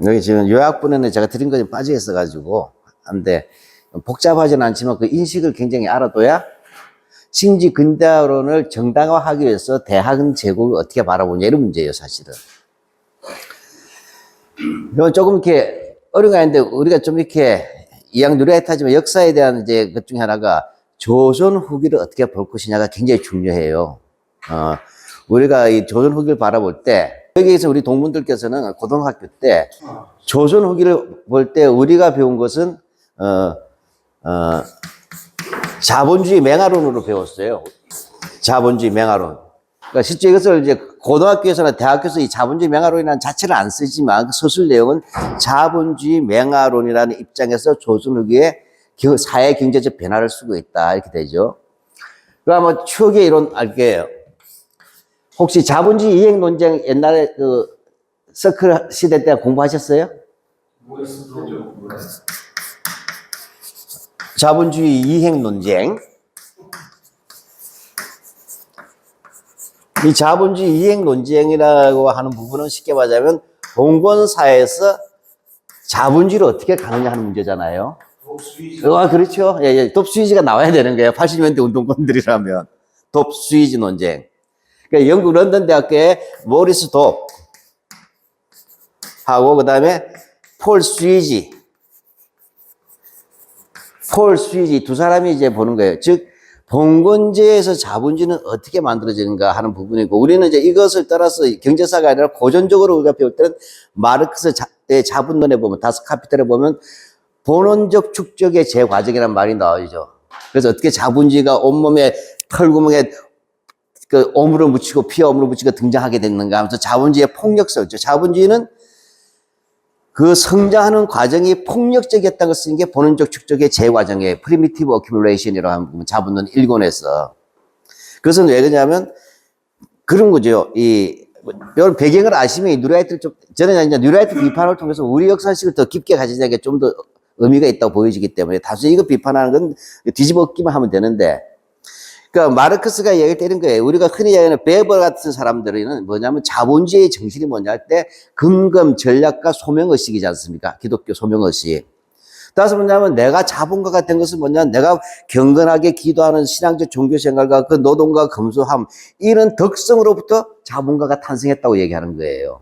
여기 지금 요약본에는 제가 드린 것이 빠져 있어가지고, 한데, 복잡하지는 않지만 그 인식을 굉장히 알아둬야 신지 근대화론을 정당화하기 위해서 대학은 제국을 어떻게 바라보냐, 이런 문제예요, 사실은. 이건 조금 이렇게 어려운 거 아닌데, 우리가 좀 이렇게 이양 누리하지만 역사에 대한 이제 것 중에 하나가 조선 후기를 어떻게 볼 것이냐가 굉장히 중요해요. 우리가 이 조선 후기를 바라볼 때, 여기에서 우리 동문들께서는 고등학교 때 조선 후기를 볼 때 우리가 배운 것은, 자본주의 맹아론으로 배웠어요. 자본주의 맹아론. 그러니까 실제 이것을 이제 고등학교에서나 대학교에서 이 자본주의 맹아론이라는 자체를 안 쓰지만 그 서술 내용은 자본주의 맹아론이라는 입장에서 조선 후기의 사회 경제적 변화를 쓰고 있다, 이렇게 되죠. 그럼 한번 추억의 이론 알게요. 혹시 자본주의 이행 논쟁 옛날에 그 서클 시대 때 공부하셨어요? 자본주의 이행 논쟁. 이 자본주의 이행 논쟁이라고 하는 부분은 쉽게 말하자면 봉건사에서 자본주의를 어떻게 가느냐 하는 문제잖아요. 그렇죠. 예, 돕스위즈가 나와야 되는 거예요. 80년대 운동권들이라면. 돕스위즈 논쟁. 그러니까 영국 런던 대학교의 모리스 돕 하고 그다음에 폴 스위지 두 사람이 이제 보는 거예요. 즉 봉건제에서 자본주의는 어떻게 만들어지는가 하는 부분이고, 우리는 이제 이것을 따라서 경제사가 아니라 고전적으로 우리가 배울 때는 마르크스의 자본론에 보면, 다스 카피탈에 보면 본원적 축적의 재과정이라는 말이 나오죠. 그래서 어떻게 자본주의가 온몸에 털구멍에 그 오물을 묻히고 피와 오물을 묻히고 등장하게 됐는가 하면서 자본주의의 폭력성, 자본주의는 그 성장하는 과정이 폭력적이었다는 것을 쓰는 게 본원적 축적의 재과정이에요. 프리미티브 어큐뮬레이션이라고 하는 자본론 1권에서. 그것은 왜 그러냐면 그런 거죠. 이런 배경을 아시면 이 뉴라이트를 저는 이제 뉴라이트 비판을 통해서 우리 역사식을 더 깊게 가지는 게 좀 더 의미가 있다고 보여지기 때문에 단순히 이거 비판하는 건 뒤집어기만 하면 되는데, 그러니까 마르크스가 얘기를 때린 거예요. 우리가 흔히 얘기하는 베버 같은 사람들은 뭐냐면 자본주의의 정신이 뭐냐 할 때 금검 전략과 소명의식이지 않습니까? 기독교 소명의식. 따라서 뭐냐면 내가 자본가가 된 것은 뭐냐, 내가 경건하게 기도하는 신앙적 종교생활과 그 노동과 검소함, 이런 덕성으로부터 자본가가 탄생했다고 얘기하는 거예요.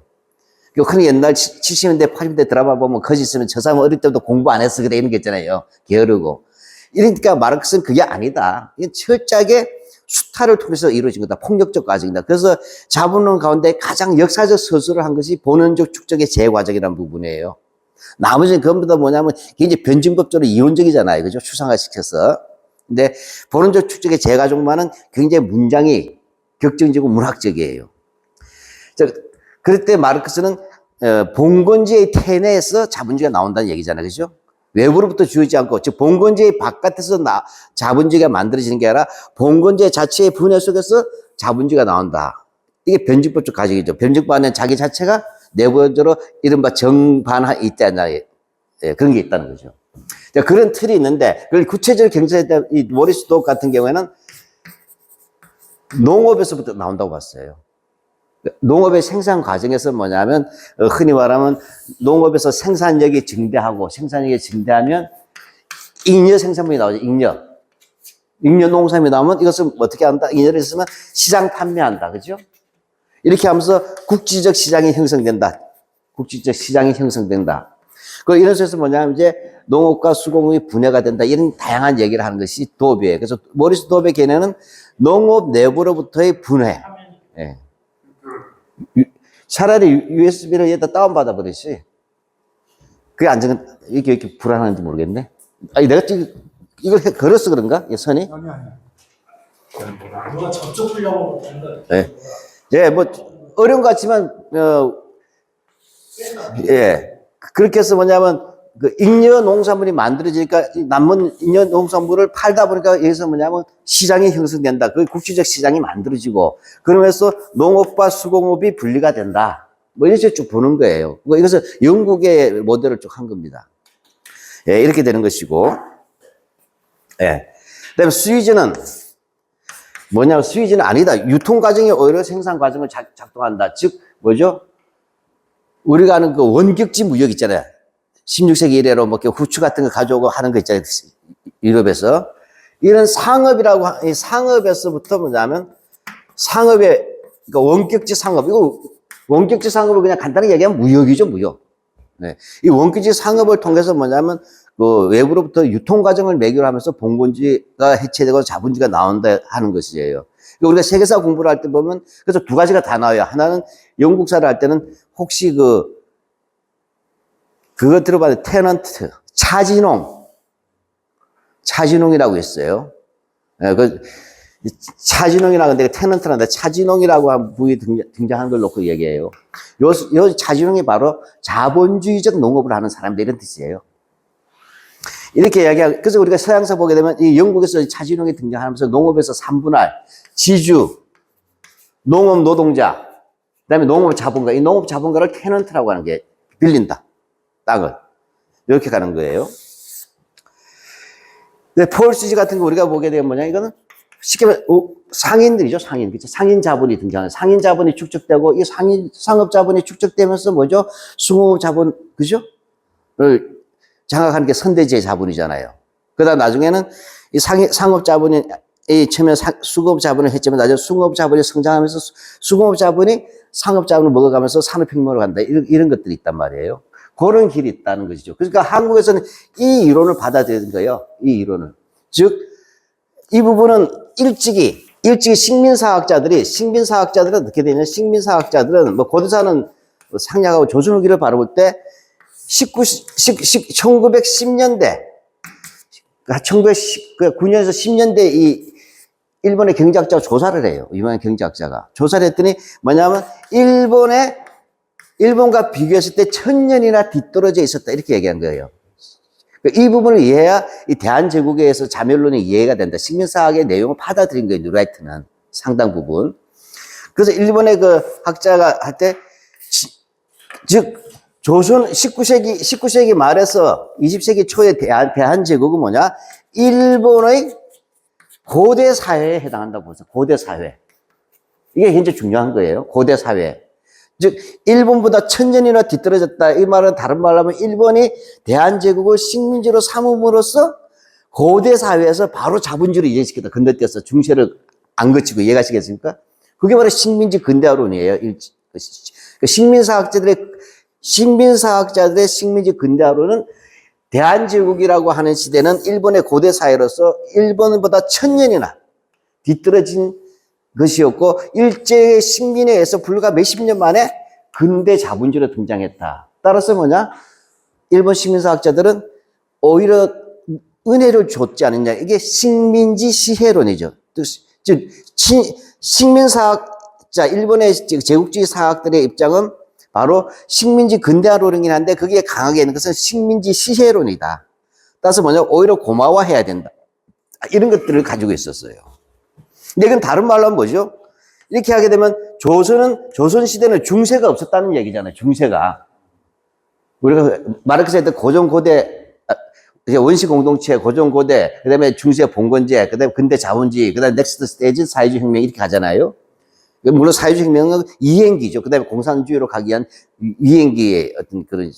흔히 옛날 70년대 80년대 드라마 보면 거짓 있으면 저 사람은 어릴 때부터 공부 안 했어 그래, 이런 게 있잖아요. 게으르고. 이러니까 마르크스는 그게 아니다. 이게 철저하게 수탈을 통해서 이루어진 거다. 폭력적 과정이다. 그래서 자본론 가운데 가장 역사적 서술을 한 것이 본원적 축적의 재과정이라는 부분이에요. 나머지는 전부 다 뭐냐면 굉장히 변증법적으로 이론적이잖아요. 그죠? 추상화시켜서. 근데 본원적 축적의 재과정만은 굉장히 문장이 격정적이고 문학적이에요. 그럴 때 마르크스는 봉건제의 태내에서 자본주의가 나온다는 얘기잖아요. 그죠? 외부로부터 주어지지 않고, 즉 봉건제 바깥에서 자본주의가 만들어지는 게 아니라 봉건제 자체의 분해 속에서 자본주의가 나온다. 이게 변증법적 가정이죠. 변증법은 자기 자체가 내부적으로 이른바 정반하 있다는, 그런 게 있다는 거죠. 그런 틀이 있는데, 그걸 구체적으로 경제에 대한 이 모리스 돕 같은 경우에는 농업에서부터 나온다고 봤어요. 농업의 생산 과정에서 뭐냐면, 흔히 말하면 농업에서 생산력이 증대하고, 생산력이 증대하면 잉여 생산물이 나오죠. 잉여 농산물이 나오면 이것을 어떻게 한다? 잉여를 있으면 시장 판매한다. 그죠? 이렇게 하면서 국지적 시장이 형성된다. 국지적 시장이 형성된다. 이런 속에서 뭐냐면 이제 농업과 수공업이 분해가 된다. 이런 다양한 얘기를 하는 것이 돕이에요. 그래서 모리스 돕의 개념은 농업 내부로부터의 분해. 예. 차라리 USB를 얘다 다운받아 버리지. 그게 안정, 이게 이렇게 불안한지 모르겠네. 아니, 내가 이걸 걸어서 그런가? 이 선이? 아니. 누가 접촉하려고 된다. 네. 예, 뭐, 어려운 것 같지만, 예. 그렇게 해서 뭐냐면, 그 잉여 농산물이 만들어지니까 남은 잉여 농산물을 팔다 보니까 여기서 뭐냐면 시장이 형성된다. 그 국지적 시장이 만들어지고, 그러면서 농업과 수공업이 분리가 된다. 뭐 이런 식으로 쭉 보는 거예요. 이것은 영국의 모델을 쭉 한 겁니다. 예, 이렇게 되는 것이고, 예. 그 다음에 스위즈는 뭐냐면 스위즈는 아니다. 유통 과정이 오히려 생산 과정을 작동한다. 즉, 뭐죠? 우리가 아는 그 원격지 무역 있잖아요. 16세기 이래로 뭐 이렇게 후추 같은 거 가져오고 하는 거 있잖아요. 유럽에서. 이런 이 상업에서부터 뭐냐면 상업의, 그러니까 원격지 상업. 이거 원격지 상업을 그냥 간단하게 얘기하면 무역이죠, 무역. 네. 이 원격지 상업을 통해서 뭐냐면 그 외부로부터 유통 과정을 매개로 하면서 봉건지가 해체되고 자본주의가 나온다 하는 것이에요. 우리가 세계사 공부를 할 때 보면 그래서 두 가지가 다 나와요. 하나는 영국사를 할 때는 혹시 그거 들어봐요. 테넌트, 차진홍이라고 있어요. 네, 차진홍이라고 하는데 테넌트란다. 차진홍이라고 한 부위 등장한 걸 놓고 얘기해요. 요 차진홍이 바로 자본주의적 농업을 하는 사람들 이런 뜻이에요. 이렇게 이야기하고, 그래서 우리가 서양사 보게 되면 이 영국에서 차진홍이 등장하면서 농업에서 3분할, 지주, 농업 노동자, 그 다음에 농업 자본가, 이 농업 자본가를 테넌트라고 하는 게 빌린다. 땅을. 이렇게 가는 거예요. 근데 폴스지 같은 거 우리가 보게 되면 뭐냐, 이거는 쉽게 말해, 상인들이죠, 상인. 그쵸? 상인 자본이 등장해요. 상인 자본이 축적되고, 이 상업 자본이 축적되면서 뭐죠? 수공업 자본, 그죠? 를 장악하는 게 선대지의 자본이잖아요. 그러다 나중에는 이 상업 자본이 처음에 수공업 자본을 했지만 나중에 수공업 자본이 성장하면서 수공업 자본이 상업 자본을 먹어가면서 산업혁명으로 간다. 이런 것들이 있단 말이에요. 그런 길이 있다는 것이죠. 그러니까 한국에서는 이 이론을 받아들이는 거예요. 이 이론을. 즉, 이 부분은 일찍이 식민사학자들은 어떻게 되냐면 식민사학자들은 뭐 고대사는 상략하고 조선 후기를 바라볼 때 1910년대, 1909년에서 10년대 이 일본의 경제학자가 조사를 해요. 유명한 경제학자가. 조사를 했더니 뭐냐면 일본과 비교했을 때 1000년이나 뒤떨어져 있었다. 이렇게 얘기한 거예요. 이 부분을 이해해야 이 대한제국에서 자멸론이 이해가 된다. 식민사학의 내용을 받아들인 거예요. 뉴라이트는 상당 부분. 그래서 일본의 그 학자가 할 때, 즉 조선 19세기 말에서 20세기 초의 대한제국은 뭐냐? 일본의 고대 사회에 해당한다고 보세요. 고대 사회. 이게 굉장히 중요한 거예요. 고대 사회. 즉 일본보다 1000년이나 뒤떨어졌다. 이 말은 다른 말로 하면 일본이 대한제국을 식민지로 삼음으로써 고대 사회에서 바로 자본주의로 이해시켰다. 건너뛰어서 중세를 안 거치고 이해가시겠습니까? 그게 바로 식민지 근대화론이에요. 식민사학자들의 식민지 근대화론은 대한제국이라고 하는 시대는 일본의 고대 사회로서 일본보다 1000년이나 뒤떨어진 것이었고 일제의 식민에 의해서 불과 몇십 년 만에 근대 자본주의로 등장했다. 따라서 뭐냐? 일본 식민사학자들은 오히려 은혜를 줬지 않느냐. 이게 식민지 시혜론이죠. 즉 식민사학자, 일본의 제국주의 사학들의 입장은 바로 식민지 근대화론이긴 한데 거기에 강하게 있는 것은 식민지 시혜론이다. 따라서 뭐냐? 오히려 고마워해야 된다. 이런 것들을 가지고 있었어요. 근데 이건 다른 말로 하면 뭐죠? 이렇게 하게 되면 조선시대는 중세가 없었다는 얘기잖아요. 중세가. 우리가 마르크스 했던 고전고대, 원시공동체, 고전고대, 그 다음에 중세 봉건제, 그 다음에 근대 자본주의, 그 다음에 넥스트 스테이지 사회주의 혁명 이렇게 가잖아요. 물론 사회주의 혁명은 이행기죠. 그 다음에 공산주의로 가기 위한 이행기의 어떤 그런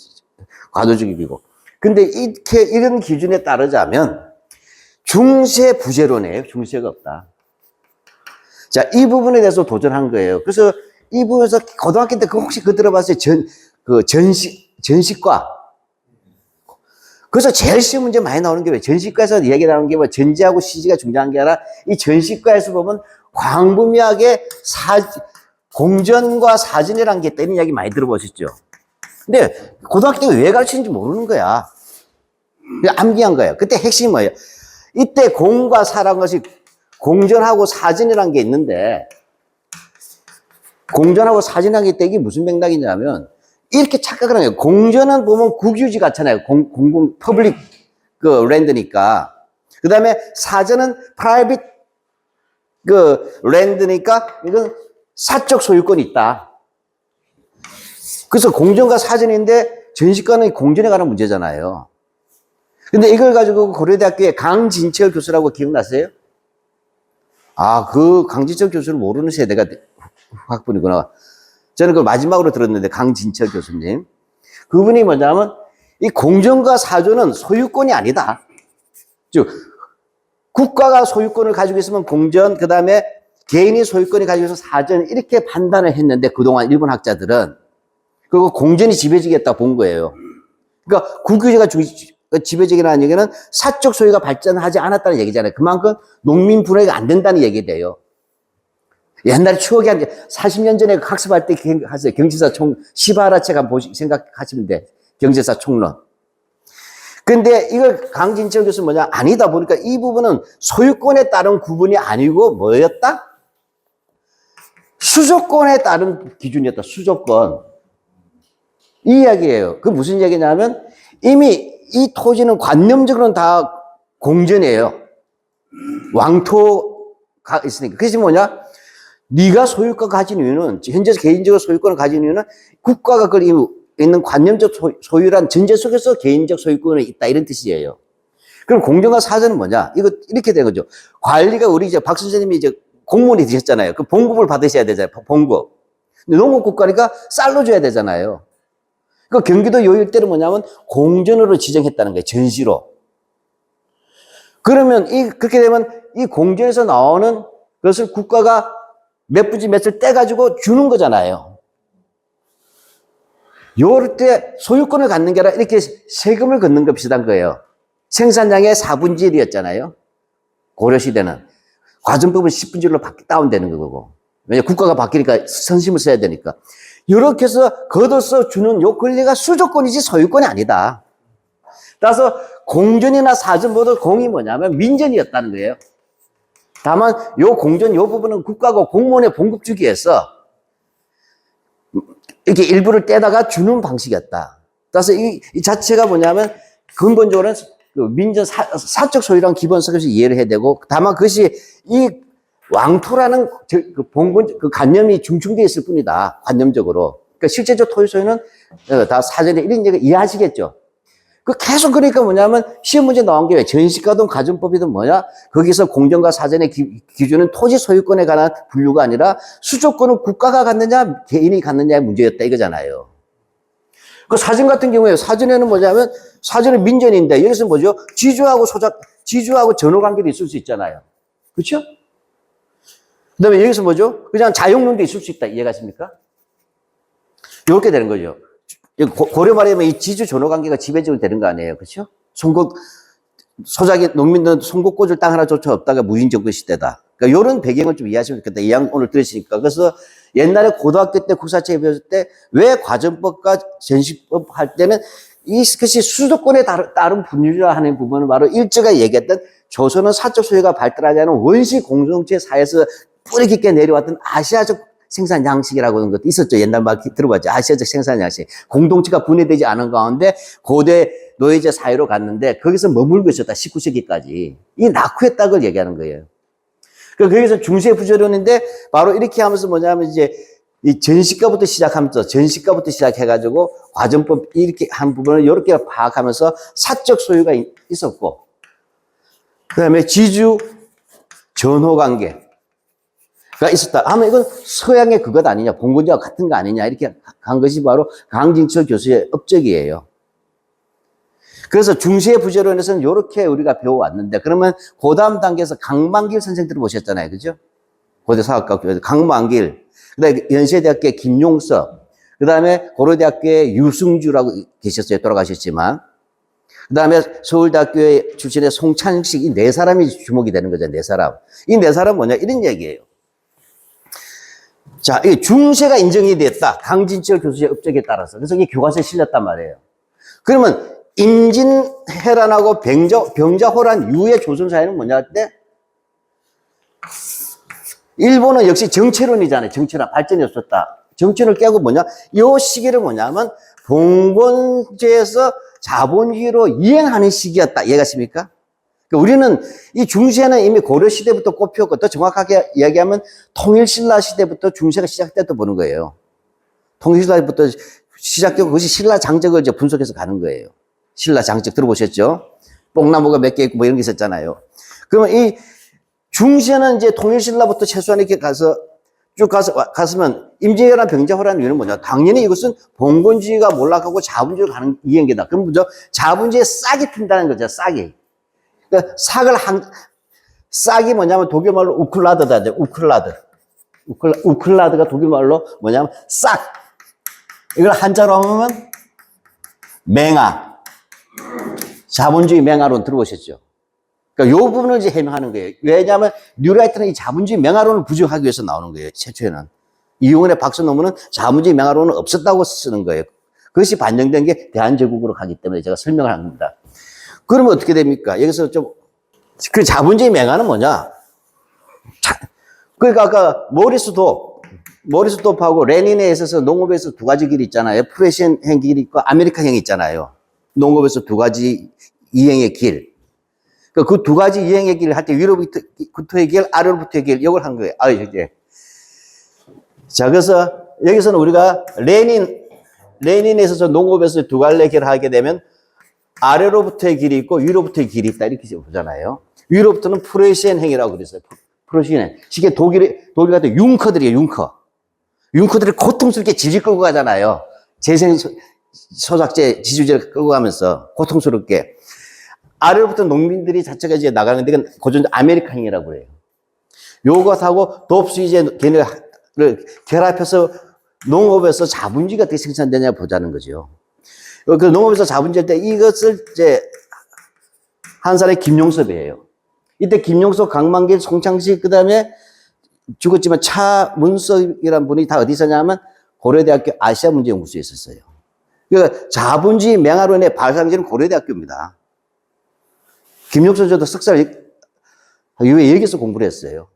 과도적이고. 근데 이런 기준에 따르자면 중세 부재론이에요. 중세가 없다. 자, 이 부분에 대해서 도전한 거예요. 그래서 이 부분에서 고등학교 때 혹시 들어봤어요? 전시과. 그래서 제일 쉬운 문제 많이 나오는 게 왜? 전시과에서 얘기 나오는 게 뭐 전지하고 시지가 중요한 게 아니라 이 전시과에서 보면 광범위하게 공전과 사진이라는 게 있다. 이런 이야기 많이 들어보셨죠? 근데 고등학교 때 왜 가르치는지 모르는 거야. 암기한 거예요. 그때 핵심이 뭐예요? 이때 공과 사라는 것이 공전하고 사진이라는 게 있는데 공전하고 사진이라는 게 있다. 이게 무슨 맥락이냐면 이렇게 착각을 하는 거예요. 공전은 보면 국유지 같잖아요. 퍼블릭 랜드니까. 그 다음에 사전은 프라이빗 랜드니까 이건 사적 소유권이 있다. 그래서 공전과 사전인데 전시과는 공전에 관한 문제잖아요. 근데 이걸 가지고 고려대학교에 강진철 교수라고 기억나세요? 아, 그 강진철 교수를 모르는 세대가 학번이구나. 저는 그 마지막으로 들었는데 강진철 교수님. 그분이 뭐냐면 이 공정과 사조는 소유권이 아니다. 즉 국가가 소유권을 가지고 있으면 공전, 그 다음에 개인이 소유권을 가지고 있어서 사전 이렇게 판단을 했는데 그동안 일본 학자들은 그리고 공전이 지배적이었다 본 거예요. 그러니까 국유제가 지배적이라는 얘기는 사적 소유가 발전하지 않았다는 얘기잖아요. 그만큼 농민 분해가 안 된다는 얘기 돼요. 옛날에 추억이 한 40년 전에 학습할 때 하세요. 경제사 시바라 책 한번 생각하시면 돼. 경제사 총론. 근데 이걸 강진철 교수 뭐냐? 아니다 보니까 이 부분은 소유권에 따른 구분이 아니고 뭐였다? 수조권에 따른 기준이었다. 수조권. 이 이야기예요. 그 무슨 얘기냐면 이미 이 토지는 관념적으로는 다 공전이에요. 왕토가 있으니까. 그것이 뭐냐? 네가 소유권 가진 이유는, 현재 개인적으로 소유권을 가진 이유는 국가가 그걸 있는 관념적 소유란 전제 속에서 개인적 소유권이 있다. 이런 뜻이에요. 그럼 공정과 사전은 뭐냐? 이거 이렇게 된 거죠. 관리가 우리 이제 박 선생님이 이제 공무원이 되셨잖아요. 그 봉급을 받으셔야 되잖아요. 봉급. 근데 농업국가니까 쌀로 줘야 되잖아요. 그 경기도 요 일대는 뭐냐면 공전으로 지정했다는 거예요. 전시로. 그러면 그렇게 되면 이 공전에서 나오는 것을 국가가 몇 분지 몇을 떼가지고 주는 거잖아요. 요럴 때 소유권을 갖는 게 아니라 이렇게 세금을 걷는 거 비슷한 거예요. 생산량의 4분의 1이었잖아요. 고려시대는. 과정법은 10분의 1로 다운되는 거고. 왜냐 국가가 바뀌니까 선심을 써야 되니까. 이렇게 해서 걷어서 주는 요 권리가 수조권이지 소유권이 아니다. 따라서 공전이나 사전 모두 공이 뭐냐면 민전이었다는 거예요. 다만 요 공전 요 부분은 국가가 공무원의 봉급 주기 위해서 이렇게 일부를 떼다가 주는 방식이었다. 따라서 이 자체가 뭐냐면 근본적으로는 그 민전 사적 소유랑 기본석에서 이해를 해야 되고 다만 그것이 이 왕토라는 그 봉건 그 관념이 중충되어 있을 뿐이다. 관념적으로. 그러니까 실제적 토지 소유는 다 사전에 이런 얘기 이해하시겠죠. 그 계속 그러니까 뭐냐면 시험 문제 나온 게 왜 전시가든 가정법이든 뭐냐 거기서 공정과 사전의 기준은 토지 소유권에 관한 분류가 아니라 수조권은 국가가 갖느냐 개인이 갖느냐의 문제였다 이거잖아요. 그 사전 같은 경우에 사전에는 뭐냐면 사전은 민전인데 여기서 뭐죠? 지주하고 전호 관계도 있을 수 있잖아요. 그렇죠? 그 다음에 여기서 뭐죠? 그냥 자용론도 있을 수 있다. 이해가십니까? 이렇게 되는 거죠. 고려 말하면 이 지주 전호 관계가 지배적으로 되는 거 아니에요. 그렇죠? 소작이 농민들은 송곳 꽂을 땅 하나조차 없다가 무인정부 시대다. 그러니까 이런 배경을 좀 이해하시면 좋겠다. 이양 오늘 들으시니까. 그래서 옛날에 고등학교 때 국사책에 배웠을 때 왜 과정법과 전시법 할 때는 이것이 수도권에 따른 분류라 하는 부분은 바로 일제가 얘기했던 조선은 사적 소유가 발달하지 않은 원시 공동체 사회에서 뿌리 깊게 내려왔던 아시아적 생산 양식이라고 하는 것도 있었죠. 옛날 말 들어봤죠. 아시아적 생산 양식. 공동체가 분해되지 않은 가운데 고대 노예제 사회로 갔는데 거기서 머물고 있었다. 19세기까지. 이 낙후의 딱을 얘기하는 거예요. 그러니까 거기서 중세 부조론인데 바로 이렇게 하면서 뭐냐면 이제 이 전시가부터 시작해가지고 과정법 이렇게 한 부분을 이렇게 파악하면서 사적 소유가 있었고 그 다음에 지주 전호 관계가 있었다 하면 이건 서양의 그것 아니냐, 봉건제와 같은 거 아니냐 이렇게 간 것이 바로 강진철 교수의 업적이에요. 그래서 중세 부조론에서는 이렇게 우리가 배워왔는데 그러면 그 다음 단계에서 강만길 선생 들어보셨잖아요. 그죠? 고대 사학과 강만길, 그 다음에 연세대학교의 김용석, 그 다음에 고려대학교의 유승주라고 계셨어요. 돌아가셨지만. 그 다음에 서울대학교의 출신의 송찬식, 이 네 사람이 주목이 되는 거죠. 네 사람. 이 네 사람 뭐냐? 이런 얘기예요. 자, 이 중세가 인정이 됐다. 강진철 교수의 업적에 따라서. 그래서 이게 교과서에 실렸단 말이에요. 그러면 임진해란하고 병자호란 이후의 조선사회는 뭐냐 할 때? 일본은 역시 정체론이잖아요. 정체론. 발전이 없었다. 정체론을 깨고 뭐냐? 이 시기를 뭐냐면 봉건제에서 자본주의로 이행하는 시기였다. 이해가십니까? 우리는 이 중세는 이미 고려시대부터 꼽혔고 더 정확하게 이야기하면 통일신라 시대부터 중세가 시작됐다 보는 거예요. 통일신라부터 시작되고 그것이 신라 장적을 이제 분석해서 가는 거예요. 신라 장적 들어보셨죠? 뽕나무가 몇 개 있고 뭐 이런 게 있었잖아요. 그러면 이 중세는 이제 통일신라부터 최소한 이렇게 가서 쭉 갔으면 임진왜란 병자호란의 이유는 뭐냐? 당연히 이것은 봉건주의가 몰락하고 자본주의로 가는 이행기다. 그럼 먼저 자본주의에 싹이 튼다는 거죠. 싹이. 그러니까 싹이 뭐냐면 독일 말로 우클라드다. 우클라드. 우클라드가 독일 말로 뭐냐면 싹. 이걸 한자로 하면 맹아. 자본주의 맹아론 들어보셨죠? 그러니까 요 부분을 이제 해명하는 거예요. 왜냐하면 뉴라이트는 이 자본주의 맹아론을 부정하기 위해서 나오는 거예요. 최초에는. 이용훈의 박사 논문은 자본주의 맹아론은 없었다고 쓰는 거예요. 그것이 반영된 게 대한제국으로 가기 때문에 제가 설명을 합니다. 그러면 어떻게 됩니까? 여기서 좀, 그 자본주의 맹아는 뭐냐? 그러니까 아까 모리스 도프하고 레닌에 있어서 농업에서 두 가지 길이 있잖아요. 프레시언형 길이 있고 아메리카형이 있잖아요. 농업에서 두 가지 이행의 길. 그 두 가지 이행의 길을 할 때 위로부터의 길, 아래로부터의 길, 이걸 한 거예요. 이제. 자, 그래서 여기서는 우리가 레닌에 있어서 농업에서 두 갈래 길을 하게 되면 아래로부터의 길이 있고 위로부터의 길이 있다. 이렇게 보잖아요. 위로부터는 프레시언행이라고 그랬어요. 프레시언행. 이게 독일 같은 융커들이에요, 융커. 융커들이 고통스럽게 질질 끌고 가잖아요. 소작제, 지주제를 끌고 가면서 고통스럽게. 아래로부터 농민들이 자체가 이제 나가는데 그건 고전 아메리칸이라고 그래요. 요것하고 돕수 이제 걔네를 결합해서 농업에서 자본주의가 어떻게 생산되냐 보자는 거죠. 그 농업에서 자본주의 때 이것을 이제 한 사람이 김용섭이에요. 이때 김용섭, 강만길, 송창식, 그 다음에 죽었지만 차문석이라는 분이 다 어디 있었냐면 고려대학교 아시아문제연구소에 있었어요. 그러니까 자본주의 맹아론의 발상지는 고려대학교입니다. 김용섭 저도 석사를 여기서 공부를 했어요.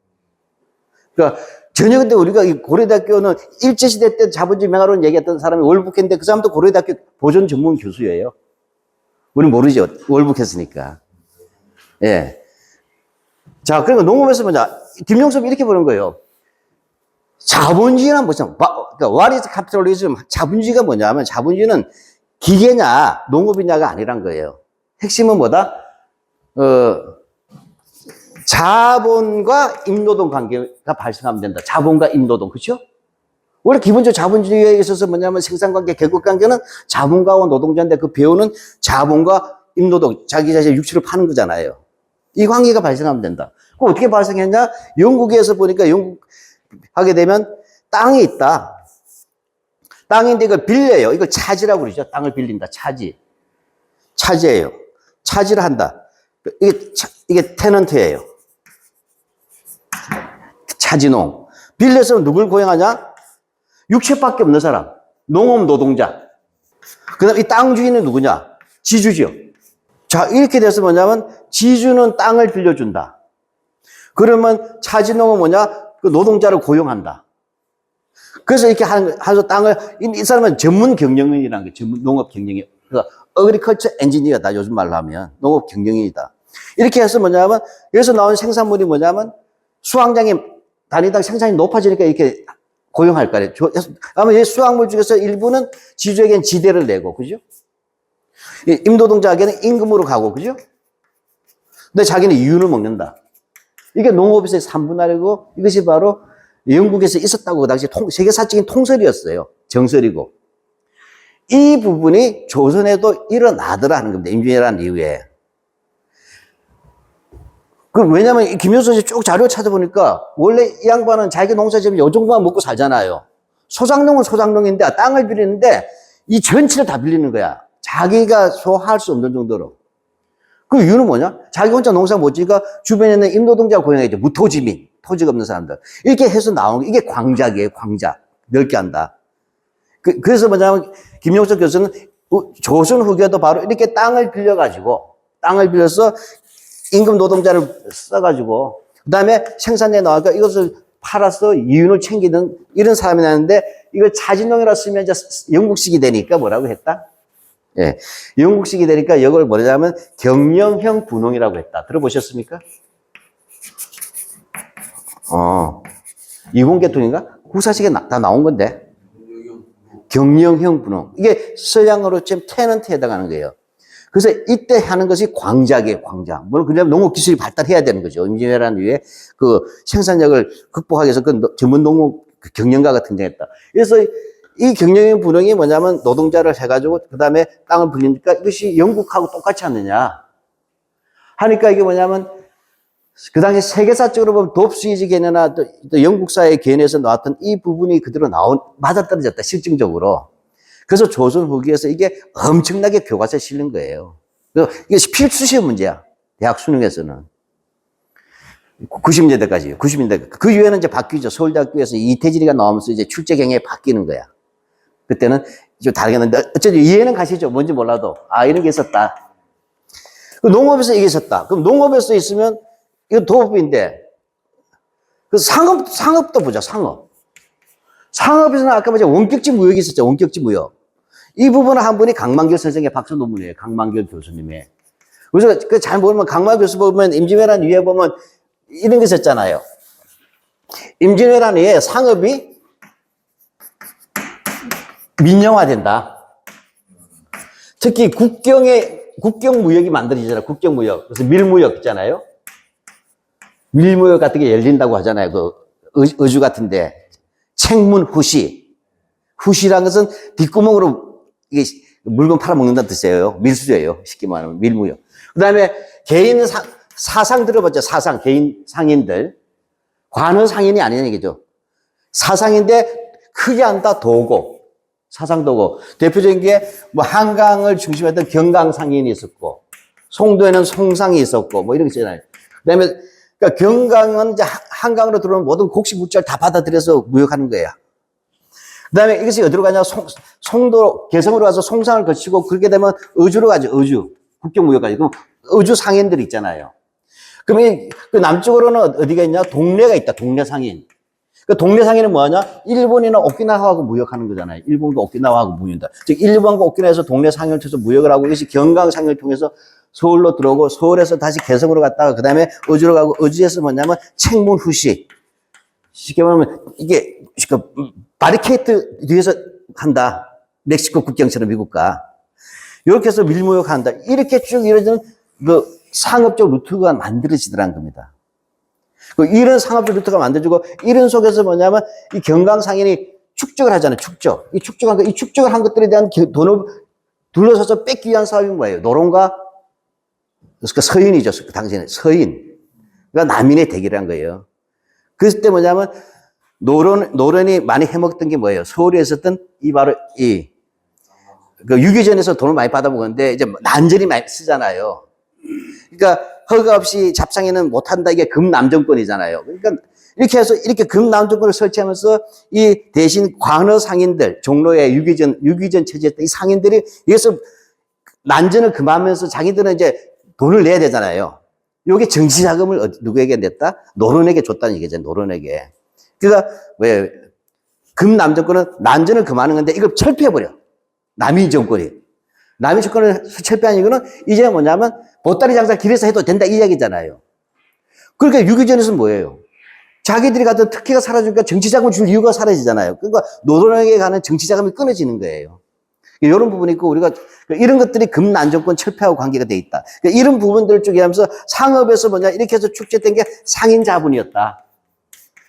그러니까 전혀 근데 우리가 이 고려대학교는 일제시대 때 자본주의 맹아론 얘기했던 사람이 월북했는데 그 사람도 고려대학교 보존 전문 교수예요. 우리는 모르죠. 월북했으니까. 예. 자, 그리고 농업에서 뭐냐. 김용섭이 이렇게 보는 거예요. 자본주의란 뭐냐. 그러니까 what is capitalism? 자본주의가 뭐냐면 자본주의는 기계냐 농업이냐가 아니란 거예요. 핵심은 뭐다? 자본과 임노동 관계가 발생하면 된다. 자본과 임노동, 그렇죠? 원래 기본적으로 자본주의에 있어서 뭐냐면 생산관계, 계급관계는 자본가 노동자인데 그 배우는 자본과 임노동, 자기 자신의 육체를 파는 거잖아요. 이 관계가 발생하면 된다. 그럼 어떻게 발생했냐? 영국에서 보니까 영국 하게 되면 땅이 있다. 땅인데 이걸 빌려요. 이걸 차지라고 그러죠. 땅을 빌린다. 차지예요. 차지를 한다. 이게 테넌트예요. 차지농. 빌려서 누굴 고용하냐? 육체밖에 없는 사람. 농업 노동자. 그 다음 이 땅 주인은 누구냐? 지주죠. 자, 이렇게 돼서 뭐냐면 지주는 땅을 빌려준다. 그러면 차지농은 뭐냐? 그 노동자를 고용한다. 그래서 이렇게 하서 땅을, 이 사람은 전문 경영인이라는 게 전문 농업 경영인. 그러니까 어그리컬처 엔지니어다. 요즘 말로 하면. 농업 경영인이다. 이렇게 해서 뭐냐면 여기서 나온 생산물이 뭐냐면 수확량이 단위당 생산이 높아지니까 이렇게 고용할 거예요. 아마 이 수확물 중에서 일부는 지주에게는 지대를 내고, 그죠? 임노동자에게는 임금으로 가고, 그죠? 근데 자기는 이윤을 먹는다. 이게 농업에서의 3분의 1이고 이것이 바로 영국에서 있었다고 그 당시 세계사적인 통설이었어요. 정설이고. 이 부분이 조선에도 일어나더라 하는 겁니다. 임진왜란 이후에. 왜냐면 김효선이 쭉 자료 찾아보니까 원래 이 양반은 자기 농사 지으면 요 정도만 먹고 살잖아요. 소작농은 소작농인데 땅을 빌리는데 이 전체를 다 빌리는 거야. 자기가 소화할 수 없는 정도로. 그 이유는 뭐냐? 자기 혼자 농사 못 지니까 주변에 있는 임노동자 고용해야죠. 무토지민, 토지가 없는 사람들. 이렇게 해서 나온 게 이게 광작이에요. 광작. 넓게 한다. 그래서 뭐냐면 김용석 교수는 조선 후기에도 바로 이렇게 땅을 빌려서 임금 노동자를 써가지고 그 다음에 생산에 나와서 이것을 팔아서 이윤을 챙기는 이런 사람이 나는데 이걸 차진농이라 쓰면 이제 영국식이 되니까 뭐라고 했다? 예, 영국식이 되니까 이걸 뭐냐면 경영형 분홍이라고 했다. 들어보셨습니까? 이공계통인가? 국사식에 다 나온 건데. 경영형 분홍. 이게 서양어로 지금 테넌트에 해당하는 거예요. 그래서 이때 하는 것이 광작이에요, 광작. 물론 그냥 농업 기술이 발달해야 되는 거죠. 임진왜란 이후에 그 생산력을 극복하기 위해서 그 전문 농업 그 경영가가 등장했다. 그래서 이 경영의 분홍이 뭐냐면 노동자를 해가지고 그 다음에 땅을 불리니까 이것이 영국하고 똑같지 않느냐 하니까 이게 뭐냐면 그 당시 세계사적으로 보면 돕스위즈 개념이나 또 영국사의 개념에서 나왔던 이 부분이 그대로 맞아떨어졌다, 실증적으로. 그래서 조선 후기에서 이게 엄청나게 교과서에 실린 거예요. 이게 필수 시험 문제야. 대학 수능에서는. 90년대까지, 90년대. 그 이후에는 이제 바뀌죠. 서울대학교에서 이태진이가 나오면서 이제 출제 경향이 바뀌는 거야. 그때는 좀 다르겠는데, 어쨌든 이해는 가시죠. 뭔지 몰라도. 아, 이런 게 있었다. 농업에서 이게 있었다. 그럼 농업에서 있으면, 이거 도업인데, 그 상업도 보자, 상업. 상업에서는 아까 보자, 원격지 무역이 있었죠. 원격지 무역. 이 부분은 한 분이 강만길 선생의 박사 논문이에요. 강만길 교수님의. 그래서 그 잘 보면, 강만길 교수 보면, 임진왜란 위에 보면, 이런 게 있었잖아요. 임진왜란 위에 상업이 민영화된다. 특히 국경 무역이 만들어지잖아요. 국경 무역. 그래서 밀무역 있잖아요. 밀무역 같은 게 열린다고 하잖아요. 그 어주 같은데. 책문후시. 후시라는 것은 뒷구멍으로 이게 물건 팔아먹는다는 뜻이에요. 밀수예요. 쉽게 말하면 밀무역. 그 다음에 개인 사상 들어봤죠? 사상. 개인 상인들. 관어 상인이 아니냐는 얘기죠. 사상인데 크게 한다 도고. 사상도고. 대표적인 게 뭐 한강을 중심했던 경강상인이 있었고, 송도에는 송상이 있었고, 뭐 이런 게 있잖아요. 그 다음에, 그러니까 경강은 이제 한강으로 들어오는 모든 곡식 물자를 다 받아들여서 무역하는 거예요. 그 다음에 이것이 어디로 가냐? 송도, 개성으로 가서 송상을 거치고, 그렇게 되면 어주로 가죠, 어주. 국경무역까지. 그럼 어주 상인들이 있잖아요. 그럼 그 남쪽으로는 어디가 있냐? 동네가 있다, 동네 상인. 그 동네 상인은 뭐하냐? 일본이나 오키나와하고 무역하는 거잖아요. 일본도 오키나와하고 무역한다. 즉, 일본과 오키나와에서 동네 상인을 통해서 무역을 하고, 이것이 경강 상인을 통해서 서울로 들어오고, 서울에서 다시 개성으로 갔다가, 그 다음에 어주로 가고, 어주에서 뭐냐면 책문후시. 쉽게 말하면, 이게, 바리케이트 뒤에서 한다. 멕시코 국경처럼 미국과. 이렇게 해서 밀무역한다. 이렇게 쭉 이루어지는 그 상업적 루트가 만들어지더라는 겁니다. 이런 상업적 루트가 만들어지고, 이런 속에서 뭐냐면, 이 경강상인이 축적을 하잖아요, 축적. 이 축적을 한 것들에 대한 돈을 둘러서서 뺏기 위한 사업인 거예요. 노론과, 그러니까 서인이죠, 그 당시에는. 서인. 그러니까 남인의 대결한 거예요. 그랬을 때 뭐냐면, 노론이 많이 해먹던 게 뭐예요? 서울에 있었던 그 유교전에서 돈을 많이 받아먹었는데, 이제 난전이 많이 쓰잖아요. 그러니까 허가 없이 잡상에는 못한다. 이게 금남정권이잖아요. 그러니까 이렇게 해서 이렇게 금남정권을 설치하면서 이 대신 관어 상인들, 종로의 유기전 체제였던 이 상인들이 여기서 난전을 금하면서 자기들은 이제 돈을 내야 되잖아요. 요게 정치자금을 누구에게 냈다? 노론에게 줬다는 얘기죠. 노론에게. 그러니까 왜 금남정권은 난전을 금하는 건데 이걸 철폐해버려. 남인 정권이. 남인 정권을 철폐한 이유는 이제 뭐냐면 보따리 장사 길에서 해도 된다 이 이야기잖아요. 그러니까 유교전에서는 뭐예요? 자기들이 갖던 특혜가 사라지니까 정치자금을 줄 이유가 사라지잖아요. 그러니까 노론에게 가는 정치자금이 끊어지는 거예요. 이런 부분이 있고 우리가 이런 것들이 금난정권 철폐하고 관계가 돼 있다. 그러니까 이런 부분들을 쭉 하면서 상업에서 뭐냐 이렇게 해서 축제된 게 상인자본이었다.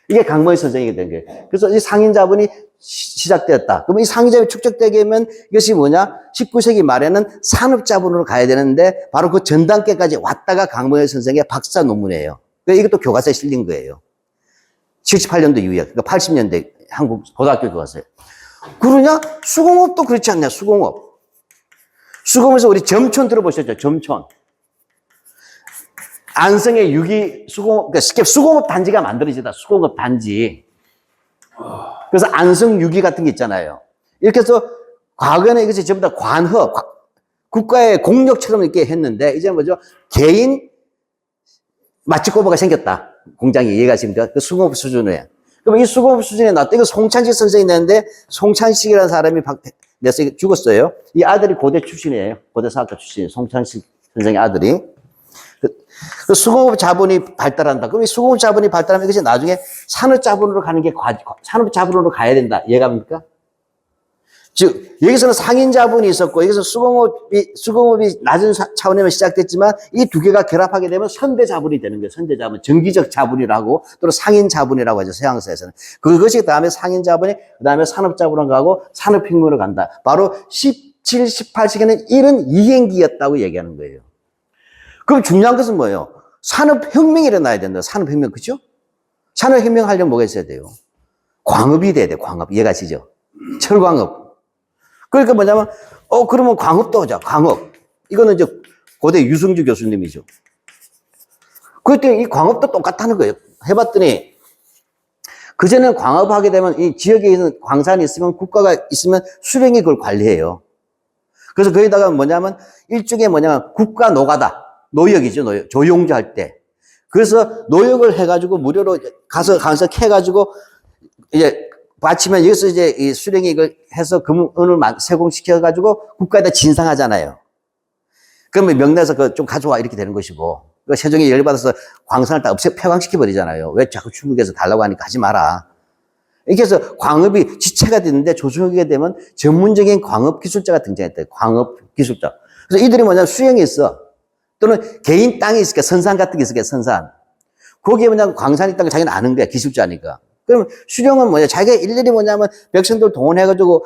이게 강모의 선생이 된 거예요. 그래서 이 상인자본이 시작되었다. 그러면 이 상인자본이 축적되게 하면 이것이 뭐냐? 19세기 말에는 산업자본으로 가야 되는데 바로 그 전 단계까지 왔다가 강모의 선생의 박사 논문이에요. 그러니까 이것도 교과서에 실린 거예요. 78년도 이후에, 그러니까 80년대 한국 고등학교 교과서에. 그러냐? 수공업도 그렇지 않냐? 수공업. 수공업에서 우리 점촌 들어보셨죠? 점촌. 안성의 수공업, 그러니까 쉽게 수공업 단지가 만들어지다. 수공업 단지. 그래서 안성 유기 같은 게 있잖아요. 이렇게 해서 과거에는 이것이 전부 다 국가의 공력처럼 이렇게 했는데, 이제 뭐죠? 개인 마치코바가 생겼다. 공장이 이해가 됩니까? 그 수공업 수준에. 그럼 이 수공업 수준에 나왔다. 이거 송찬식 선생이 냈는데, 송찬식이라는 사람이 내서 죽었어요. 이 아들이 고대 출신이에요. 고대 사학과 출신이에요. 송찬식 선생의 아들이. 그 수공업 자본이 발달한다. 그럼 이 수공업 자본이 발달하면 이것이 나중에 산업 자본으로 가는 게 산업 자본으로 가야 된다. 이해가 됩니까? 즉, 여기서는 상인 자본이 있었고, 여기서 수공업이 낮은 차원에만 시작됐지만, 이 두 개가 결합하게 되면 선대 자본이 되는 거예요. 선대 자본. 정기적 자본이라고, 또는 상인 자본이라고 하죠. 서양사에서는. 그것이 그 다음에 상인 자본이, 그 다음에 산업 자본으로 가고, 산업혁명으로 간다. 바로 17, 18세기는 이런 이행기였다고 얘기하는 거예요. 그럼 중요한 것은 뭐예요? 산업혁명이 일어나야 된다. 산업혁명, 그죠? 산업혁명 하려면 뭐가 있어야 돼요? 광업이 돼야 돼요. 광업. 이해가 가시죠? 철광업. 그러니까 뭐냐면, 그러면 광업도 하자. 광업. 이거는 이제 고대 유승주 교수님이죠. 그랬더니 이 광업도 똑같다는 거예요. 해봤더니, 그전에는 광업하게 되면 이 지역에 있는 광산이 있으면 국가가 있으면 수령이 그걸 관리해요. 그래서 거기다가 뭐냐면, 일종의 뭐냐면 국가 노가다. 노역이죠. 노역. 조용조 할 때. 그래서 노역을 해가지고 무료로 가서 캐가지고 이제 바치면 여기서 이제 이 수령이 이걸 해서 금은을 세공시켜가지고 국가에다 진상하잖아요. 그러면 명나라에서 그거 좀 가져와 이렇게 되는 것이고, 세종이 열받아서 광산을 다 폐광시켜버리잖아요. 왜 자꾸 중국에서 달라고 하니까 하지 마라. 이렇게 해서 광업이 지체가 됐는데 조선시대에 되면 전문적인 광업 기술자가 등장했다. 광업 기술자. 그래서 이들이 뭐냐면 수령이 있어. 또는 개인 땅이 있을까, 선산 같은 게 있을까, 선산. 거기에 뭐냐면 광산이 있다는 걸 자기는 아는 거야, 기술자니까. 그럼 수령은 뭐냐, 자기가 일일이 뭐냐면 백성들 동원해가지고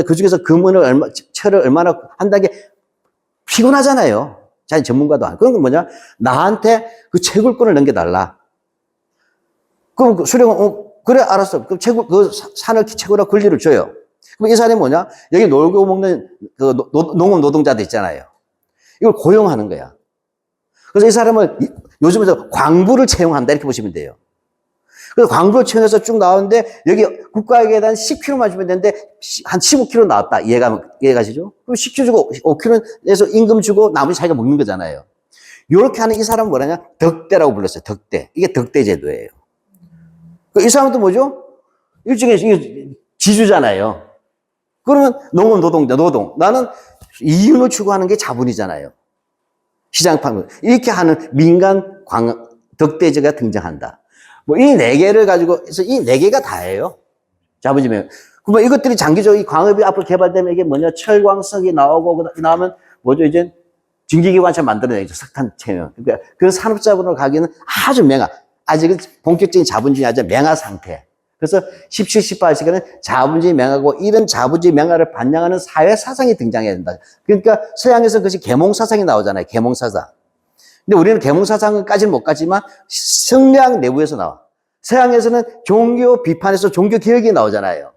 그 중에서 금은을 철을 얼마나 한다는 게 피곤하잖아요. 자기 전문가도 아니고. 그런 건 뭐냐, 나한테 그 채굴권을 넘겨달라. 그럼 그 수령은, 그래, 알았어. 그럼 그 산을 채굴하고 권리를 줘요. 그럼 이 사람이 뭐냐, 여기 놀고 먹는 그 농업 노동자들 있잖아요. 이걸 고용하는 거야. 그래서 이 사람을 요즘에서 광부를 채용한다 이렇게 보시면 돼요. 그래서 광부를 채용해서 쭉 나오는데 여기 국가에게 대한 10kg만 주면 되는데 한 15kg 나왔다. 이해가시죠? 그럼 10kg 주고 5kg에서 임금 주고 나머지 자기가 먹는 거잖아요. 이렇게 하는 이 사람은 뭐라냐? 덕대라고 불렀어요. 덕대. 이게 덕대 제도예요. 이 사람도 뭐죠? 일종의 지주잖아요. 그러면 농업 노동자, 노동. 나는 이윤을 추구하는 게 자본이잖아요. 시장 판매. 이렇게 하는 민간 덕대제가 등장한다. 뭐 이 네 개를 가지고 해서 이 네 개가 다예요. 자본주의. 그러면 이것들이 장기적으로 이 광업이 앞으로 개발되면 이게 뭐냐? 철광석이 나오고 나오면 뭐죠? 이제 증기기관차 만들어내죠. 석탄 채용. 그러니까 그 산업자본으로 가기는 아주 아직은 본격적인 자본주의 아주 맹하 상태. 그래서 17, 18세기는 자본주의 맹하고 이런 자본주의 맹하를 반영하는 사회 사상이 등장해야 된다. 그러니까 서양에서 그것이 계몽사상이 나오잖아요. 계몽사상. 근데 우리는 계몽사상까지는 못 가지만 성리학 내부에서 나와. 서양에서는 종교 비판에서 종교 개혁이 나오잖아요.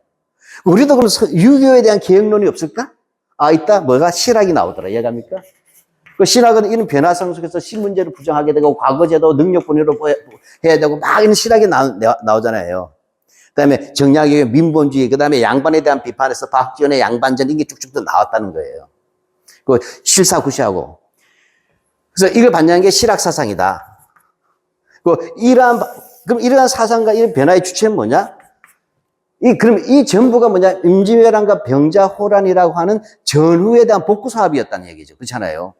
우리도 그럼 유교에 대한 개혁론이 없을까? 있다. 뭐가? 실학이 나오더라. 이해갑니까? 그 실학은 이런 변화성 속에서 신문제를 부정하게 되고 과거제도 능력분열로 해야 되고 막 이런 실학이 나오잖아요. 그 다음에 정략의 민본주의, 그 다음에 양반에 대한 비판에서 박지원의 양반전, 이게 쭉쭉 또 나왔다는 거예요. 그 실사구시하고. 그래서 이걸 반영한 게 실학사상이다. 그럼 이러한 사상과 이런 변화의 주체는 뭐냐? 그럼 이 전부가 뭐냐? 임진왜란과 병자호란이라고 하는 전후에 대한 복구 사업이었다는 얘기죠. 그렇잖아요.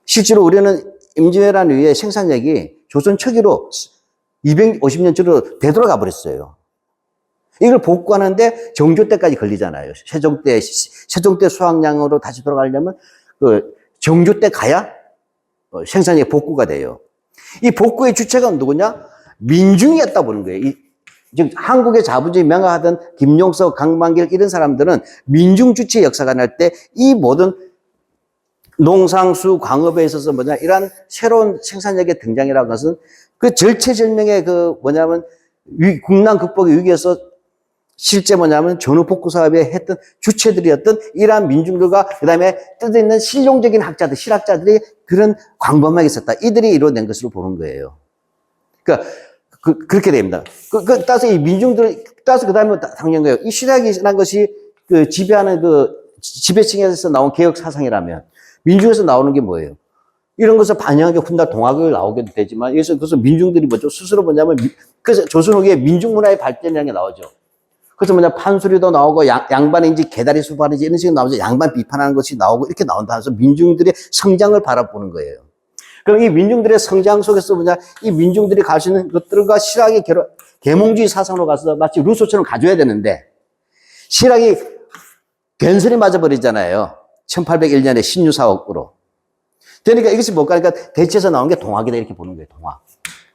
실제로 우리는 임진왜란 이후에 생산력이 조선 초기로 250년 전으로 되돌아가 버렸어요. 이걸 복구하는데 정조 때까지 걸리잖아요. 세종 때 수확량으로 다시 돌아가려면 정조 때 가야 생산력이 복구가 돼요. 이 복구의 주체가 누구냐? 민중이었다 보는 거예요. 즉 한국의 자본주의 명하던 김용석, 강만길 이런 사람들은 민중 주체 역사가 날 때 이 모든 농상수 광업에 있어서 뭐냐 이러한 새로운 생산력의 등장이라는 것은 그 절체절명의 국난 극복의 위기에서 실제 뭐냐면 전후 복구 사업에 했던 주체들이었던 이러한 민중들과 그 다음에 뜻에 있는 실용적인 학자들, 실학자들이 그런 광범하게 있었다. 이들이 이루어낸 것으로 보는 거예요. 그러니까 그렇게 됩니다. 따라서 이 민중들, 따라서 그 다음에 당연한 거예요. 이 실학이라는 것이 지배하는 지배층에서 나온 개혁 사상이라면 민중에서 나오는 게 뭐예요? 이런 것을 반영한 게 훗날 동학을 나오게 되지만 그래서 민중들이 뭐죠? 스스로 뭐냐면 그래서 조선 후기에 민중문화의 발전이라는 게 나오죠. 그래서 판소리도 나오고 양반인지 개다리 수반인지 이런 식으로 나오죠. 양반 비판하는 것이 나오고 이렇게 나온다 해서 민중들의 성장을 바라보는 거예요. 그럼 이 민중들의 성장 속에서 이 민중들이 갈 수 있는 것들과 실학이 계몽주의 사상으로 가서 마치 루소처럼 가져야 되는데 실학이 괜스레 맞아버리잖아요. 1801년에 신유사업으로. 그러니까 이것이 뭘까? 그러니까 대체에서 나온 게 동학이다 이렇게 보는 거예요. 동학.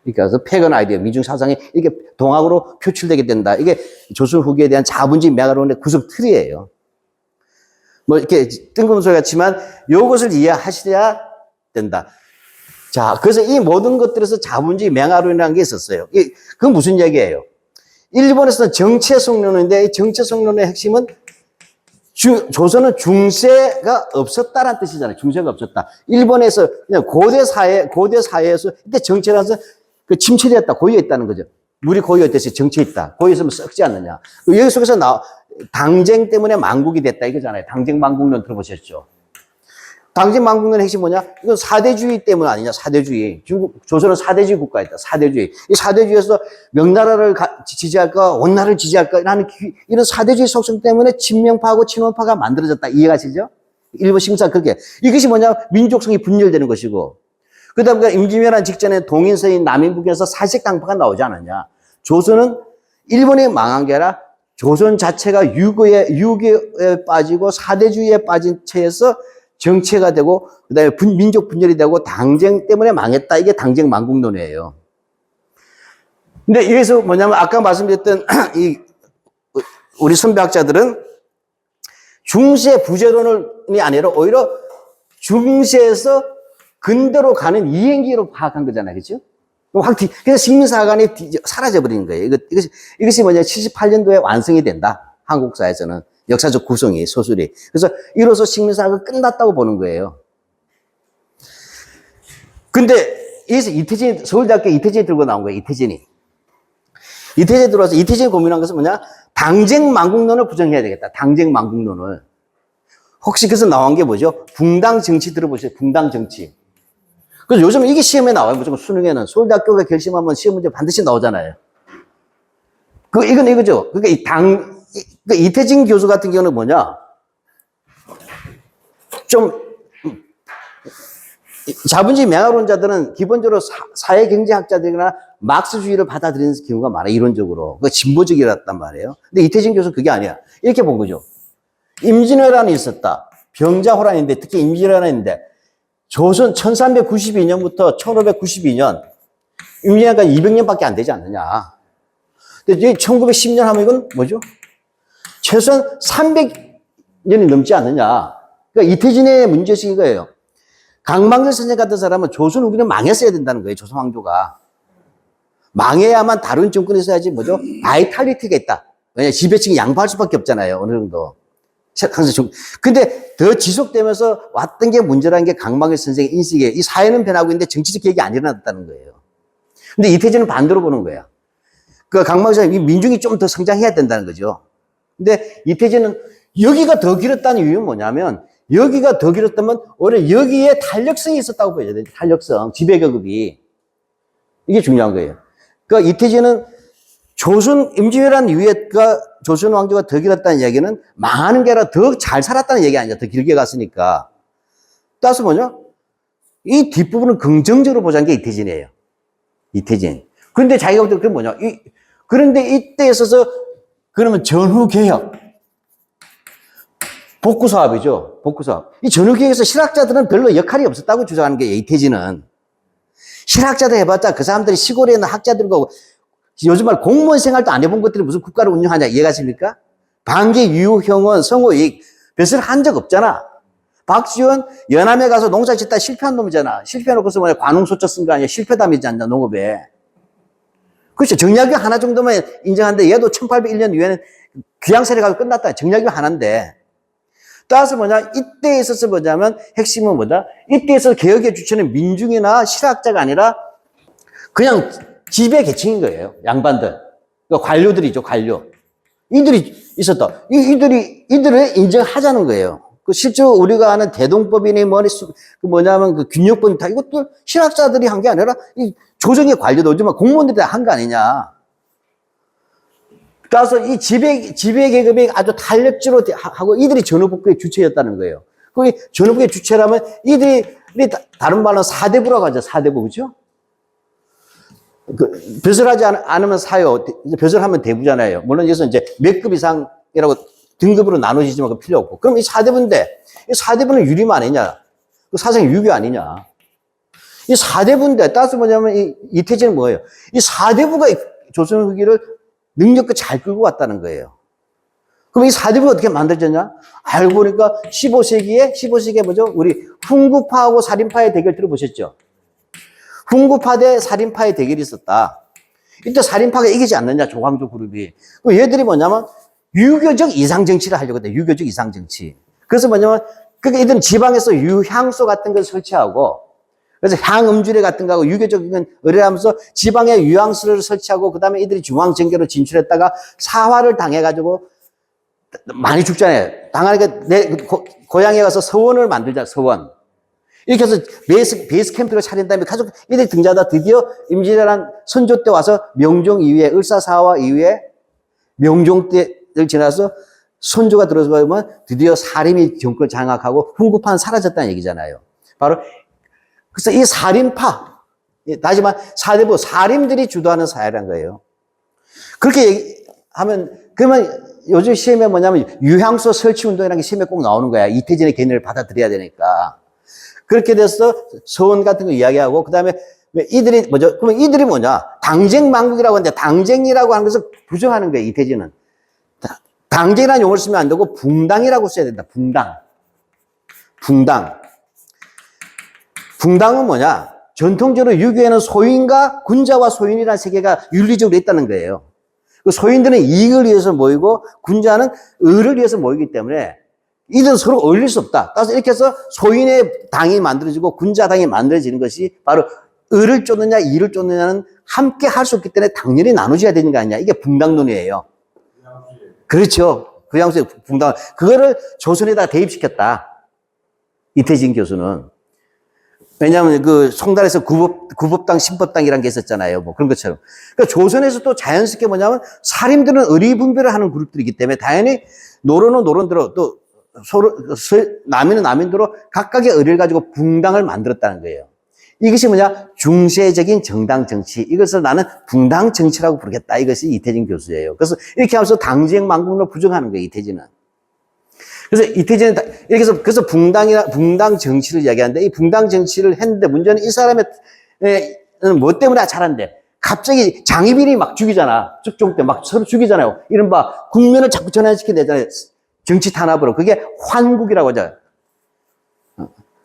그러니까 그래서 패건 아이디어, 민중 사상이 이렇게 동학으로 표출되게 된다. 이게 조선 후기에 대한 자본주의 메가론의 구성 틀이에요. 뭐 이렇게 뜬금없는 소리 같지만 이것을 이해하셔야 된다. 자, 그래서 이 모든 것들에서 자본주의 맹화론이라는 게 있었어요. 그건 무슨 얘기예요? 일본에서는 정체성론인데 이 정체성론의 핵심은 조선은 중세가 없었다라는 뜻이잖아요. 중세가 없었다. 일본에서 그냥 고대 사회에서 이때 정체라서 그 침체되었다, 고유했다는 거죠. 물이 고유했듯이 정체했다. 고유했으면 썩지 않느냐. 여기 속에서 당쟁 때문에 망국이 됐다 이거잖아요. 당쟁 망국론 들어보셨죠? 당쟁 망국론의 핵심이 뭐냐? 이건 사대주의 때문 아니냐, 사대주의. 조선은 사대주의 국가였다, 사대주의. 이 사대주의에서 명나라를 지지할까, 원나라를 지지할까, 라는 이런 사대주의 속성 때문에 친명파하고 친원파가 만들어졌다. 이해가시죠? 일본 심사 그게. 이것이 뭐냐? 민족성이 분열되는 것이고. 그 다음에 임진왜란 직전에 동인서인 남인국에서 사색당파가 나오지 않았냐. 조선은 일본이 망한 게 아니라 조선 자체가 유교에 빠지고 사대주의에 빠진 채에서 정체가 되고 그다음에 민족 분열이 되고 당쟁 때문에 망했다. 이게 당쟁 망국론이에요. 근데 여기서 뭐냐면 아까 말씀드렸던 우리 선배학자들은 중세 부재론이 아니라 오히려 중세에서 근대로 가는 이행기로 파악한 거잖아요. 그렇죠? 그래서 식민사관이 사라져버리는 거예요. 이것이 뭐냐 78년도에 완성이 된다. 한국사에서는. 역사적 구성이, 소설이. 그래서 이로써 식민사가 끝났다고 보는 거예요. 근데, 여기서 서울대학교 이태진이 들고 나온 거예요, 이태진이. 이태진이 들어와서 이태진이 고민한 것은 뭐냐? 당쟁 망국론을 부정해야 되겠다. 당쟁 망국론을. 혹시 그래서 나온 게 뭐죠? 붕당 정치 들어보세요, 붕당 정치. 그래서 요즘 이게 시험에 나와요, 무조건 수능에는. 서울대학교가 결심하면 시험 문제 반드시 나오잖아요. 이건 이거죠. 그러니까 이태진 교수 같은 경우는 뭐냐? 자본주의 맹화론자들은 기본적으로 사회경제학자들이나 막스주의를 받아들이는 경우가 많아요, 이론적으로. 진보적이었단 말이에요. 근데 이태진 교수는 그게 아니야. 이렇게 본 거죠. 임진왜란이 있었다. 병자호란인데, 특히 임진왜란인데, 조선 1392년부터 1592년, 임진왜란까지 200년밖에 안 되지 않느냐. 근데 1910년 하면 이건 뭐죠? 최소한 300년이 넘지 않느냐. 그러니까 이태진의 문제식이 이거예요. 강망절 선생 같은 사람은 조선 후기는 망했어야 된다는 거예요. 조선 왕조가. 망해야만 다른 정권이 있어야지 뭐죠? 바이탈리티가 있다. 왜냐면 지배층이 양보할 수밖에 없잖아요. 어느 정도. 근데 더 지속되면서 왔던 게 문제라는 게 강망절 선생의 인식이에요. 이 사회는 변하고 있는데 정치적 계획이 안 일어났다는 거예요. 근데 이태진은 반대로 보는 거야. 그 강망절 선생이 민중이 좀 더 성장해야 된다는 거죠. 근데 이태진은 여기가 더 길었다는 이유는 뭐냐면 여기가 더 길었다면 오히려 여기에 탄력성이 있었다고 보여야 돼요. 탄력성, 지배계급이. 이게 중요한 거예요. 그러니까 이태진은 임진왜란 이후에가 조선 왕조가 더 길었다는 이야기는 망하는 게 아니라 더 잘 살았다는 얘기 아니야. 더 길게 갔으니까. 따라서 뭐냐? 이 뒷부분은 긍정적으로 보자는 게 이태진이에요. 이태진. 그런데 자기가 볼 때 그게 뭐냐? 그런데 이때 있어서 그러면 전후개혁. 복구사업이죠. 복구사업. 이 전후개혁에서 실학자들은 별로 역할이 없었다고 주장하는 게 이태진은. 실학자들 해봤자 그 사람들이 시골에 있는 학자들과 요즘 말 공무원 생활도 안 해본 것들이 무슨 국가를 운영하냐 이해가십니까? 반기, 유형원, 성호익 벼슬 한 적 없잖아. 박지원 연암에 가서 농사 짓다 실패한 놈이잖아. 실패해놓고서 뭐냐 관웅소처 쓴 거 아니야. 실패담이지 않냐 농업에. 그렇죠. 정약용 하나 정도만 인정하는데 얘도 1801년 이후에는 귀양세례 가서 끝났다. 정약용 하나인데. 따라서 뭐냐, 이때에 있어서 뭐냐면 핵심은 뭐다? 이때에 있어서 개혁의 주체는 민중이나 실학자가 아니라 그냥 지배 계층인 거예요. 양반들. 그러니까 관료들이죠, 관료. 이들이 있었다. 이들을 인정하자는 거예요. 실제로 우리가 아는 대동법이니 뭐냐면 그 균형법 다 이것도 실학자들이 한 게 아니라 이 조정의 관료도 요즘 공무원들이 다 한 거 아니냐. 따라서 이 지배계급이 아주 탄력적으로 하고 이들이 전후복구의 주체였다는 거예요. 그 전후복구의 주체라면 이들이 다른 말로 사대부라고 하죠. 사대부, 그죠? 벼슬하지 않으면 사요. 벼슬하면 대부잖아요. 물론 여기서 이제 몇 급 이상이라고 등급으로 나눠지지만 그 필요 없고. 그럼 이 4대부인데, 이 4대부는 유리만 아니냐? 그 사상 유교 아니냐? 이 4대부인데, 따라서 뭐냐면 이 이태진은 뭐예요? 이 4대부가 조선 후기를 능력껏 잘 끌고 왔다는 거예요. 그럼 이 4대부가 어떻게 만들어졌냐? 알고 보니까 15세기에 뭐죠? 우리 훈구파하고 살인파의 대결 들어보셨죠? 훈구파 대 살인파의 대결이 있었다. 이때 살인파가 이기지 않느냐, 조광조 그룹이. 얘들이 뭐냐면, 유교적 이상정치를 하려고 했다. 유교적 이상정치. 그래서 뭐냐면, 그러니까 이들은 지방에서 유향소 같은 걸 설치하고, 그래서 향음주례 같은 거하고 유교적인 의뢰하면서 지방에 유향소를 설치하고, 그 다음에 이들이 중앙정계로 진출했다가 사화를 당해가지고 많이 죽잖아요. 당하니까 내 고향에 가서 서원을 만들자, 서원. 이렇게 해서 베이스 캠프를 차린 다음에 가족, 이들이 등장하다 드디어 임진왜란 선조 때 와서 명종 이후에, 을사사화 이후에 명종 때를 지나서 선조가 들어서면 드디어 사림이 정권을 장악하고 훈구파는 사라졌다는 얘기잖아요. 바로, 그래서 이 살인파, 다시 말, 사대부, 사림들이 주도하는 사회라는 거예요. 그렇게 얘기하면, 그러면 요즘 시험에 뭐냐면 유향소 설치 운동이라는 게 시험에 꼭 나오는 거야. 이태진의 개념을 받아들여야 되니까. 그렇게 돼서 서원 같은 거 이야기하고, 그 다음에 이들이 뭐죠? 그러면 이들이 뭐냐? 당쟁망국이라고 하는데, 당쟁이라고 하는 것을 부정하는 거예요, 이태진은. 당쟁이라는 용어를 쓰면 안 되고, 붕당이라고 써야 된다, 붕당. 붕당은 뭐냐? 전통적으로 유교에는 소인과 군자와 소인이라는 세계가 윤리적으로 있다는 거예요. 그 소인들은 이익을 위해서 모이고, 군자는 의를 위해서 모이기 때문에, 이들은 서로 어울릴 수 없다. 따라서 이렇게 해서 소인의 당이 만들어지고 군자당이 만들어지는 것이 바로 의를 쫓느냐 이를 쫓느냐는 함께 할 수 없기 때문에 당연히 나눠져야 되는 거 아니냐. 이게 붕당론이에요. 그렇죠. 그 양수의 붕당. 그거를 조선에다 대입시켰다. 이태진 교수는. 왜냐하면 그 송달에서 구법당, 신법당이라는 게 있었잖아요. 뭐 그런 것처럼. 그러니까 조선에서 또 자연스럽게 뭐냐면 사림들은 의리 분별을 하는 그룹들이기 때문에 당연히 노론은 노론대로 또 서로, 남인은 남인대로 각각의 의리를 가지고 붕당을 만들었다는 거예요. 이것이 뭐냐? 중세적인 정당 정치. 이것을 나는 붕당 정치라고 부르겠다. 이것이 이태진 교수예요. 그래서 이렇게 하면서 당쟁 망국론을 부정하는 거예요, 이태진은. 그래서 이태진은 이렇게 해서 그래서 붕당 정치를 이야기하는데 이 붕당 정치를 했는데 문제는 이 사람의 뭐 때문에 잘한대. 갑자기 장희빈이 막 죽이잖아. 숙종 때 막 서로 죽이잖아요. 이른바 국면을 자꾸 전환시켜내잖아요. 정치 탄압으로. 그게 환국이라고 하죠.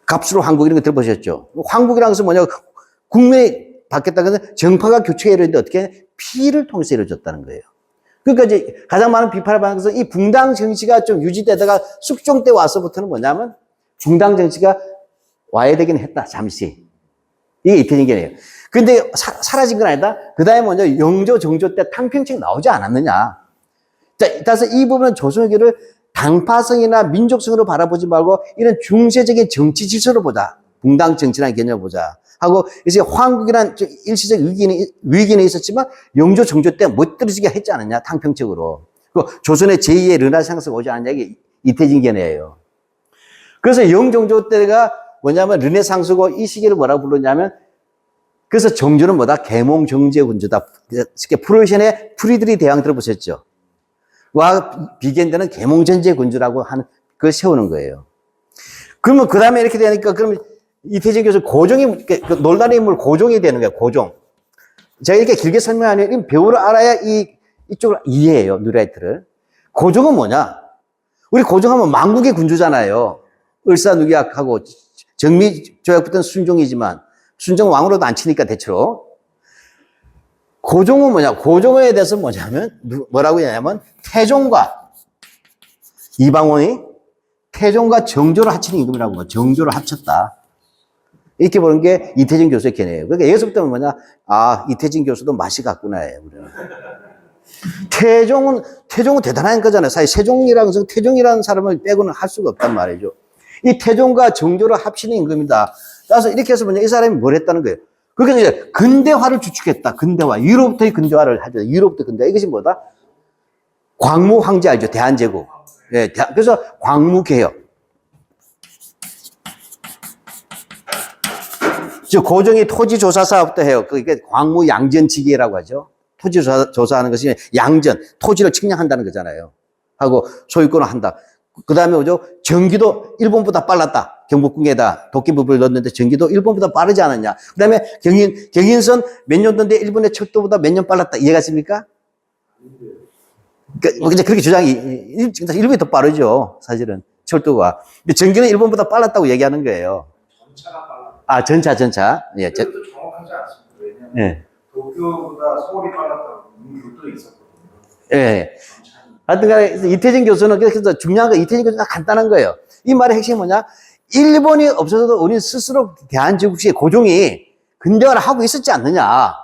갑수로 환국 이런 거 들어보셨죠? 환국이라는 것은 뭐냐? 국면이 바뀌었다는 것은 정파가 교체가 이루어졌는데 어떻게? 피를 통해서 이루어졌다는 거예요. 그러니까 이제 가장 많은 비판을 받는 것은 이 붕당 정치가 좀 유지되다가 숙종 때 와서부터는 뭐냐면 붕당 정치가 와야 되긴 했다, 잠시. 이게 이태진 개념이에요. 근데 사라진 건 아니다. 그 다음에 먼저 영조, 정조 때 탕평책 나오지 않았느냐. 자, 따라서 이 부분은 조선의교를 당파성이나 민족성으로 바라보지 말고 이런 중세적인 정치 질서로 보자. 붕당 정치라는 개념을 보자. 하고 이제 황국이란 일시적 위기는 있었지만 영조 정조 때 못 떨어지게 했지 않았냐, 탕평적으로. 그 조선의 제2의 르네상스가 오지 않았냐, 이게 이태진 개념이에요. 그래서 영정조 때가 뭐냐면 르네상스고 이 시기를 뭐라고 부르냐면 그래서 정조는 뭐다? 계몽정제 군주다. 프로이센의 프리드리 대왕 들어보셨죠? 와 비견되는 계몽전제 군주라고 하는 그걸 세우는 거예요. 그러면 그 다음에 이렇게 되니까 그러면 이태진 교수 고종이 그 논란의 인물 고종이 되는 거예요. 고종. 제가 이렇게 길게 설명하면 배우를 알아야 이쪽을 이해해요. 뉴라이트를. 고종은 뭐냐? 우리 고종하면 만국의 군주잖아요. 을사누기약하고 정미조약부터는 순종이지만 순종 왕으로도 안 치니까 대체로. 고종은 뭐냐? 고종에 대해서 뭐냐면 뭐라고 하냐면 태종과 이방원이 태종과 정조를 합치는 임금이라고 해요. 정조를 합쳤다. 이렇게 보는 게 이태진 교수의 견해예요. 그러니까 여기서부터는 뭐냐? 아, 이태진 교수도 맛이 갔구나 해요. 태종은 대단한 거잖아요. 사실 태종이라는 사람을 빼고는 할 수가 없단 말이죠. 이 태종과 정조를 합치는 임금이다. 따라서 이렇게 해서 뭐냐? 이 사람이 뭘 했다는 거예요. 그러니까 이제 근대화를 주축했다. 근대화. 유럽부터의 근대화를 하죠. 유럽부터 근대화. 이것이 뭐다? 광무 황제 알죠? 대한제국. 예, 그래서 광무 개혁. 즉 고종이 토지 조사 사업도 해요. 그게 광무 양전지기라고 하죠. 토지 조사하는 것이 양전, 토지를 측량한다는 거잖아요. 하고 소유권을 한다. 그 다음에 뭐죠? 전기도 일본보다 빨랐다. 경복궁에다 도끼부부를 넣었는데 전기도 일본보다 빠르지 않았냐. 그 다음에 경인선 몇 년도인데 일본의 철도보다 몇 년 빨랐다. 이해가십니까? 그러니까 그렇게 주장이, 일본이 더 빠르죠. 사실은. 철도가. 근데 전기는 일본보다 빨랐다고 얘기하는 거예요. 전차가 빨라. 아, 전차. 예. 그것도 정확하지 않습니다. 왜냐면 예. 도쿄보다 서울이 빨랐다고 교도 있었거든요. 예. 전차는. 하여튼 간에 이태진 교수는 그래서 중요한 거 이태진 교수가 간단한 거예요. 이 말의 핵심이 뭐냐? 일본이 없어서도 우리 스스로 대한제국시의 고종이 근대화를 하고 있었지 않느냐.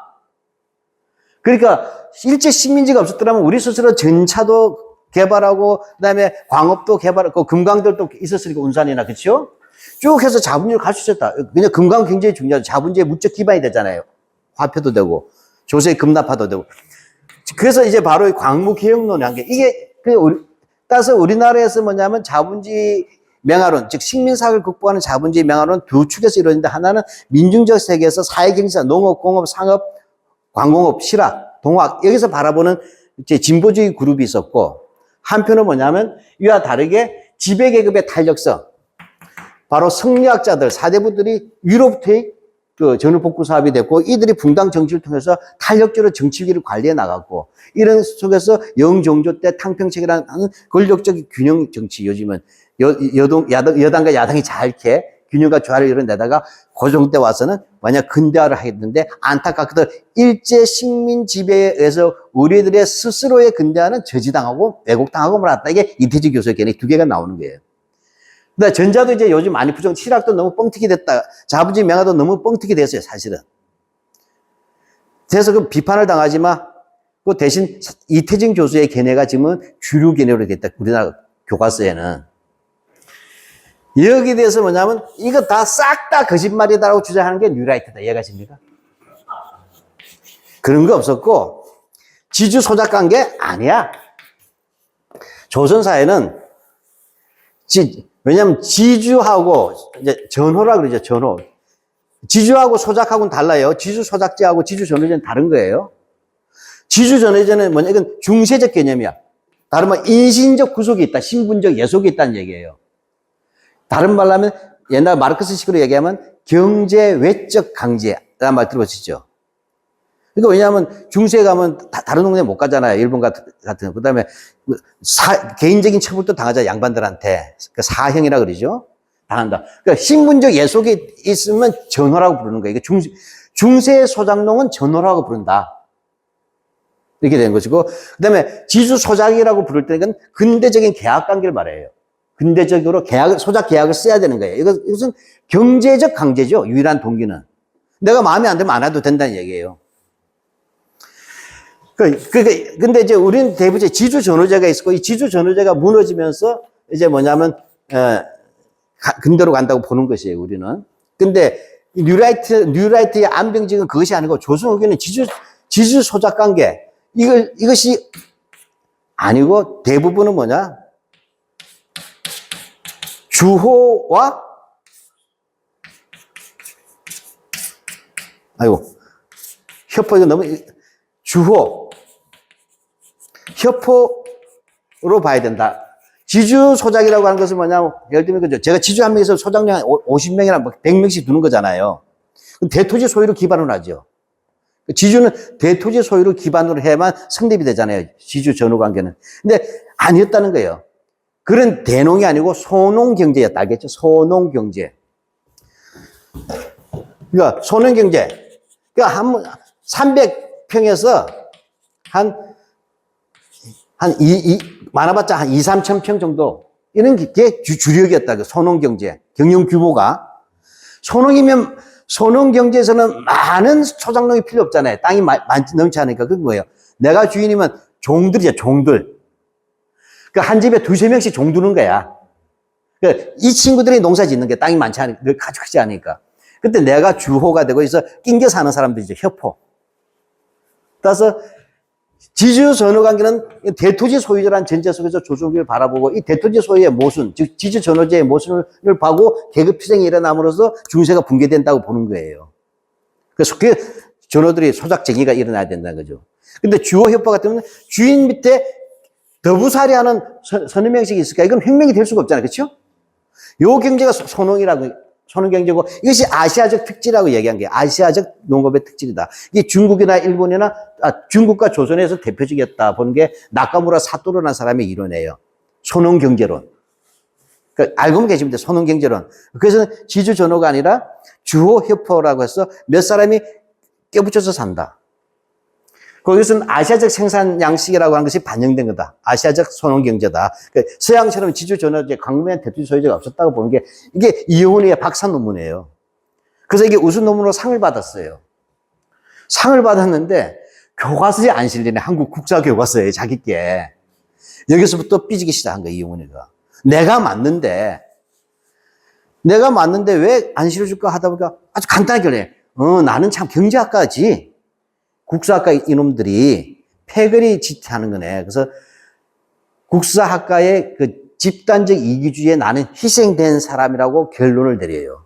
그러니까 일제 식민지가 없었더라면 우리 스스로 전차도 개발하고 그다음에 광업도 개발하고 금강들도 있었으니까 운산이나 그렇죠? 쭉 해서 자본주의로 갈 수 있었다. 그냥 금강 굉장히 중요하죠. 자본주의의 무적 기반이 되잖아요. 화폐도 되고 조세 급납화도 되고. 그래서 이제 바로 이 광무개혁론이 한 게 이게 따라서 우리나라에서 뭐냐면 자본주의 맹화론, 즉 식민사회를 극복하는 자본주의 맹화론 두 축에서 이루어진다. 하나는 민중적 세계에서 사회경제사, 농업, 공업, 상업, 광공업, 실학, 동학 여기서 바라보는 이제 진보주의 그룹이 있었고 한편은 뭐냐면 이와 다르게 지배계급의 탄력성, 바로 성리학자들, 사대부들이 위로부터 그 전후복구 사업이 됐고 이들이 붕당 정치를 통해서 탄력적으로 정치 위기를 관리해 나갔고 이런 속에서 영종조 때 탕평책이라는 권력적 균형 정치 요즘은 여당과 야당이 잘 이렇게 균형과 조화를 이뤄내다가 고종 때 와서는 만약 근대화를 하겠는데 안타깝게도 일제 식민 지배에 의해서 우리들의 스스로의 근대화는 저지당하고 왜곡당하고 말았다. 이게 이태지 교수의 견해 두 개가 나오는 거예요. 근데 전자도 이제 요즘 많이 부정, 실학도 너무 뻥튀기 됐다. 자본주의 명화도 너무 뻥튀기 됐어요, 사실은. 그래서 그 비판을 당하지만 그 대신 이태진 교수의 견해가 지금은 주류 견해로 됐다. 우리나라 교과서에는. 여기에 대해서 뭐냐면 이거 다 싹 다 거짓말이다라고 주장하는 게 뉴라이트다. 이해가십니까? 그런 거 없었고 지주 소작한 게 아니야. 조선사회는 왜냐면 지주하고 이제 전호라 그러죠. 전호. 지주하고 소작하고는 달라요. 지주 소작제하고 지주 전호제는 다른 거예요. 지주 전호제는 뭐냐? 이건 중세적 개념이야. 다른 말 인신적 구속이 있다. 신분적 예속이 있다는 얘기예요. 다른 말로 하면 옛날 마르크스식으로 얘기하면 경제 외적 강제라는 말 들어보시죠. 그러니까 왜냐하면 중세에 가면 다른 동네 못 가잖아요. 일본 같은. 그 다음에 개인적인 처벌도 당하자 양반들한테. 그 사형이라 그러죠. 당한다. 그러니까 신분적 예속이 있으면 전호라고 부르는 거예요. 중세의 소작농은 전호라고 부른다. 이렇게 된 것이고. 그 다음에 지주 소작이라고 부를 때는 근대적인 계약 관계를 말해요. 근대적으로 소작 계약을 써야 되는 거예요. 이것은 경제적 강제죠. 유일한 동기는. 내가 마음에 안 들면 안 해도 된다는 얘기예요. 근데 이제 우리는 대부분 지주 전호제가 있었고, 이 지주 전호제가 무너지면서 이제 뭐냐면, 근대로 간다고 보는 것이에요, 우리는. 근데 뉴라이트의 안병직은 그것이 아니고 조선후기는 지주 소작 관계. 이것이 아니고 대부분은 뭐냐? 주호와 협포 이거 너무 협포로 봐야 된다. 지주 소작이라고 하는 것은 뭐냐면 예를 들면 그죠? 제가 지주 한 명에서 소작량 50명이나 100명씩 두는 거잖아요. 대토지 소유를 기반으로 하죠. 지주는 대토지 소유를 기반으로 해야만 성립이 되잖아요. 지주 전후 관계는. 근데 아니었다는 거예요. 그런 대농이 아니고 소농경제였다. 알겠죠? 소농경제. 그러니까 소농경제. 그러니까 300평에서 많아봤자 한 2, 3천 평 정도. 이런 게 주력이었다. 그 소농경제. 경영 규모가. 소농경제에서는 많은 소작농이 필요 없잖아요. 땅이 넘지 않으니까. 그건 뭐예요? 내가 주인이면 종들이죠, 종들. 그 한 집에 두세 명씩 종 두는 거야. 이 친구들이 농사 짓는 게 땅이 많지 않으니까, 크지 않으니까. 그때 내가 주호가 되고 있어 낑겨 사는 사람들이죠, 협호. 따라서 지주 전후 관계는 대토지 소유자라는 전제 속에서 조선국을 바라보고 이 대토지 소유의 모순, 즉 지주 전후제의 모순을 봐고 계급투쟁이 일어남으로써 중세가 붕괴된다고 보는 거예요. 그래서 그 전후들이 소작쟁이가 일어나야 된다는 거죠. 근데 주호 협파 같은 경우는 주인 밑에 더부살이하는 선언 명식이 있을까? 이건 혁명이 될 수가 없잖아요. 그렇죠? 요 경제가 손흥 경제고 이것이 아시아적 특질이라고 얘기한 게 아시아적 농업의 특질이다. 이게 중국이나 일본이나 중국과 조선에서 대표적이었다 보는 게 나카무라 사토루라는 사람의 이론이에요. 손흥 경제론. 그러니까 알고는 계십니다. 손흥 경제론. 그래서 지주 전호가 아니라 주호 협호라고 해서 몇 사람이 껴붙여서 산다. 거기서는 아시아적 생산 양식이라고 하는 것이 반영된 거다. 아시아적 손흥 경제다. 그러니까 서양처럼 지주 전호, 광범위한 대투지 소유자가 없었다고 보는 게 이게 이효훈의 박사 논문이에요. 그래서 이게 우수 논문으로 상을 받았어요. 상을 받았는데 교과서에 안 실리네. 한국 국사 교과서에 자기께. 여기서부터 삐지기 시작한 거예요. 이효훈이가. 내가 맞는데 왜 안 실어줄까 하다 보니까 아주 간단하게 그래. 나는 참 경제학과지. 국사학과 이놈들이 패거리 짓하는 거네. 그래서 국사학과의 그 집단적 이기주의에 나는 희생된 사람이라고 결론을 내려요.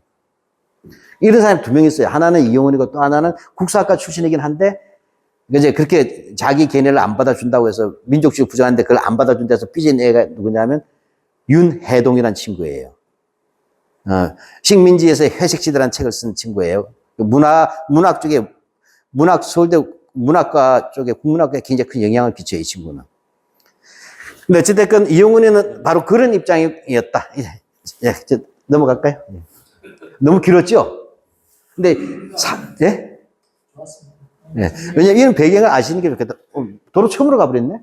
이런 사람이 두 명 있어요. 하나는 이용훈이고 또 하나는 국사학과 출신이긴 한데 이제 그렇게 자기 걔네를 안 받아준다고 해서 민족주의 부정하는데 그걸 안 받아준다 해서 삐진 애가 누구냐면 윤해동이라는 친구예요. 식민지에서 회색시대라는 책을 쓴 친구예요. 문학 쪽에 서울대 문학과 쪽에 국문학과에 굉장히 큰 영향을 끼쳐요, 이 친구는. 근데 어찌됐건 이용훈이는 바로 그런 입장이었다. 예, 넘어갈까요? 예. 너무 길었죠? 근데, 예? 예. 왜냐면 이런 배경을 아시는 게 좋겠다. 도로 처음으로 가버렸네?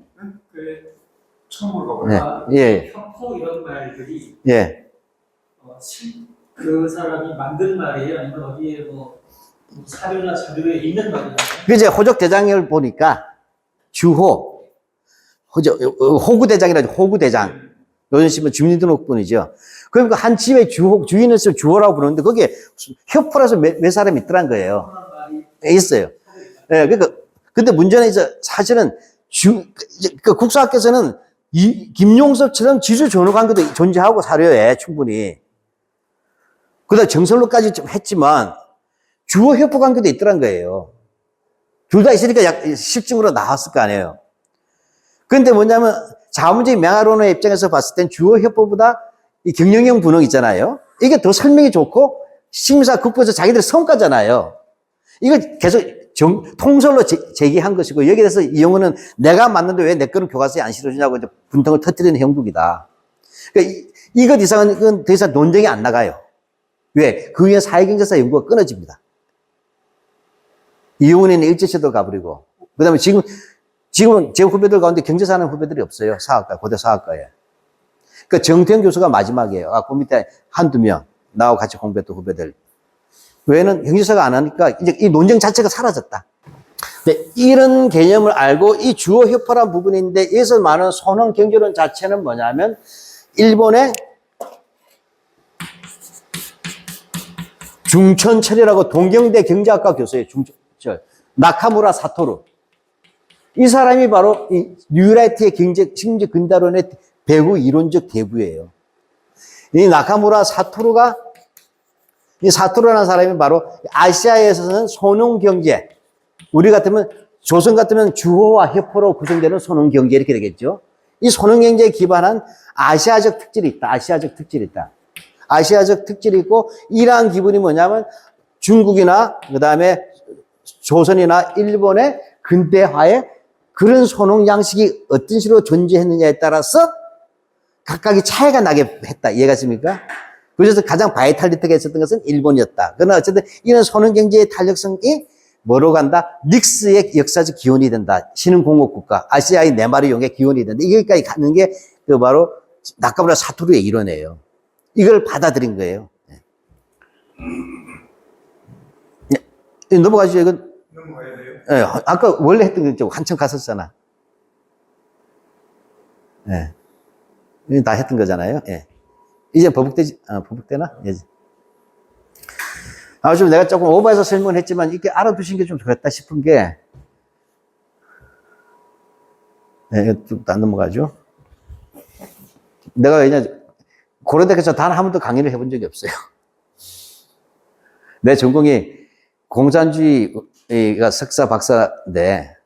처음으로 가버렸네. 예. 협호 이런 말들이 예. 그 사람이 만든 말이에요? 아니면 어디에 뭐 사료나 자료에 있는 말이에요? 이제 호족대장을 보니까 호구대장이라죠. 호구대장. 요즘 씨면 주민등록번이죠. 그러니까 한 집의 주인을 주호라고 부르는데 거기에 협호라서 몇 사람이 있더란 거예요. 있어요. 예, 그러니까, 근데 문제는 이제 사실은 그 국사학께서는 김용섭처럼 지주 전후 관계도 존재하고 사료에 충분히. 그다음 정설로까지 좀 했지만 주어 협부 관계도 있더란 거예요. 둘 다 있으니까 실증으로 나왔을 거 아니에요. 그런데 뭐냐면 자문주의 명화론의 입장에서 봤을 땐 주어 협부보다 이 경영형 분홍 있잖아요. 이게 더 설명이 좋고 식민사 국부에서 자기들의 성과잖아요. 이걸 계속 통설로 제기한 것이고 여기에 대해서 이용호는 내가 맞는데 왜 내 거는 교과서에 안 실어주냐고 이제 분통을 터뜨리는 형국이다. 그러니까 이것 이상은 더 이상 논쟁이 안 나가요. 왜? 그 위에 사회경제사 연구가 끊어집니다. 이용훈에는 일제시대로 가버리고, 그 다음에 지금은 제 후배들 가운데 경제사 하는 후배들이 없어요. 고대 사학과에. 그러니까 정태영 교수가 마지막이에요. 그 밑에 한두 명, 나하고 같이 공부했던 후배들. 외에는 경제사가 안 하니까 이제 이 논쟁 자체가 사라졌다. 네, 이런 개념을 알고 이 주어 협파란 부분인데 여기서 말하는 손흥 경제론 자체는 뭐냐면 일본의 중천철이라고 동경대 경제학과 교수예요. 나카무라 사토루. 이 사람이 바로 이 뉴라이트의 경제 근다론의 배후 이론적 대부예요. 이 나카무라 사토루가 이 사토루라는 사람이 바로 아시아에서는 손흥 경제. 우리 같으면 조선 같으면 주호와 협호로 구성되는 손흥 경제 이렇게 되겠죠. 이 손흥 경제에 기반한 아시아적 특질이 있다. 아시아적 특질이 있고 이러한 기분이 뭐냐면 중국이나 그다음에 조선이나 일본의 근대화에 그런 손흥 양식이 어떤 식으로 존재했느냐에 따라서 각각의 차이가 나게 했다. 이해가 됩니까? 그래서 가장 바이탈리티가 있었던 것은 일본이었다. 그러나 어쨌든 이런 손흥 경제의 탄력성이 뭐로 간다? 닉스의 역사적 기원이 된다. 신흥공업국가, 아시아의 네 마리 용의 기원이 된다. 여기까지 가는 게 그 바로 나카무라 사토루의 이론이에요. 이걸 받아들인 거예요. 네. 넘어가시죠. 이건 넘어가야 돼요? 네, 아까 원래 했던 거 한참 갔었잖아. 예. 네. 다 했던 거잖아요. 예. 이제 버벅대나? 예. 좀 내가 조금 오버해서 설명을 했지만, 이렇게 알아두신 게 좀 좋겠다 싶은 게, 네, 쭉 안 넘어가죠. 내가 고려대학에서 단 한 번도 강의를 해본 적이 없어요. 내 전공이 공산주의가 석사, 박사인데,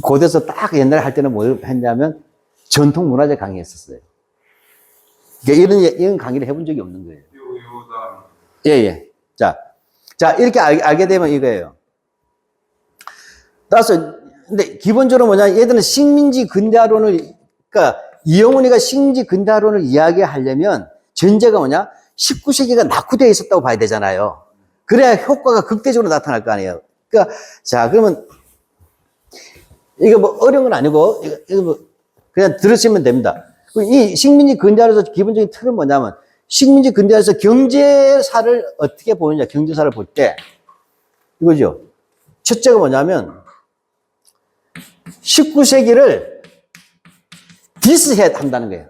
고대에서 딱 옛날에 할 때는 뭐 했냐면 전통 문화재 강의했었어요. 그러니까 이런 강의를 해본 적이 없는 거예요. 요다. 예, 예. 자, 이렇게 알게 되면 이거예요. 따라서, 근데 기본적으로 뭐냐, 얘들은 식민지 근대화론을, 그러니까 이영훈이가 식민지 근대화론을 이야기하려면 전제가 뭐냐, 19세기가 낙후되어 있었다고 봐야 되잖아요. 그래야 효과가 극대적으로 나타날 거 아니에요. 그러니까, 자, 그러면, 이거 뭐 어려운 건 아니고, 이거 뭐, 그냥 들으시면 됩니다. 이 식민지 근대화에서 기본적인 틀은 뭐냐면, 식민지 근대화에서 경제사를 어떻게 보느냐, 경제사를 볼 때, 이거죠. 첫째가 뭐냐면, 19세기를 디스해야 한다는 거예요.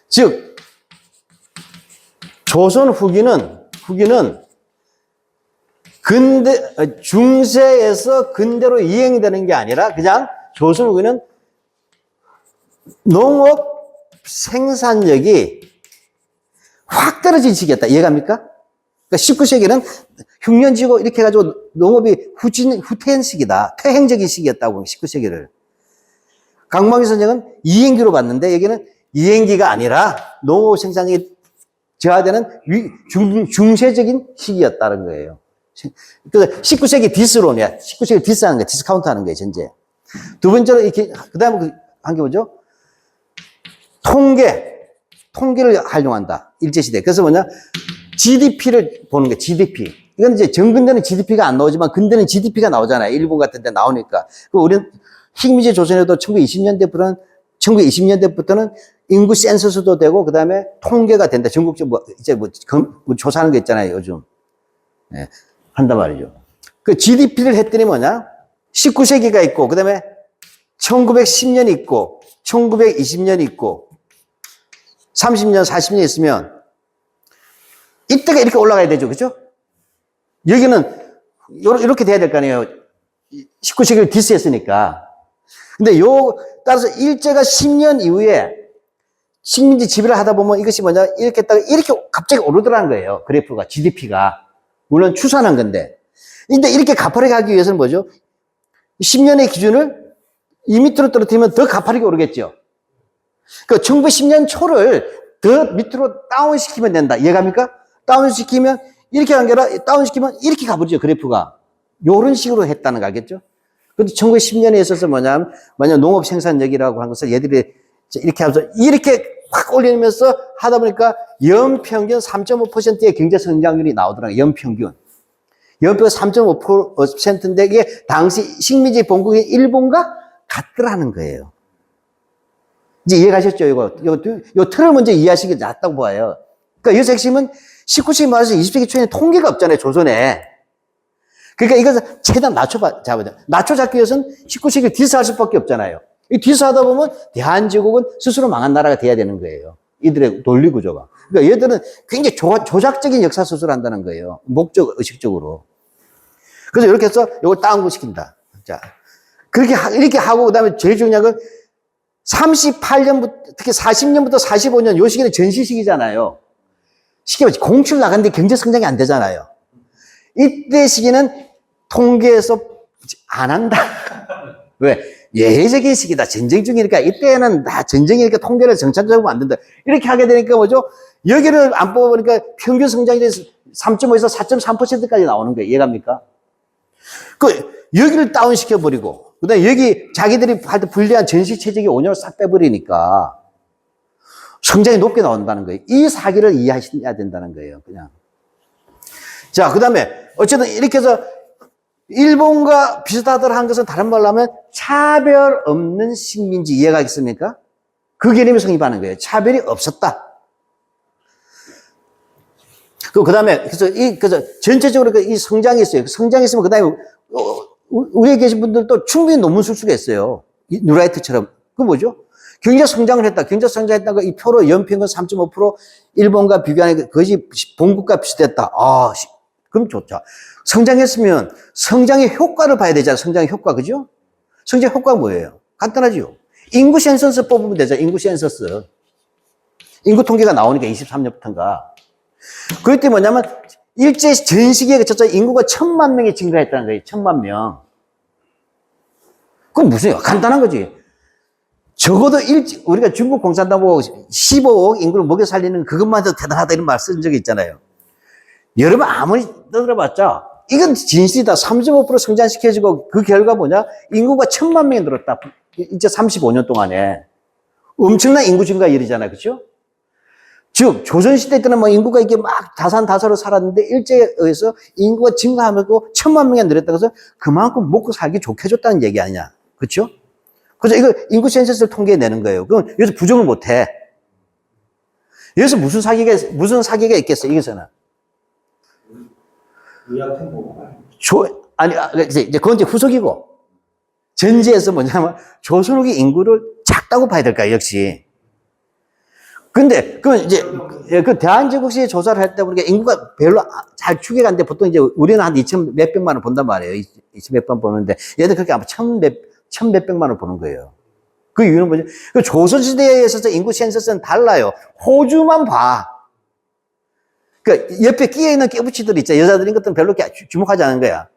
즉, 조선 후기는 중세에서 근대로 이행이 되는 게 아니라 그냥 조선 후기는 농업 생산력이 확 떨어진 시기였다. 이해갑니까? 그러니까 19세기는 흉년지고 이렇게 해가지고 농업이 후퇴한 시기다. 퇴행적인 시기였다고, 19세기를. 강방기 선생은 이행기로 봤는데, 여기는 이행기가 아니라 농업 생산력이 저하되는 중세적인 시기였다는 거예요. 그래서 19세기 디스론이야. 19세기 디스하는 거야. 디스카운트 하는 거예요, 전제. 두 번째로, 이렇게, 그 다음에 한 게 뭐죠? 통계를 활용한다. 일제시대. 그래서 뭐냐? GDP를 보는 거예요, GDP. 이건 이제 정근대는 GDP가 안 나오지만 근대는 GDP가 나오잖아요. 일본 같은 데 나오니까. 우리는 식민지 조선에도 1920년대부터는 인구 센서스도 되고, 그 다음에 통계가 된다. 전국적으로 조사하는 거 있잖아요, 요즘. 네, 한단 말이죠. 그 GDP를 했더니 뭐냐? 19세기가 있고, 그 다음에 1910년 있고, 1920년 있고, 30년, 40년 있으면, 이때가 이렇게 올라가야 되죠. 그죠? 여기는, 이렇게 돼야 될 거 아니에요. 19세기를 디스했으니까. 근데 따라서 일제가 10년 이후에 식민지 지배를 하다 보면 이것이 뭐냐, 이렇게 했다가 이렇게 갑자기 오르더라는 거예요. 그래프가, GDP가. 물론 추산한 건데. 근데 이렇게 가파르게 하기 위해서는 뭐죠? 10년의 기준을 이 밑으로 떨어뜨리면 더 가파르게 오르겠죠. 그 1910년 초를 더 밑으로 다운시키면 된다. 이해갑니까? 다운시키면 이렇게 한 게 아니라 다운시키면 이렇게 가버리죠. 그래프가. 요런 식으로 했다는 거 알겠죠? 근데 1910년에 있어서 뭐냐면 농업 생산력이라고 한 것을 얘들이 이렇게 하면서 이렇게 확 올리면서 하다 보니까 연평균 3.5%의 경제 성장률이 나오더라고요. 연평균 3.5%인데 이게 당시 식민지 본국이 일본과 같더라는 거예요. 이제 이해가셨죠? 요 틀을 먼저 이해하시기 낫다고 봐요. 그러니까 여기서 핵심은 19세기 말에서 20세기 초에는 통계가 없잖아요, 조선에. 그러니까 이것을 최대한 낮춰잡아야 낮춰잡기 위해서는 19세기를 디스할 수밖에 없잖아요. 이 디스하다 보면 대한제국은 스스로 망한 나라가 돼야 되는 거예요. 이들의 논리 구조가. 그러니까 얘들은 굉장히 조작적인 역사 수술을 한다는 거예요. 의식적으로. 그래서 이렇게 해서 이걸 다운시킨다. 자. 이렇게 하고, 그 다음에 제일 중요한 건 38년부터, 특히 40년부터 45년, 요 시기는 전시 시기잖아요. 쉽게 말해, 공출 나갔는데 경제 성장이 안 되잖아요. 이때 시기는 통계에서 안 한다. 왜? 예외적인 시기다. 전쟁 중이니까, 이때는 다 전쟁이니까 통계를 정착적으로 만든다. 이렇게 하게 되니까 뭐죠? 여기를 안 뽑아보니까 평균 성장이 3.5에서 4.3%까지 나오는 거예요. 이해갑니까? 여기를 다운시켜버리고, 그 다음에 여기 자기들이 할 때 불리한 전시체적이 5년을 싹 빼버리니까 성장이 높게 나온다는 거예요. 이 사기를 이해하셔야 된다는 거예요. 그냥. 자, 그 다음에 어쨌든 이렇게 해서 일본과 비슷하더라 한 것은 다른 말로 하면 차별 없는 식민지. 이해가 있습니까? 그 개념이 성립하는 거예요. 차별이 없었다. 그 다음에 그래서 전체적으로 이 성장이 있어요. 성장이 있으면 그 다음에 우리에 계신 분들도 충분히 논문 쓸 수가 있어요. 뉴라이트처럼. 그 뭐죠? 경제 성장을 했다. 경제 성장했다가 이 표로 연평균 3.5% 일본과 비교하니까 그것이 본국과 비슷했다. 아, 그럼 좋죠. 성장했으면 성장의 효과를 봐야 되잖아요. 성장의 효과, 그죠? 성장 효과가 뭐예요? 간단하죠. 인구 센서스 뽑으면 되잖아요. 인구 센서스. 인구 통계가 나오니까 23년부터인가. 그때 뭐냐면 일제 전 시기에 그쳐서 인구가 1,000만 명이 증가했다는 거예요. 1,000만 명. 그건 무슨, 간단한 거지. 적어도 우리가 중국 공산당 보고 15억 인구를 먹여 살리는 그것만 해도 대단하다 이런 말 쓴 적이 있잖아요. 여러분 아무리 떠들어봤자 이건 진실이다. 3.5% 성장시켜주고 그 결과 뭐냐? 인구가 1,000만 명이 늘었다. 이제 35년 동안에. 엄청난 인구 증가 일이잖아요. 그렇죠? 즉 조선시대 때는 뭐 인구가 이게 막 다산다사로 살았는데 일제에 의해서 인구가 증가하면서 1,000만 명이 늘었다. 그래서 그만큼 먹고 살기 좋게 해줬다는 얘기 아니냐. 그렇죠? 그래서 이거 인구 센서스를 통계내는 거예요. 그럼 여기서 부정을 못 해. 여기서 무슨 사기가 있겠어, 여기서는. 의학행 보고 이제 그건 이제 후속이고. 전제에서 뭐냐면, 조선후기 인구를 작다고 봐야 될까요, 역시. 근데, 그건 이제, 그 대한제국시에 조사를 할 때 보니까 인구가 별로 잘 추계가 안 돼. 보통 이제 우리는 한 2천 몇백만 원 본단 말이에요. 2천 몇백 보는데, 얘들 그렇게 아마 천 몇백만 원 보는 거예요. 그 이유는 뭐죠? 그 조선시대에 있어서 인구 센서스는 달라요. 호주만 봐. 그 옆에 끼어있는 깨부치들 있잖아요. 여자들인 것들은 별로 주목하지 않은 거야.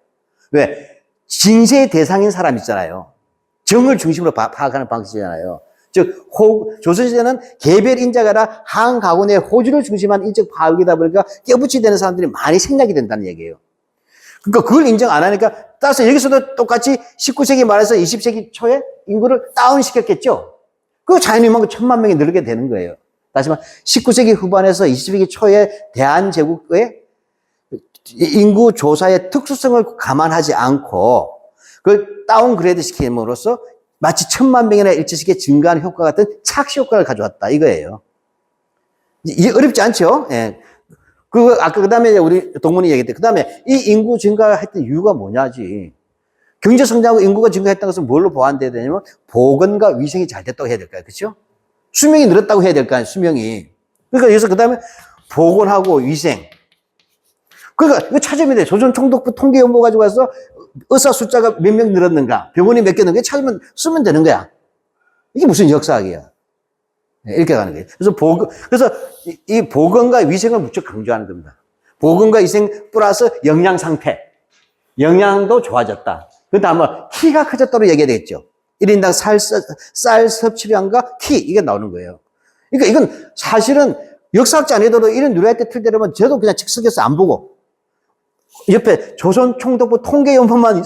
왜? 진세의 대상인 사람 있잖아요. 정을 중심으로 파악하는 방식이잖아요. 즉, 조선시대는 개별 인자가 아니라 한 가구 내 호주를 중심한 인적 파악이다 보니까 깨부치 되는 사람들이 많이 생략이 된다는 얘기예요. 그러니까 그걸 인정 안 하니까, 따라서 여기서도 똑같이 19세기 말에서 20세기 초에 인구를 다운시켰겠죠? 그 자연히만 1,000만 명이 늘게 되는 거예요. 다시 말해, 19세기 후반에서 20세기 초에 대한제국의 인구 조사의 특수성을 감안하지 않고, 그걸 다운그레이드 시킴으로써 마치 1,000만 명이나 일제시기에 증가하는 효과 같은 착시 효과를 가져왔다. 이거예요. 이게 어렵지 않죠? 예. 아까 그 다음에 우리 동문이 얘기했대. 그 다음에 이 인구 증가했던 이유가 뭐냐지. 경제 성장하고 인구가 증가했다는 것은 뭘로 보완돼야 되냐면 보건과 위생이 잘 됐다고 해야 될까요? 그렇죠? 수명이 늘었다고 해야 될까요? 수명이. 그러니까 여기서 그 다음에 보건하고 위생. 그러니까 이거 찾으면 돼. 조선총독부 통계연보 가지고 와서 의사 숫자가 몇 명 늘었는가, 병원이 몇 개 늘었는가 찾으면 쓰면 되는 거야. 이게 무슨 역사학이야. 이렇게 가는 거예요. 그래서 이 보건과 위생을 무척 강조하는 겁니다. 보건과 위생 플러스 영양 상태. 영양도 좋아졌다. 그 다음에 키가 커졌다고 얘기해야 되겠죠. 1인당 쌀 섭취량과 키, 이게 나오는 거예요. 그러니까 이건 사실은 역사학자 아니더라도 이런 누리할 때 틀대로면 저도 그냥 책 쓰겠어 안 보고. 옆에 조선총독부 통계연보만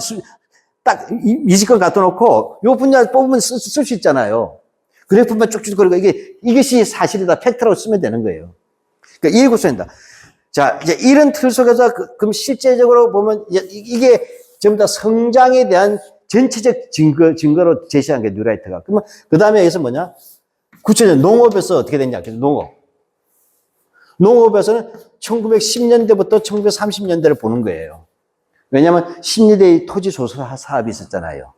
딱 20건 갖다 놓고 요 분야 뽑으면 쓸 수 있잖아요. 그래프만 쭉쭉 그리고 이것이 사실이다, 팩트라고 쓰면 되는 거예요. 그러니까 이해 구성입니다. 자, 이제 이런 틀 속에서 그럼 실제적으로 보면 이게 전부 다 성장에 대한 전체적 증거로 제시한 게 뉴라이트가. 그러면 그 다음에 여기서 뭐냐? 구체적으로 농업에서 어떻게 됐냐? 농업에서는 1910년대부터 1930년대를 보는 거예요. 왜냐하면 신리대의 토지 조사 사업이 있었잖아요.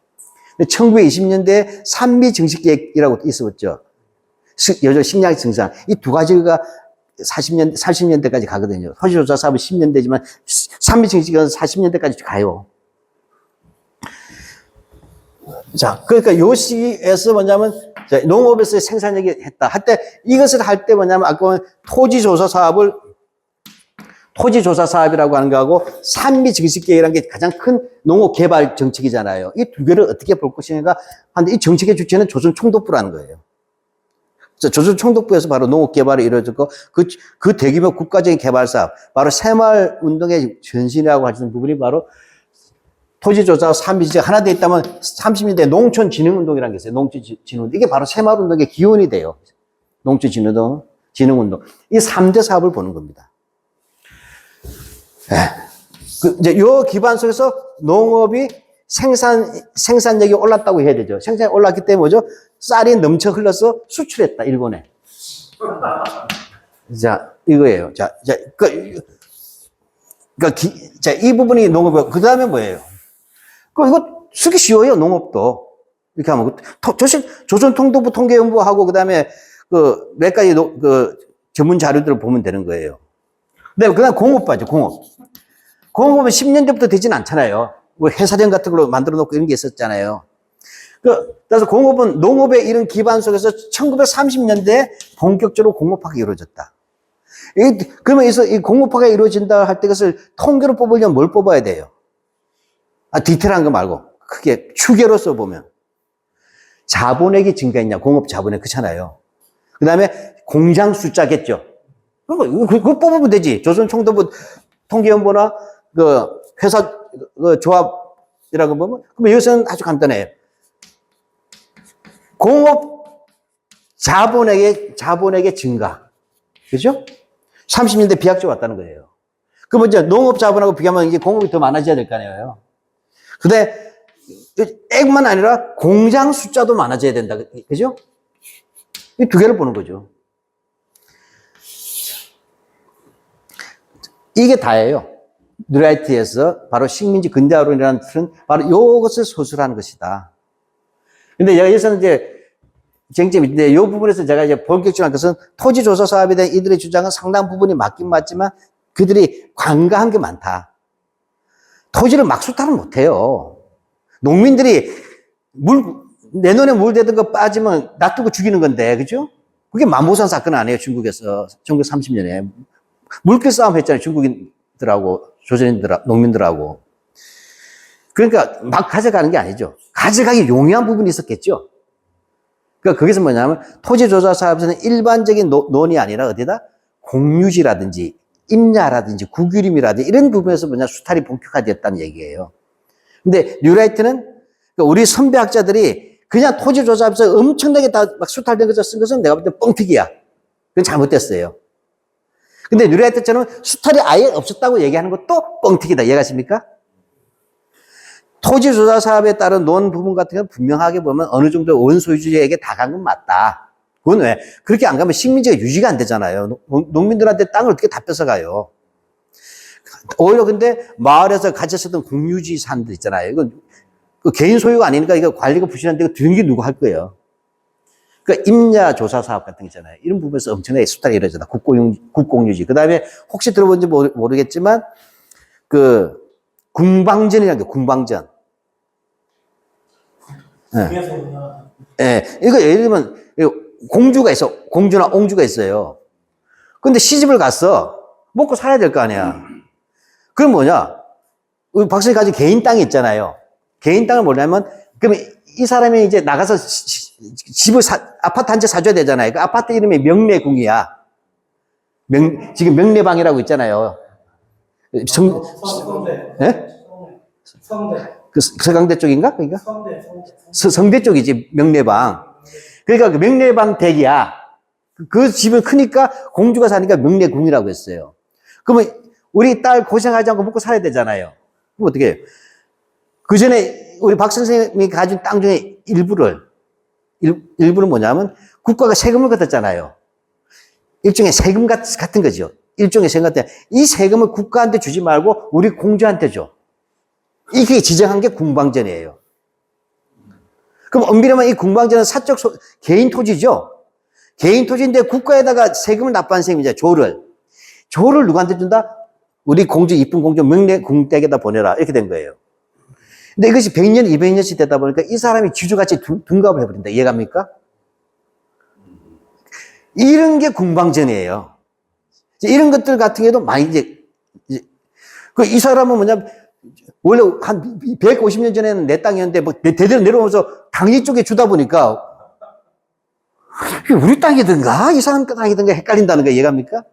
1920년대에 산미 증식계획이라고 있었죠. 여전 식량 증산. 이 두 가지가 40년대까지 가거든요. 토지 조사 사업은 10년대지만 산미 증식계획은 40년대까지 가요. 자, 그러니까 요 시기에서 뭐냐면, 농업에서 생산력이 했다. 이것을 할 때 뭐냐면, 아까 토지조사 사업이라고 하는 거하고, 산미 증식계획이라는 게 가장 큰 농업 개발 정책이잖아요. 이 두 개를 어떻게 볼 것인가 하는데, 이 정책의 주체는 조선총독부라는 거예요. 조선총독부에서 바로 농업 개발이 이루어졌고, 그 대규모 국가적인 개발 사업, 바로 새마을 운동의 전신이라고 하시는 부분이 바로 토지조사, 산미지가 하나 돼 있다면 30년대 농촌진흥운동이라는 게 있어요. 농촌진흥운동. 이게 바로 새마을운동의 기원이 돼요. 농촌진흥운동, 진흥운동. 이 3대 사업을 보는 겁니다. 이제 요 기반 속에서 농업이 생산력이 올랐다고 해야 되죠. 생산이 올랐기 때문에 뭐죠? 쌀이 넘쳐 흘러서 수출했다, 일본에. 자, 이거예요. 자, 이 부분이 농업이고, 그 다음에 뭐예요? 이거 쓰기 쉬워요, 농업도. 이렇게 하면. 조선통독부 통계연보하고, 그 다음에, 몇 가지, 전문 자료들을 보면 되는 거예요. 그 다음 공업 봐죠, 공업. 공업은 10년대부터 되진 않잖아요. 회사장 같은 걸로 만들어 놓고 이런 게 있었잖아요. 그래서 공업은 농업의 이런 기반 속에서 1930년대에 본격적으로 공업화가 이루어졌다. 그러면 이 공업화가 이루어진다 할 때 그것을 통계로 뽑으려면 뭘 뽑아야 돼요? 디테일한 거 말고 크게 추계로서 보면 자본액이 증가했냐? 공업 자본액 그렇잖아요. 그 다음에 공장 숫자겠죠. 그거 뽑으면 되지. 조선총독부 통계연보나 그 회사 그 조합이라고 보면 그러면 여기서는 아주 간단해요. 공업 자본액의 증가. 그죠? 30년대 비약적 왔다는 거예요. 그러면 이제 농업 자본하고 비교하면 이제 공업이 더 많아져야 될 거 아니에요. 근데 액만 아니라 공장 숫자도 많아져야 된다. 그죠? 이 두 개를 보는 거죠. 이게 다예요. 뉴라이트에서 바로 식민지 근대화론이라는 틀은 바로 이것을 소술하는 것이다. 근데 여기서는 이제 쟁점이 있는데 이 부분에서 제가 이제 본격적으로 한 것은 토지 조사 사업에 대한 이들의 주장은 상당 부분이 맞긴 맞지만 그들이 관가한 게 많다. 토지를 막 수탈을 못 해요. 농민들이 내 눈에 물 대던 거 빠지면 놔두고 죽이는 건데, 그죠? 그게 만보산 사건 아니에요, 중국에서. 1930년에. 물길 싸움 했잖아요, 중국인들하고, 농민들하고. 그러니까 막 가져가는 게 아니죠. 가져가기 용이한 부분이 있었겠죠. 그러니까 거기서 뭐냐면, 토지조사 사업에서는 일반적인 논이 아니라 어디다? 공유지라든지, 임야라든지, 국유림이라든지, 이런 부분에서 뭐냐, 수탈이 본격화되었다는 얘기예요. 근데 뉴라이트는 우리 선배학자들이 그냥 토지조사하면서 엄청나게 다 막 수탈된 것을 쓴 것은 내가 볼 때 뻥튀기야. 그건 잘못됐어요. 근데 뉴라이트처럼 수탈이 아예 없었다고 얘기하는 것도 뻥튀기다. 이해가십니까? 토지조사 사업에 따른 논 부분 같은 경우는 분명하게 보면 어느 정도 원소유주에게 다 간 건 맞다. 그건 왜? 그렇게 안 가면 식민지가 유지가 안 되잖아요. 농민들한테 땅을 어떻게 다 뺏어가요. 오히려 근데 마을에서 같이 쓰던 공유지 산들 있잖아요. 이건 그 개인 소유가 아니니까 이거 관리가 부실한데 이거 등기 누구 할 거예요. 그러니까 임야 조사 사업 같은 거 있잖아요. 이런 부분에서 엄청나게 수탈이 이루어졌다. 국공유지. 그 다음에 혹시 들어본지 모르겠지만 그 궁방전이라는 게 궁방전. 예. 이거 예를 들면 공주가 있어. 공주나 옹주가 있어요. 근데 시집을 갔어. 먹고 살아야 될 거 아니야. 그럼 뭐냐? 우리 박사님 가진 개인 땅이 있잖아요. 개인 땅을 뭐냐면, 그러면 이 사람이 이제 나가서 집을 아파트 한 채 사줘야 되잖아요. 그 아파트 이름이 명례궁이야. 지금 명례방이라고 있잖아요. 성대. 예? 성대. 그 서강대 쪽인가? 그러니까? 성대. 성대 쪽이지, 명례방. 그러니까 그 명례방 댁이야. 그 집은 크니까 공주가 사니까 명례궁이라고 했어요. 그러면 우리 딸 고생하지 않고 먹고 살아야 되잖아요. 그럼 어떻게 해요? 그 전에 우리 박 선생님이 가진 땅 중에 일부는 뭐냐면 국가가 세금을 걷었잖아요. 일종의 세금 같은 거죠. 일종의 세금 같은. 이 세금을 국가한테 주지 말고 우리 공주한테 줘. 이게 지정한 게 궁방전이에요. 그럼 엄밀히 말하면 이 궁방전은 사적 개인 토지죠. 개인 토지인데 국가에다가 세금을 납부한 셈이죠. 조를 누구한테 준다? 우리 공주, 이쁜 공주 명례궁댁에다 보내라. 이렇게 된 거예요. 근데 이것이 100년, 200년씩 되다 보니까 이 사람이 지주같이 둔갑을 해버린다. 이해갑니까? 이런 게 궁방전이에요. 이런 것들 같은 경우도 많이 이 사람은 뭐냐, 원래 한 150년 전에는 내 땅이었는데 뭐 대대로 내려오면서 당리 쪽에 주다 보니까 우리 땅이든가 이 사람 땅이든가 헷갈린다는 거 이해갑니까?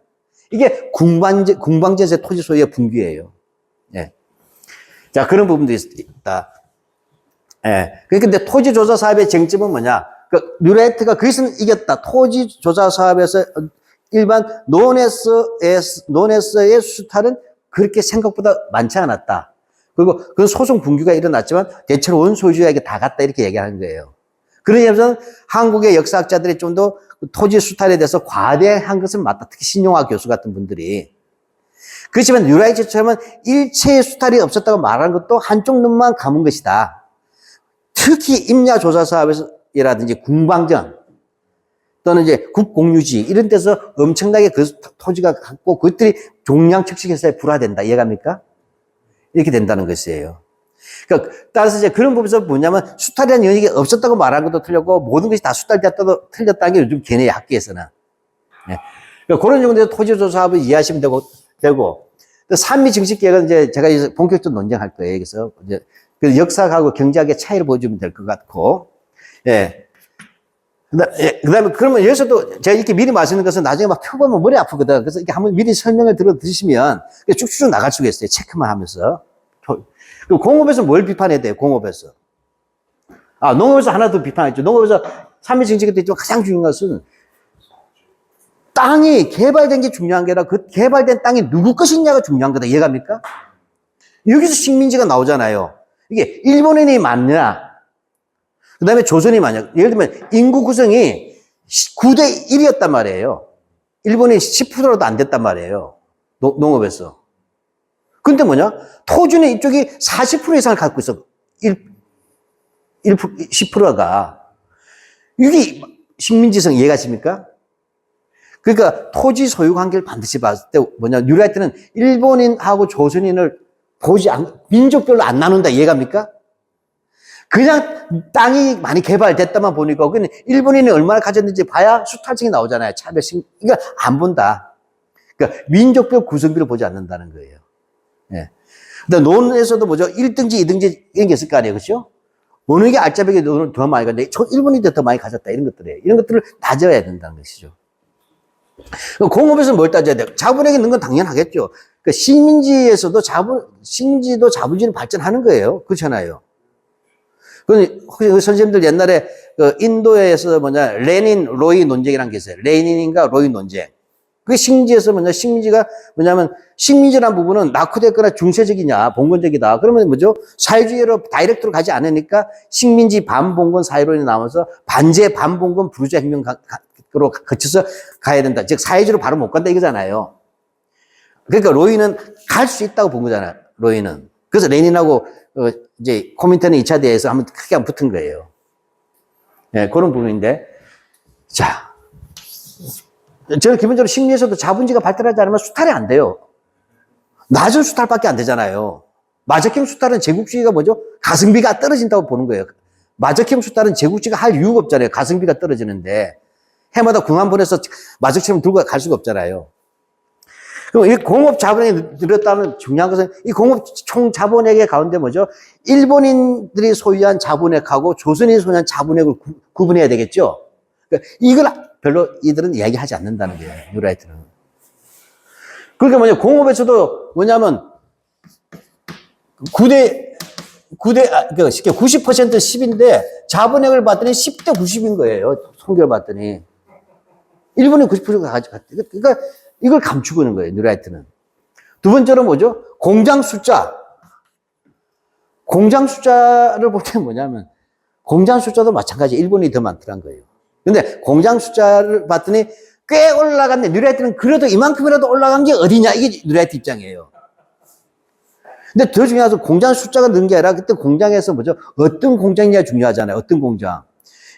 이게 궁방제세 토지 소유의 분규예요. 예. 자, 그런 부분도 있다. 예. 근데 토지 조사 사업의 쟁점은 뭐냐? 뉴라이트가 거기서는 이겼다. 토지 조사 사업에서 일반 논에서의 수탈은 그렇게 생각보다 많지 않았다. 그리고 그건 소송 분규가 일어났지만 대체로 원소유주에게 다 갔다 이렇게 얘기하는 거예요. 그런 점에서는 한국의 역사학자들이 좀 더 토지 수탈에 대해서 과대한 것은 맞다. 특히 신용화 교수 같은 분들이. 그렇지만 뉴라이트처럼은 일체의 수탈이 없었다고 말하는 것도 한쪽 눈만 감은 것이다. 특히 임야 조사 사업이라든지 궁방전 또는 이제 국공유지 이런 데서 엄청나게 그 토지가 갖고 그것들이 종량 측식해서 불화된다. 이해갑니까? 이렇게 된다는 것이에요. 그러니까 따라서 이제 그런 부분에서 뭐냐면 수탈이라는 영역이 없었다고 말하는 것도 틀렸고 모든 것이 다 수탈되었다도 틀렸다는 게 요즘 걔네 학계에서는. 네. 그러니까 그런 정도에서 토지조사 사업을 이해하시면 되고 산미 증식계획은 이제 제가 이제 본격적으로 논쟁할 거예요. 그래서 이제 그 역사하고 경제학의 차이를 보여주면 될 것 같고, 예. 그다음에 그러면 여기서도 제가 이렇게 미리 말씀드린 것은 나중에 막 펴보면 머리 아프거든. 그래서 이렇게 한번 미리 설명을 들어 드시면 쭉쭉 나갈 수가 있어요. 체크만 하면서. 그리고 공업에서 뭘 비판해야 돼요? 공업에서. 농업에서 하나 더 비판했죠. 농업에서 삼위정책 때 가장 중요한 것은 땅이 개발된 게 중요한 게 아니라 그 개발된 땅이 누구 것이냐가 중요한 거다. 이해갑니까? 여기서 식민지가 나오잖아요. 이게 일본인이 맞냐? 그 다음에 조선이 맞냐? 예를 들면 인구 구성이 9대 1이었단 말이에요. 일본이 10%도 안 됐단 말이에요. 농업에서. 근데 뭐냐? 토지는 이쪽이 40% 이상을 갖고 있어. 10%가. 이게 식민지성 이해가십니까? 그러니까 토지 소유 관계를 반드시 봤을 때 뭐냐? 뉴라이트는 일본인하고 조선인을 민족별로 안 나눈다. 이해갑니까? 그냥 땅이 많이 개발됐다만 보니까, 그냥 일본인이 얼마나 가졌는지 봐야 수탈증이 나오잖아요. 차별性. 그러니까 안 본다. 그러니까 민족별 구성비를 보지 않는다는 거예요. 예. 근데 논에서도 뭐죠? 1등지, 2등지 이런 게 있을 거 아니에요. 그렇죠? 어느 게 알짜배기 돈을 더 많이 가졌는데, 일본인이 더 많이 가졌다. 이런 것들이에요. 이런 것들을 따져야 된다는 것이죠. 공업에서 뭘 따져야 돼요? 자본에게 넣는 건 당연하겠죠. 그러니까 식민지에서도 식민지도 자본주의는 발전하는 거예요. 그렇잖아요. 혹시 선생님들 옛날에 인도에서 레닌, 로이 논쟁이라는 게 있어요. 레닌인가 로이 논쟁. 그게 식민지에서 식민지가 뭐냐면, 식민지라는 부분은 낙후됐거나 중세적이냐, 봉건적이다. 그러면 뭐죠? 사회주의로 다이렉트로 가지 않으니까 식민지 반봉건 사회론이 나오면서 반제 반봉건 부르주아 혁명으로 거쳐서 가야 된다. 즉, 사회주의로 바로 못 간다 이거잖아요. 그러니까 로이는 갈 수 있다고 본 거잖아요. 로이는. 그래서 레닌하고 이제 코민턴의 2차 대회에서 한번 크게 붙은 거예요. 네, 그런 부분인데. 자. 저는 기본적으로 심리에서도 자본주의가 발달하지 않으면 수탈이 안 돼요. 낮은 수탈밖에 안 되잖아요. 마저킹 수탈은 제국주의가 뭐죠? 가성비가 떨어진다고 보는 거예요. 마저킹 수탈은 제국주의가 할 이유가 없잖아요. 가성비가 떨어지는데. 해마다 궁한 보내서 마저킹을 들고 갈 수가 없잖아요. 그럼 이 공업 자본액이 늘었다면 중요한 것은 이 공업 총 자본액의 가운데 뭐죠? 일본인들이 소유한 자본액하고 조선인이 소유한 자본액을 구분해야 되겠죠? 그러니까 이걸 별로 이들은 이야기하지 않는다는 거예요. 뉴라이트는. 그러니까 공업에서도 뭐냐면 90% 10인데 자본액을 봤더니 10대 90인 거예요. 통계를 봤더니. 일본이 90%가 가져갔대. 그러니까 이걸 감추고 있는 거예요. 뉴라이트는. 두 번째로 뭐죠? 공장 숫자. 공장 숫자를 볼 때 뭐냐면 공장 숫자도 마찬가지 일본이 더 많더란 거예요. 근데 공장 숫자를 봤더니 꽤 올라갔네. 뉴라이트는 그래도 이만큼이라도 올라간 게 어디냐. 이게 뉴라이트 입장이에요. 근데 더 중요한 것은 공장 숫자가 는 게 아니라 그때 공장에서 뭐죠? 어떤 공장이냐 중요하잖아요. 어떤 공장.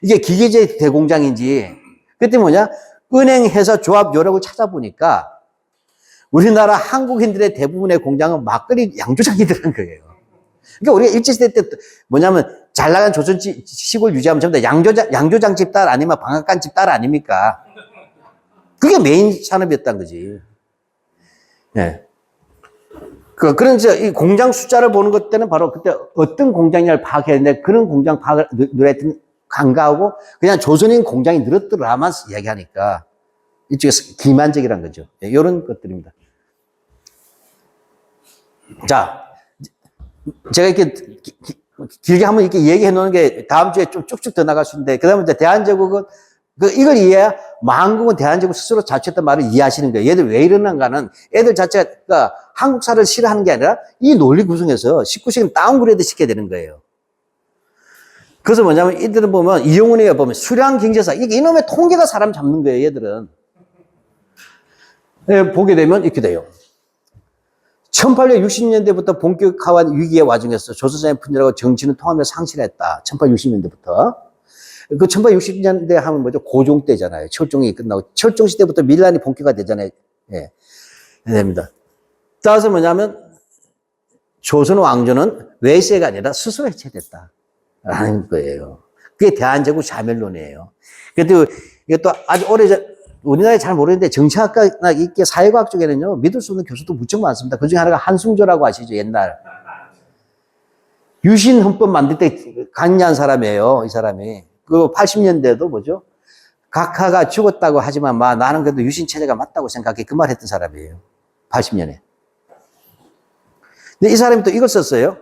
이게 기계제 대공장인지. 그때 뭐냐? 은행, 회사, 조합, 요력을 찾아보니까 우리나라 한국인들의 대부분의 공장은 막걸리 양조장이더란 거예요. 그러니까 우리가 일제시대 때 뭐냐면 잘 나간 조선 시골 유지하면 전부 다 양조장 집 딸 아니면 방앗간 집 딸 아닙니까? 그게 메인 산업이었다는 거지. 예. 그래서 이 공장 숫자를 보는 것 때는 바로 그때 어떤 공장이냐를 파악했는데 그런 공장 파악을 누랬더니 간과하고 그냥 조선인 공장이 늘었더라만 이야기하니까 이쪽에서 기만적이라는 거죠. 예, 이런 것들입니다. 자, 제가 이렇게 길게 한번 이렇게 얘기해 놓는 게 다음 주에 좀 쭉쭉 더 나갈 수 있는데, 그 다음에 이제 대한제국은, 이걸 이해해야 만국은 대한제국 스스로 자초했던 말을 이해하시는 거예요. 얘들 왜 이러는가는 애들 자체가 한국사를 싫어하는 게 아니라 이 논리 구성에서 19세기는 다운그레이드 시켜야 되는 거예요. 그래서 뭐냐면 이들은 보면 이용훈이가 보면 수량 경제사, 이게 이놈의 통계가 사람 잡는 거예요, 얘들은. 네, 보게 되면 이렇게 돼요. 1860년대부터 본격화한 위기의 와중에서 조선사회 분열하고 정치는 통합에 상실했다. 1860년대부터. 그 1860년대 하면 뭐죠? 고종 때잖아요. 철종이 끝나고. 철종 시대부터 밀란이 본격화되잖아요. 예. 됩니다. 따라서 뭐냐면, 조선 왕조는 외세가 아니라 스스로 해체됐다. 라는 거예요. 그게 대한제국 자멸론이에요. 그래도 이것도 아주 우리나라에 잘 모르는데 정치학과나 이게 사회과학 쪽에는요, 믿을 수 없는 교수도 무척 많습니다. 그 중에 하나가 한승조라고 아시죠? 옛날. 유신헌법 만들 때 강의한 사람이에요. 이 사람이. 그 80년대도 뭐죠? 각하가 죽었다고 하지만 나는 그래도 유신체제가 맞다고 생각해. 그 말 했던 사람이에요. 80년에. 근데 이 사람이 또 이걸 썼어요.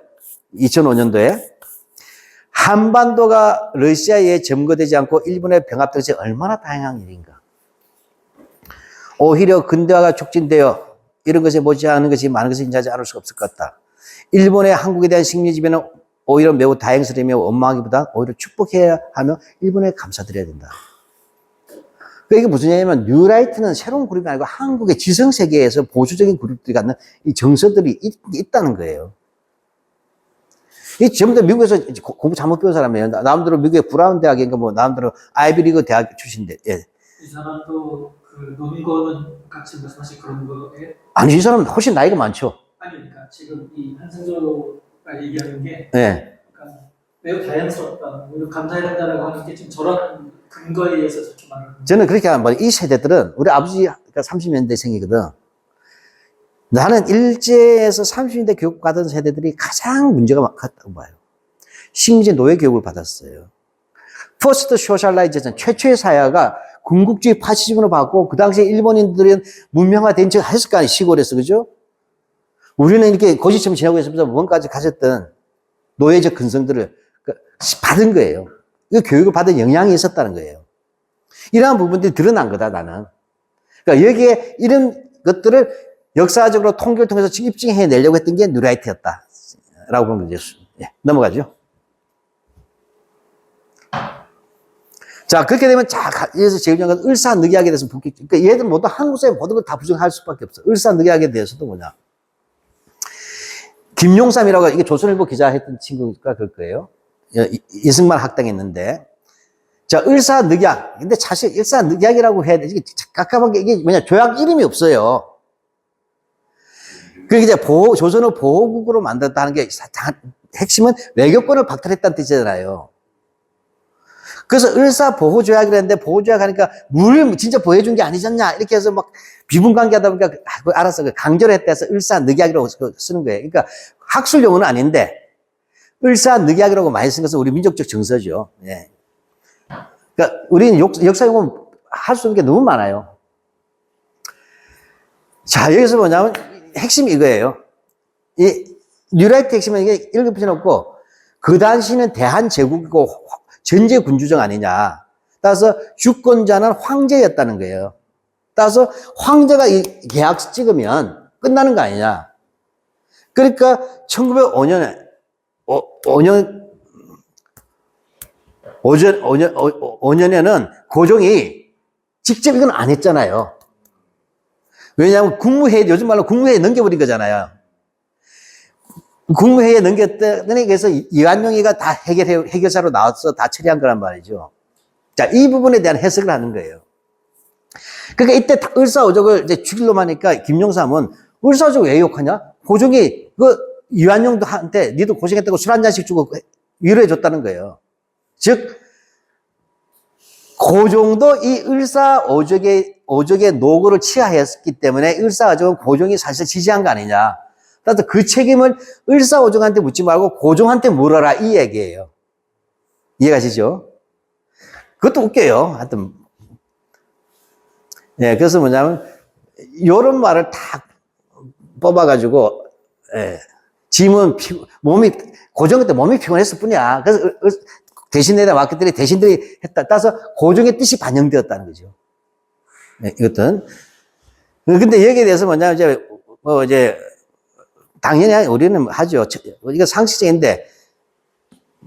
2005년도에. 한반도가 러시아에 점거되지 않고 일본에 병합된 것이 얼마나 다양한 일인가. 오히려 근대화가 촉진되어 이런 것에 못지않은 것이 많은 것을 인지하지 않을 수가 없을 것 같다. 일본의 한국에 대한 식민 지배는 오히려 매우 다행스러우며 원망하기보다 오히려 축복해야 하며 일본에 감사드려야 된다. 그러니까 이게 무슨 얘기냐면 뉴라이트는 새로운 그룹이 아니고 한국의 지성세계에서 보수적인 그룹들이 갖는 이 정서들이 있다는 거예요. 이 전부 다 미국에서 공부 잘못 배운 사람이에요. 남들은 미국의 브라운 대학인가 남들은 아이비리그 대학 출신인데. 예. 이 사람도 그 노민거는 같이 말씀하신 그런 거에 아니 이 사람은 훨씬 나이가 많죠. 아니 그러니까 지금 이 한승조가 얘기하는 게 예. 그러니까 매우 다양스럽다, 오히려 감사해야 된다라고 하는 게 지금 저런 근거에 의해서 저렇게 말하는 거예요. 저는 그렇게 하면 이 세대들은 우리 아버지가 30년대생이거든. 나는 일제에서 30년대 교육 받은 세대들이 가장 문제가 많다고 봐요. 식민지 노예 교육을 받았어요. 퍼스트 소셜라이제이션, 최초의 사회가 군국주의 파시즘으로 받고 그 당시에 일본인들은 문명화된 척 했을 거 아니에요. 시골에서, 그죠? 우리는 이렇게 고시처럼 지나고 있으면서 뭔가지 가졌던 노예적 근성들을 받은 거예요. 이 교육을 받은 영향이 있었다는 거예요. 이러한 부분들이 드러난 거다, 나는. 그러니까 여기에 이런 것들을 역사적으로 통계를 통해서 입증해 내려고 했던 게 뉴라이트였다. 라고 보는 거죠. 예, 넘어가죠. 자, 그렇게 되면, 여기서 제일 중요한 건 을사늑약에 대해서 본격적으로. 그러니까 얘들 모두 한국 사회 모든 걸 다 부정할 수밖에 없어. 을사늑약에 대해서도 뭐냐. 김용삼이라고, 이게 조선일보 기자 했던 친구가 그럴 거예요. 이승만 학당했는데. 자, 을사늑약. 근데 사실 을사늑약이라고 해야 돼. 이게 깝깝한 게 이게 뭐냐. 조약 이름이 없어요. 그게 이제 조선을 보호국으로 만들었다는 게 핵심은 외교권을 박탈했다는 뜻이잖아요. 그래서 을사보호조약이라는데 보호조약 하니까 물 진짜 보호해준 게 아니잖냐 이렇게 해서 막 비분관계하다 보니까 알았어. 강제로 했다 해서 을사늑약이라고 쓰는 거예요. 그러니까 학술 용어는 아닌데 을사늑약이라고 많이 쓴 것은 우리 민족적 정서죠. 예. 그러니까 우리는 역사 용어 할 수 있는 게 너무 많아요. 자, 여기서 뭐냐면 핵심이 이거예요. 이 뉴라이트 핵심은 이게 이렇게 붙여놓고 그 당시는 대한제국이고 전제군주정 아니냐. 따라서 주권자는 황제였다는 거예요. 따라서 황제가 이 계약 찍으면 끝나는 거 아니냐. 그러니까 1905년에 5년에는 고종이 직접 이건 안 했잖아요. 왜냐하면 국무회의, 요즘 말로 국무회의에 넘겨버린 거잖아요. 국무회의에 넘겼더니 그래서 이완용이가 다 해결사로 나와서 다 처리한 거란 말이죠. 자, 이 부분에 대한 해석을 하는 거예요. 그러니까 이때 을사오적을 이제 죽이려고 하니까 김용삼은 을사오적 왜 욕하냐? 고종이 이완용도 한테 니도 고생했다고 술 한 잔씩 주고 위로해 줬다는 거예요. 즉, 고종도 이 을사오적의 노고를 치하했기 때문에 을사오적은 고종이 사실 지지한 거 아니냐. 따라서 그 책임을 을사오종한테 묻지 말고 고종한테 물어라 이 얘기예요. 이해가시죠? 그것도 웃겨요. 하여튼 예, 그래서 뭐냐면 이런 말을 탁 뽑아가지고 짐은 고종 그때 몸이 피곤했을 뿐이야. 그래서 대신에다 왔기들이 대신들이 했다. 따라서 고종의 뜻이 반영되었다는 거죠. 네, 이것은. 근데 여기에 대해서 뭐냐면 이제 당연히 우리는 하죠. 이거 상식적인데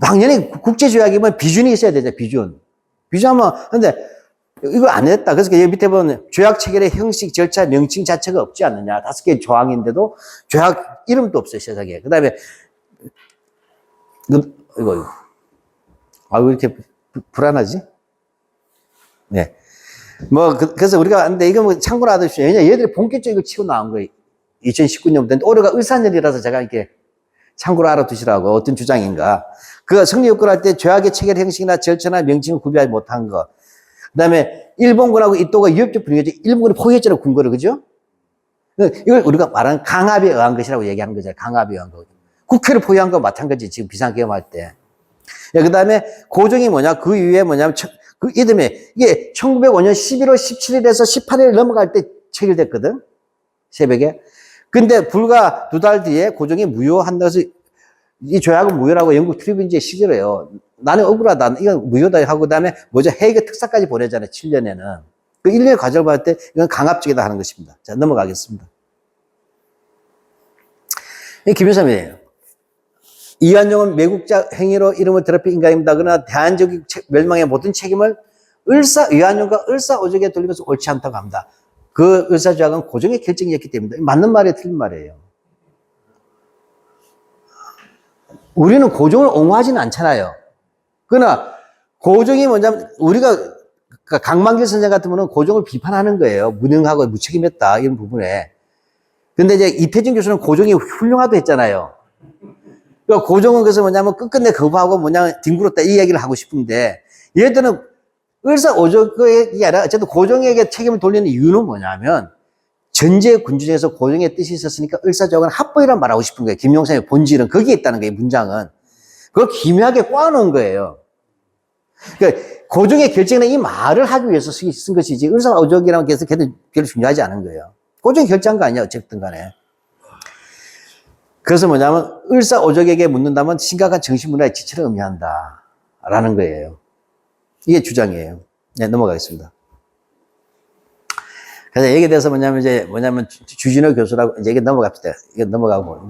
당연히 국제조약이면 비준이 있어야 되죠. 비준하면 근데 이거 안 했다. 그래서 여기 밑에 보면 조약 체결의 형식, 절차, 명칭 자체가 없지 않느냐. 5개 조항인데도 조약 이름도 없어요, 세상에. 그 다음에 이거 왜 이렇게 불안하지? 네. 그래서 우리가, 근데 이거 참고로 하십시오. 왜냐, 얘들이 본격적으로 치고 나온 거예요. 2019년부터. 올해가 을사년이라서 제가 이렇게 참고로 알아두시라고. 어떤 주장인가. 그 성립요건을 할 때 조약의 체결 형식이나 절차나 명칭을 구비하지 못한 거. 그 다음에 일본군하고 이또가 위협적 분위기죠. 일본군이 포기했잖아요, 군거를. 그죠? 이걸 우리가 말하는 강압에 의한 것이라고 얘기하는 거잖아요. 강압에 의한 거. 국회를 포기한 거 마찬가지. 지금 비상계엄할 때. 그 다음에 고종이 뭐냐, 그 이후에 뭐냐면 그 이듬해 이게 1905년 11월 17일에서 18일 넘어갈 때 체결됐거든. 새벽에. 근데 불과 2달 뒤에 고종이 무효한다 해서 이 조약은 무효라고 영국 트리뷴지에 시절해요. 나는 억울하다. 이건 무효다 하고 그다음에 뭐죠? 헤이그 특사까지 보내잖아요. 7년에는. 그 1년의 과정을 봤을 때 이건 강압적이다 하는 것입니다. 자, 넘어가겠습니다. 이 김유삼이에요. 이완용은 매국자 행위로 이름을 더럽힌 인간입니다. 그러나 대한민국 멸망의 모든 책임을 이완용과 을사오적에 돌린 것은 옳지 않다고 합니다. 그 을사조약은 고종의 결정이었기 때문에 맞는 말이에요, 틀린 말이에요. 우리는 고종을 옹호하지는 않잖아요. 그러나 고종이 뭐냐면 우리가 강만길 선생 같은 분은 고종을 비판하는 거예요. 무능하고 무책임했다 이런 부분에. 근데 이제 이태준 교수는 고종이 훌륭하다 했잖아요. 그러니까 고종은 그래서 뭐냐면 끝끝내 거부하고 뭐냐 뒹굴었다 이 얘기를 하고 싶은데 얘들은 을사오적이 아니라 어쨌든 고종에게 책임을 돌리는 이유는 뭐냐면 전제 군주에서 고종의 뜻이 있었으니까 을사조약은 합법이란 말하고 싶은 거예요. 김용삼의 본질은 거기에 있다는 거예요. 문장은. 그걸 기묘하게 꼬아놓은 거예요. 그러니까 고종의 결정은 이 말을 하기 위해서 쓴 것이지 을사오적이라는 게 별로 중요하지 않은 거예요. 고종이 결정한 거 아니야 어쨌든 간에. 그래서 뭐냐면 을사오적에게 묻는다면 심각한 정신문화의 지체를 의미한다 라는 거예요. 이게 주장이에요. 네, 넘어가겠습니다. 그래서 여기에 대해서 뭐냐면 주진호 교수라고 이제 이게 넘어갑시다. 이게 넘어가고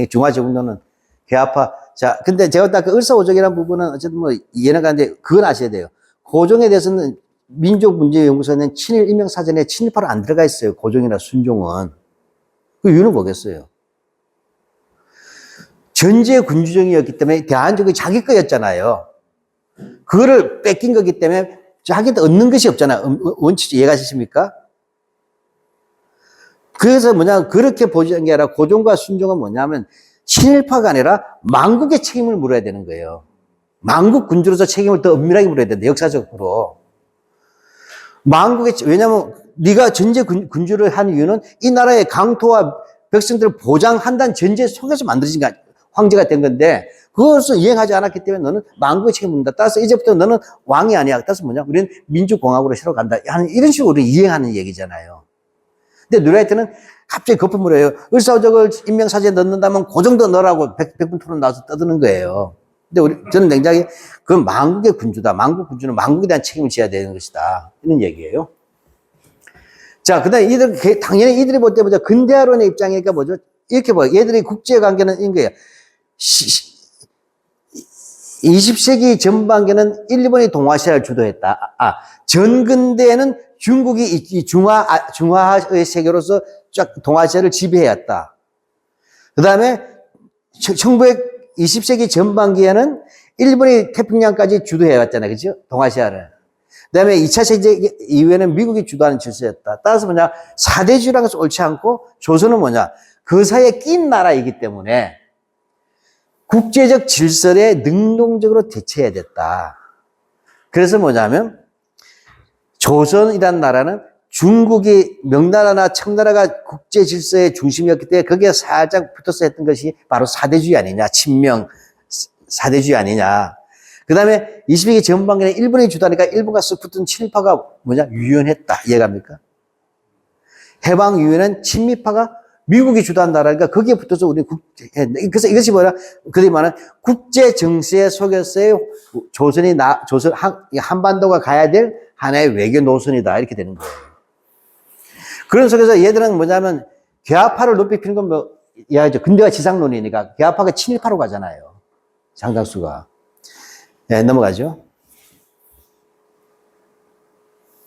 중화제국론은 개화파. 자, 근데 제가 딱 그 을사오적이라는 부분은 어쨌든 뭐 이해는 가는데 그건 아셔야 돼요. 고종에 대해서는 민족문제연구소에는 친일 임명사전에 친일파로 안 들어가 있어요. 고종이나 순종은. 그 이유는 뭐겠어요? 전제 군주정이었기 때문에 대한민국이 자기 거였잖아요. 그거를 뺏긴 거기 때문에 자기한테 얻는 것이 없잖아요. 원칙 이해가시십니까? 그래서 그렇게 보시는 게 아니라 고종과 순종은 뭐냐면 친일파가 아니라 망국의 책임을 물어야 되는 거예요. 망국 군주로서 책임을 더 엄밀하게 물어야 된다. 역사적으로. 왜냐면 네가 전제 군주를 한 이유는 이 나라의 강토와 백성들을 보장한다는 전제 속에서 만들어진 거 황제가 된 건데 그것을 이행하지 않았기 때문에 너는 망국의 책임을 묻는다. 따라서 이제부터 너는 왕이 아니야. 따라서 우리는 민주공화국으로 새로 간다. 이런 식으로 우리는 이행하는 얘기잖아요. 근데 누라이트는 갑자기 거품 물어요. 을사오적을 임명사전에 넣는다면 고종도 넣으라고 백분 토론 나와서 떠드는 거예요. 근데 저는 굉장히 그건 망국의 군주다. 망국 군주는 망국에 대한 책임을 져야 되는 것이다. 이런 얘기예요. 자, 그 다음에 당연히 이들이 볼 때 근대화론의 입장이니까 뭐죠? 이렇게 얘들이 국제관계는 이런 거예요. 20세기 전반기는 일본이 동아시아를 주도했다. 전근대에는 중국이 이 중화의 세계로서 쫙 동아시아를 지배해왔다. 그 다음에 1920세기 전반기에는 일본이 태평양까지 주도해왔잖아요. 그죠? 동아시아를. 그 다음에 2차 세계 이후에는 미국이 주도하는 질서였다. 따라서 사대주의라는 것은 옳지 않고 조선은 그 사이에 낀 나라이기 때문에 국제적 질서에 능동적으로 대처해야 됐다. 그래서 조선이라는 나라는 중국이 명나라나 청나라가 국제 질서의 중심이었기 때문에 거기에 살짝 붙어서 했던 것이 바로 사대주의 아니냐, 친명 사대주의 아니냐. 그 다음에 20세기 전반기에 일본이 주도하니까 일본과 쓱 붙은 친일파가 유연했다. 이해갑니까? 해방 이후에는 친미파가 미국이 주도한 나라니까 거기에 붙어서 그래서 이것이 그들이 말하는 국제 정세 속에서의 조선 한반도가 가야 될 하나의 외교 노선이다. 이렇게 되는 거예요. 그런 속에서 얘들은 개화파를 높이 피는 건 이해하죠. 근대화 지상론이니까 개화파가 친일파로 가잖아요. 상당수가. 네, 넘어가죠.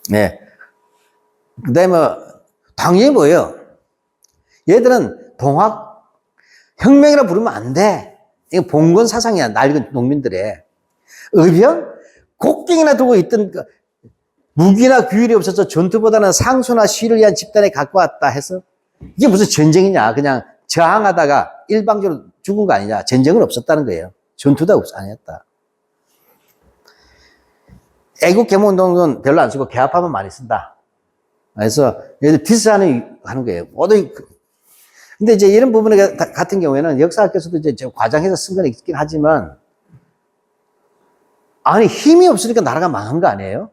네. 그 다음에 당연히 뭐예요? 얘들은 혁명이라 부르면 안 돼. 이거 봉건 사상이야. 낡은 농민들의. 의병? 곡괭이나 들고 있던 무기나 규율이 없어서 전투보다는 상수나 시를 위한 집단에 갖고 왔다 해서 이게 무슨 전쟁이냐. 그냥 저항하다가 일방적으로 죽은 거 아니냐. 전쟁은 없었다는 거예요. 전투도 아니었다. 애국 계몽운동은 별로 안 쓰고 개화파만 많이 쓴다. 그래서 얘들 디스하는 거예요. 근데 이제 이런 부분 같은 경우에는 역사학에서도 이제 과장해서 쓴 건 있긴 하지만 아니, 힘이 없으니까 나라가 망한 거 아니에요?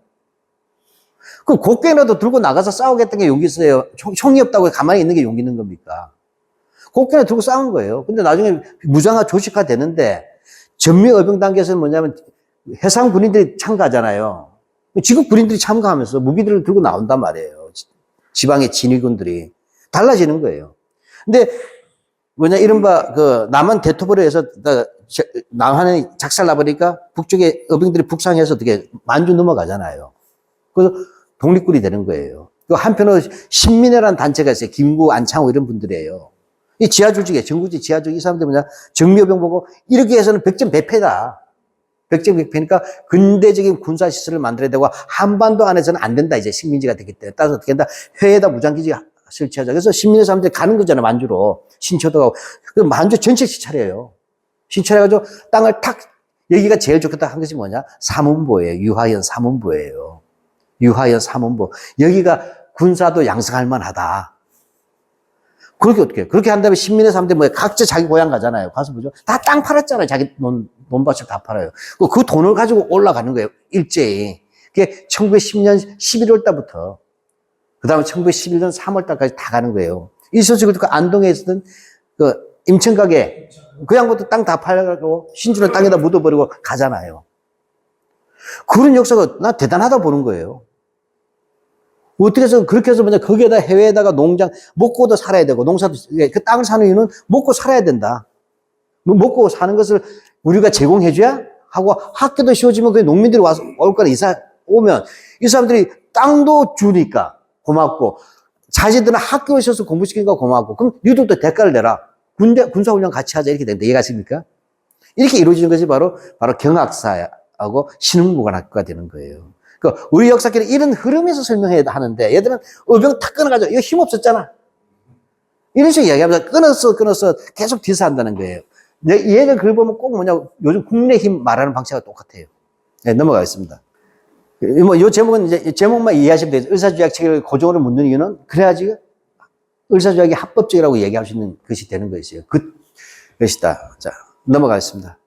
그럼 곡괭이라도 들고 나가서 싸우겠다는 게 용기 있어요? 총이 없다고 가만히 있는 게 용기 있는 겁니까? 곡괭이 들고 싸운 거예요. 근데 나중에 무장화 조직화 되는데, 전미의병 단계에서는 뭐냐면, 해상 군인들이 참가하잖아요. 지국 군인들이 참가하면서 무기들을 들고 나온단 말이에요. 지방의 진위군들이. 달라지는 거예요. 근데, 이른바, 남한 대토벌에서, 남한이 작살나버리니까 북쪽에 의병들이 북상해서 어떻게 만주 넘어가잖아요. 그래서 독립군이 되는 거예요. 그 한편으로 신민회라는 단체가 있어요. 김구, 안창호 이런 분들이에요. 이 지하조직이에요. 전국지 지하조직. 이 사람들 정미의병 보고 이렇게 해서는 백전백패다. 백전백패니까 근대적인 군사시설을 만들어야 되고 한반도 안에서는 안 된다. 이제 식민지가 되기 때문에. 따라서 어떻게 한다. 해에다 무장기지 설치하자. 그래서 신민회 사람들이 가는 거잖아요. 만주로. 신초도 가고. 그 만주 전체 시찰해요. 신찰해가지고 땅을 탁, 여기가 제일 좋겠다 한 것이 뭐냐? 삼원보예요. 유화연 삼원보예요. 유화연 삼원보. 여기가 군사도 양성할 만하다. 그렇게 어떻게 해? 그렇게 한 다음에 신민의 사람들이 각자 자기 고향 가잖아요. 가서 보죠. 다 땅 팔았잖아요. 자기 논밭을 다 팔아요. 그 돈을 가지고 올라가는 거예요. 일제히. 그게 1910년 11월 달부터. 그 다음에 1911년 3월 달까지 다 가는 거예요. 이 소식을 듣고 안동에 있었던 임천각에 그 양반도 땅 다 팔려가지고 신주는 땅에다 묻어버리고 가잖아요. 그런 역사가 나 대단하다 보는 거예요. 어떻게 해서 그렇게 해서 거기에다 해외에다가 농장 먹고도 살아야 되고 농사도 그 땅을 사는 이유는 먹고 살아야 된다. 먹고 사는 것을 우리가 제공해줘야 하고 학교도 쉬워지면 그 농민들이 와서 올 거라 이사 오면 이 사람들이 땅도 주니까 고맙고 자신들은 학교에 있어서 공부시키니까 고맙고 그럼 니들도 대가를 내라. 군사훈련 같이 하자 이렇게 된다. 이해가십니까? 이렇게 이루어지는 것이 바로 경학사하고 신흥무관학교가 되는 거예요. 그러니까 우리 역사끼리 이런 흐름에서 설명해야 하는데 얘들은 의병 탁 끊어가지고 이거 힘 없었잖아. 이런 식으로 이야기하면서 끊었어 계속 디스한다는 거예요. 얘들 글 보면 꼭 요즘 국내힘 말하는 방식과 똑같아요. 네, 넘어가겠습니다. 요 제목은 이제 제목만 이해하시면 돼요. 의사주의학 책을 고정으로 묻는 이유는 그래야지 의사주의학이 합법적이라고 얘기할 수 있는 것이 되는 것이에요. 그것이다. 자, 넘어가겠습니다.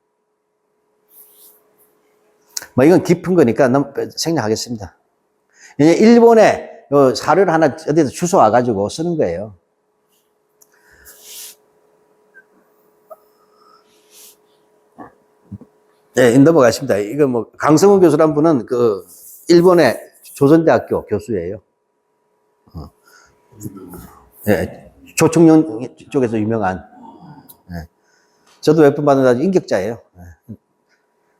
이건 깊은 거니까 생략하겠습니다. 이제 일본에 사료를 하나 어디서 주워 와가지고 쓰는 거예요. 네, 넘어가겠습니다. 이거 강성훈 교수란 분은 일본의 조선대학교 교수예요. 네, 조총련 쪽에서 유명한. 네. 저도 몇 번 받은 인격자예요. 네.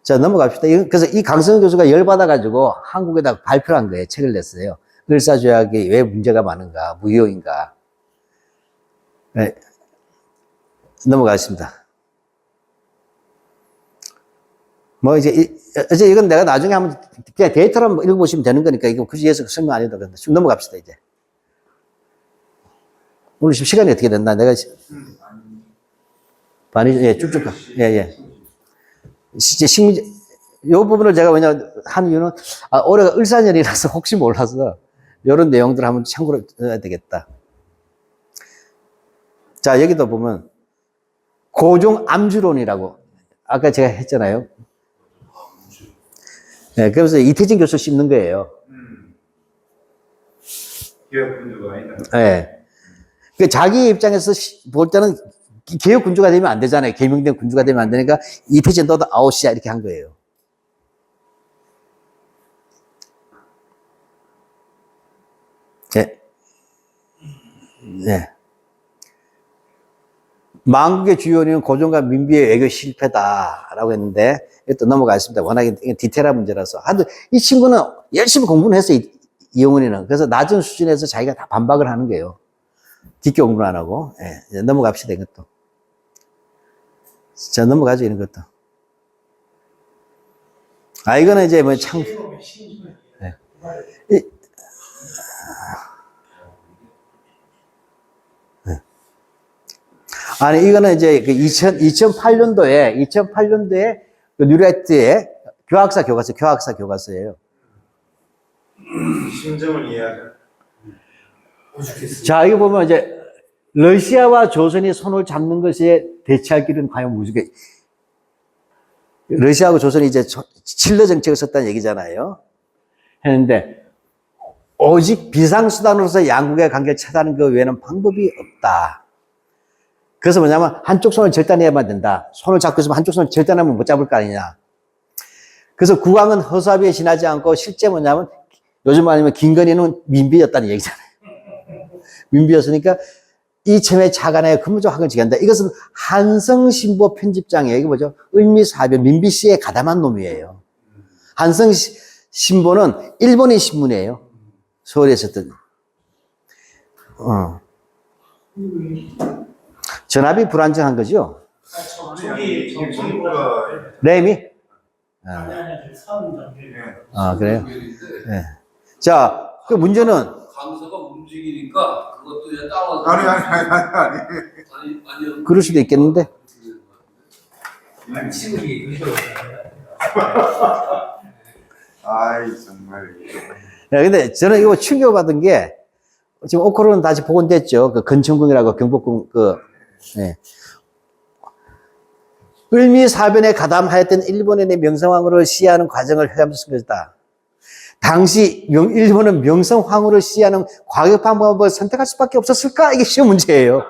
자, 넘어갑시다. 그래서 이 강성훈 교수가 열받아가지고 한국에다 발표를 한 거예요. 책을 냈어요. 의사주의학이 왜 문제가 많은가, 무효인가. 네. 넘어가겠습니다. 이제 이건 내가 나중에 한번 그냥 데이터로 한번 읽어보시면 되는 거니까 이거 굳이 해서 설명 안 해도 된다. 좀 넘어갑시다, 이제. 오늘 지금 시간이 어떻게 됐나? 내가 많이, 예, 쭉쭉 가. 예. 이제 요 부분을 제가 한 이유는, 올해가 을사년이라서 혹시 몰라서, 요런 내용들 한번 참고로 해야 되겠다. 자, 여기도 보면, 고종 암주론이라고, 아까 제가 했잖아요. 네, 그래서 이태진 교수 씹는 거예요. 개혁군주가 아니다. 네. 자기 입장에서 볼 때는 개혁 군주가 되면 안 되잖아요. 개명된 군주가 되면 안 되니까 이태진 너도 아웃이야 이렇게 한 거예요. 네. 네. 만국의 주요 원인은 고종과 민비의 외교 실패다라고 했는데 또 넘어가겠습니다. 워낙에 디테일한 문제라서. 하여튼 이 친구는 열심히 공부는 했어요. 이용훈이는. 그래서 낮은 수준에서 자기가 다 반박을 하는 거예요. 뒷교 공부는 안 하고. 예, 넘어갑시다, 이것도. 자, 넘어가죠, 이런 것도. 이거는 이제 네. 아니, 이거는 이제 2008년도에 뉴라이트의 교학사 교과서예요. 심정을 이해하자. 자, 이거 보면 이제 러시아와 조선이 손을 잡는 것에 대체할 길은 과연 무엇이게? 러시아하고 조선이 이제 칠러 정책을 썼다는 얘기잖아요. 했는데, 오직 비상수단으로서 양국의 관계를 차단하는 그 외에는 방법이 없다. 그래서 뭐냐면, 한쪽 손을 절단해야만 된다. 손을 잡고 있으면 한쪽 손을 절단하면 못 잡을 거 아니냐. 그래서 국왕은 허수아비에 지나지 않고 실제 뭐냐면, 요즘 말하면 김건희는 민비였다는 얘기잖아요. 민비였으니까, 이참에 차관에 근무적 학을 지간다. 이것은 한성신보 편집장이에요. 이게 뭐죠? 을미사변, 민비씨에 가담한 놈이에요. 한성신보는 일본인 신문이에요. 서울에 있었던. 전압이 불안정한 거죠? 저기 정부가 램이? 아니 선 정비. 아, 그래요? 네. 자, 그 문제는 강서가 움직이니까 그것도 그냥 따라서 아니 그럴 수도 있겠는데. 치우기 의도가 아이 정말. 야, 근데 저는 이거 충격받은 게, 지금 오크로는 다시 복원됐죠. 그 건천궁이라고 경복궁, 예. 을미사변에 가담하였던 일본인의 명성황후를 시해하는 과정을 회담해서 쓴 것이다. 당시 일본은 명성황후를 시해하는 과격한 방법을 선택할 수밖에 없었을까? 이게 쉬운 문제예요.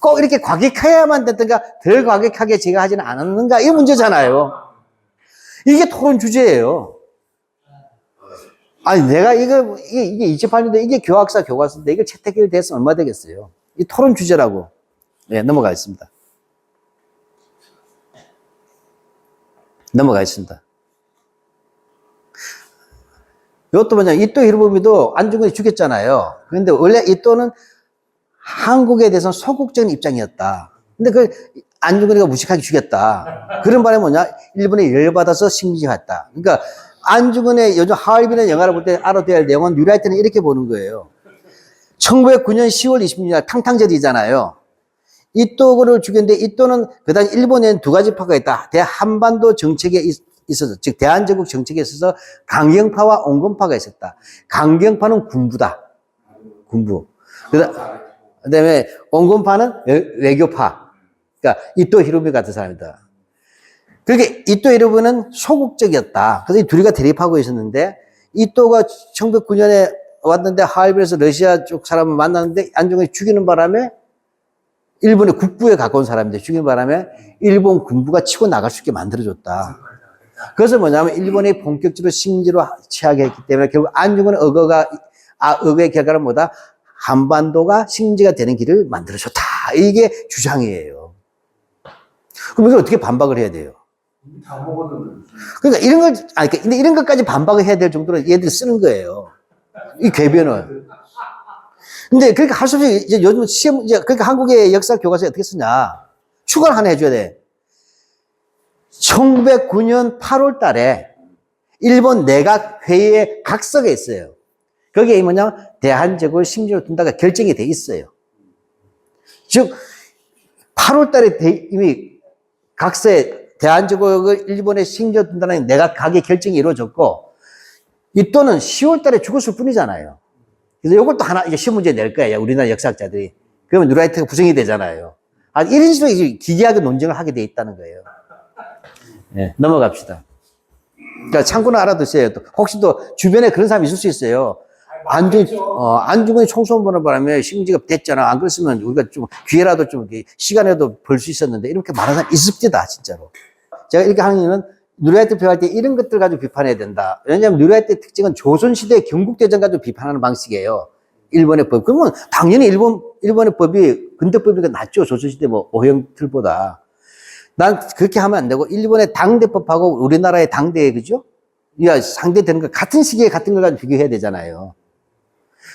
꼭 이렇게 과격해야만 됐던가, 덜 과격하게 제가 하지는 않았는가? 이게 문제잖아요. 이게 토론 주제예요. 아니, 내가 이게 28년대, 이게 교과서인데, 이걸 채택이 됐으면 얼마 되겠어요? 이 토론 주제라고. 네, 넘어가겠습니다. 이것도 뭐냐, 이토 히로부미도 안중근이 죽였잖아요. 그런데 원래 이토는 한국에 대해서는 소극적인 입장이었다. 근데 그걸 안중근이가 무식하게 죽였다. 그런 바람에 뭐냐, 일본에 열받아서 식민지화했다. 그러니까 안중근의 요즘 하얼빈의 영화를 볼 때 알아둬야 할 내용은 뉴라이트는 이렇게 보는 거예요. 1909년 10월 26일 탕탕절이잖아요. 이토를 죽였는데, 이토는 그 당시 일본에는 두 가지 파가 있다. 대한반도 정책에 있어서, 즉 대한제국 정책에 있어서 강경파와 온건파가 있었다. 강경파는 군부다. 군부. 그다음에 온건파는 외교파. 그러니까 이토 히로부미 같은 사람이다. 그렇게 이토 히로부미는 소극적이었다. 그래서 이 둘이가 대립하고 있었는데, 이토가 1909년에 왔는데 하얼빈에서 러시아 쪽 사람을 만났는데 안중근이 죽이는 바람에, 일본의 국부에 가까운 사람인데 죽이는 바람에 일본 군부가 치고 나갈 수 있게 만들어줬다. 그래서 뭐냐면 일본이 본격적으로 식민지로 취하게 했기 때문에 결국 안중근의 의거의 결과는 뭐다? 한반도가 식민지가 되는 길을 만들어줬다. 이게 주장이에요. 그럼 이걸 어떻게 반박을 해야 돼요? 다 먹었는데. 그러니까 이런 걸, 근데 이런 것까지 반박을 해야 될 정도로 얘들이 쓰는 거예요. 이 궤변을. 근데 그렇게 할 수 없이 이제 요즘 시험, 그러니까 한국의 역사 교과서에 어떻게 쓰냐. 추가를 하나 해줘야 돼. 1909년 8월 달에 일본 내각 회의에 각서가 있어요. 거기에 뭐냐, 대한제국을 식민지로 둔다가 결정이 돼 있어요. 즉, 8월 달에 이미 각서에 대한제국을 일본에 식민지로 둔다는 내각 각의 결정이 이루어졌고, 이 또는 10월 달에 죽었을 뿐이잖아요. 그래서 이것도 하나, 이게 시험 문제 낼 거예요. 우리나라 역사학자들이. 그러면 뉴라이트가 부정이 되잖아요. 이런 식으로 기괴하게 논쟁을 하게 돼 있다는 거예요. 네, 넘어갑시다. 그러니까 참고는 알아두세요. 또 혹시 또 주변에 그런 사람이 있을 수 있어요. 안중근이 총선 보는 바람에 식민지가 됐잖아. 안 그랬으면 우리가 좀 기회라도 좀 시간에도 벌 수 있었는데 이렇게 말하는 사람이 있습니다. 진짜로. 제가 이렇게 하는 이유는 뉴라이트 비판할 때 이런 것들 가지고 비판해야 된다. 왜냐하면 뉴라이트의 특징은 조선시대 경국대전 가지고 비판하는 방식이에요. 일본의 법. 그러면 당연히 일본의 법이 근대법이니까 낫죠. 조선시대 뭐 오형틀보다. 난 그렇게 하면 안 되고 일본의 당대법하고 우리나라의 당대, 그죠? 야, 상대되는 거 같은 시기에 같은 걸 가지고 비교해야 되잖아요.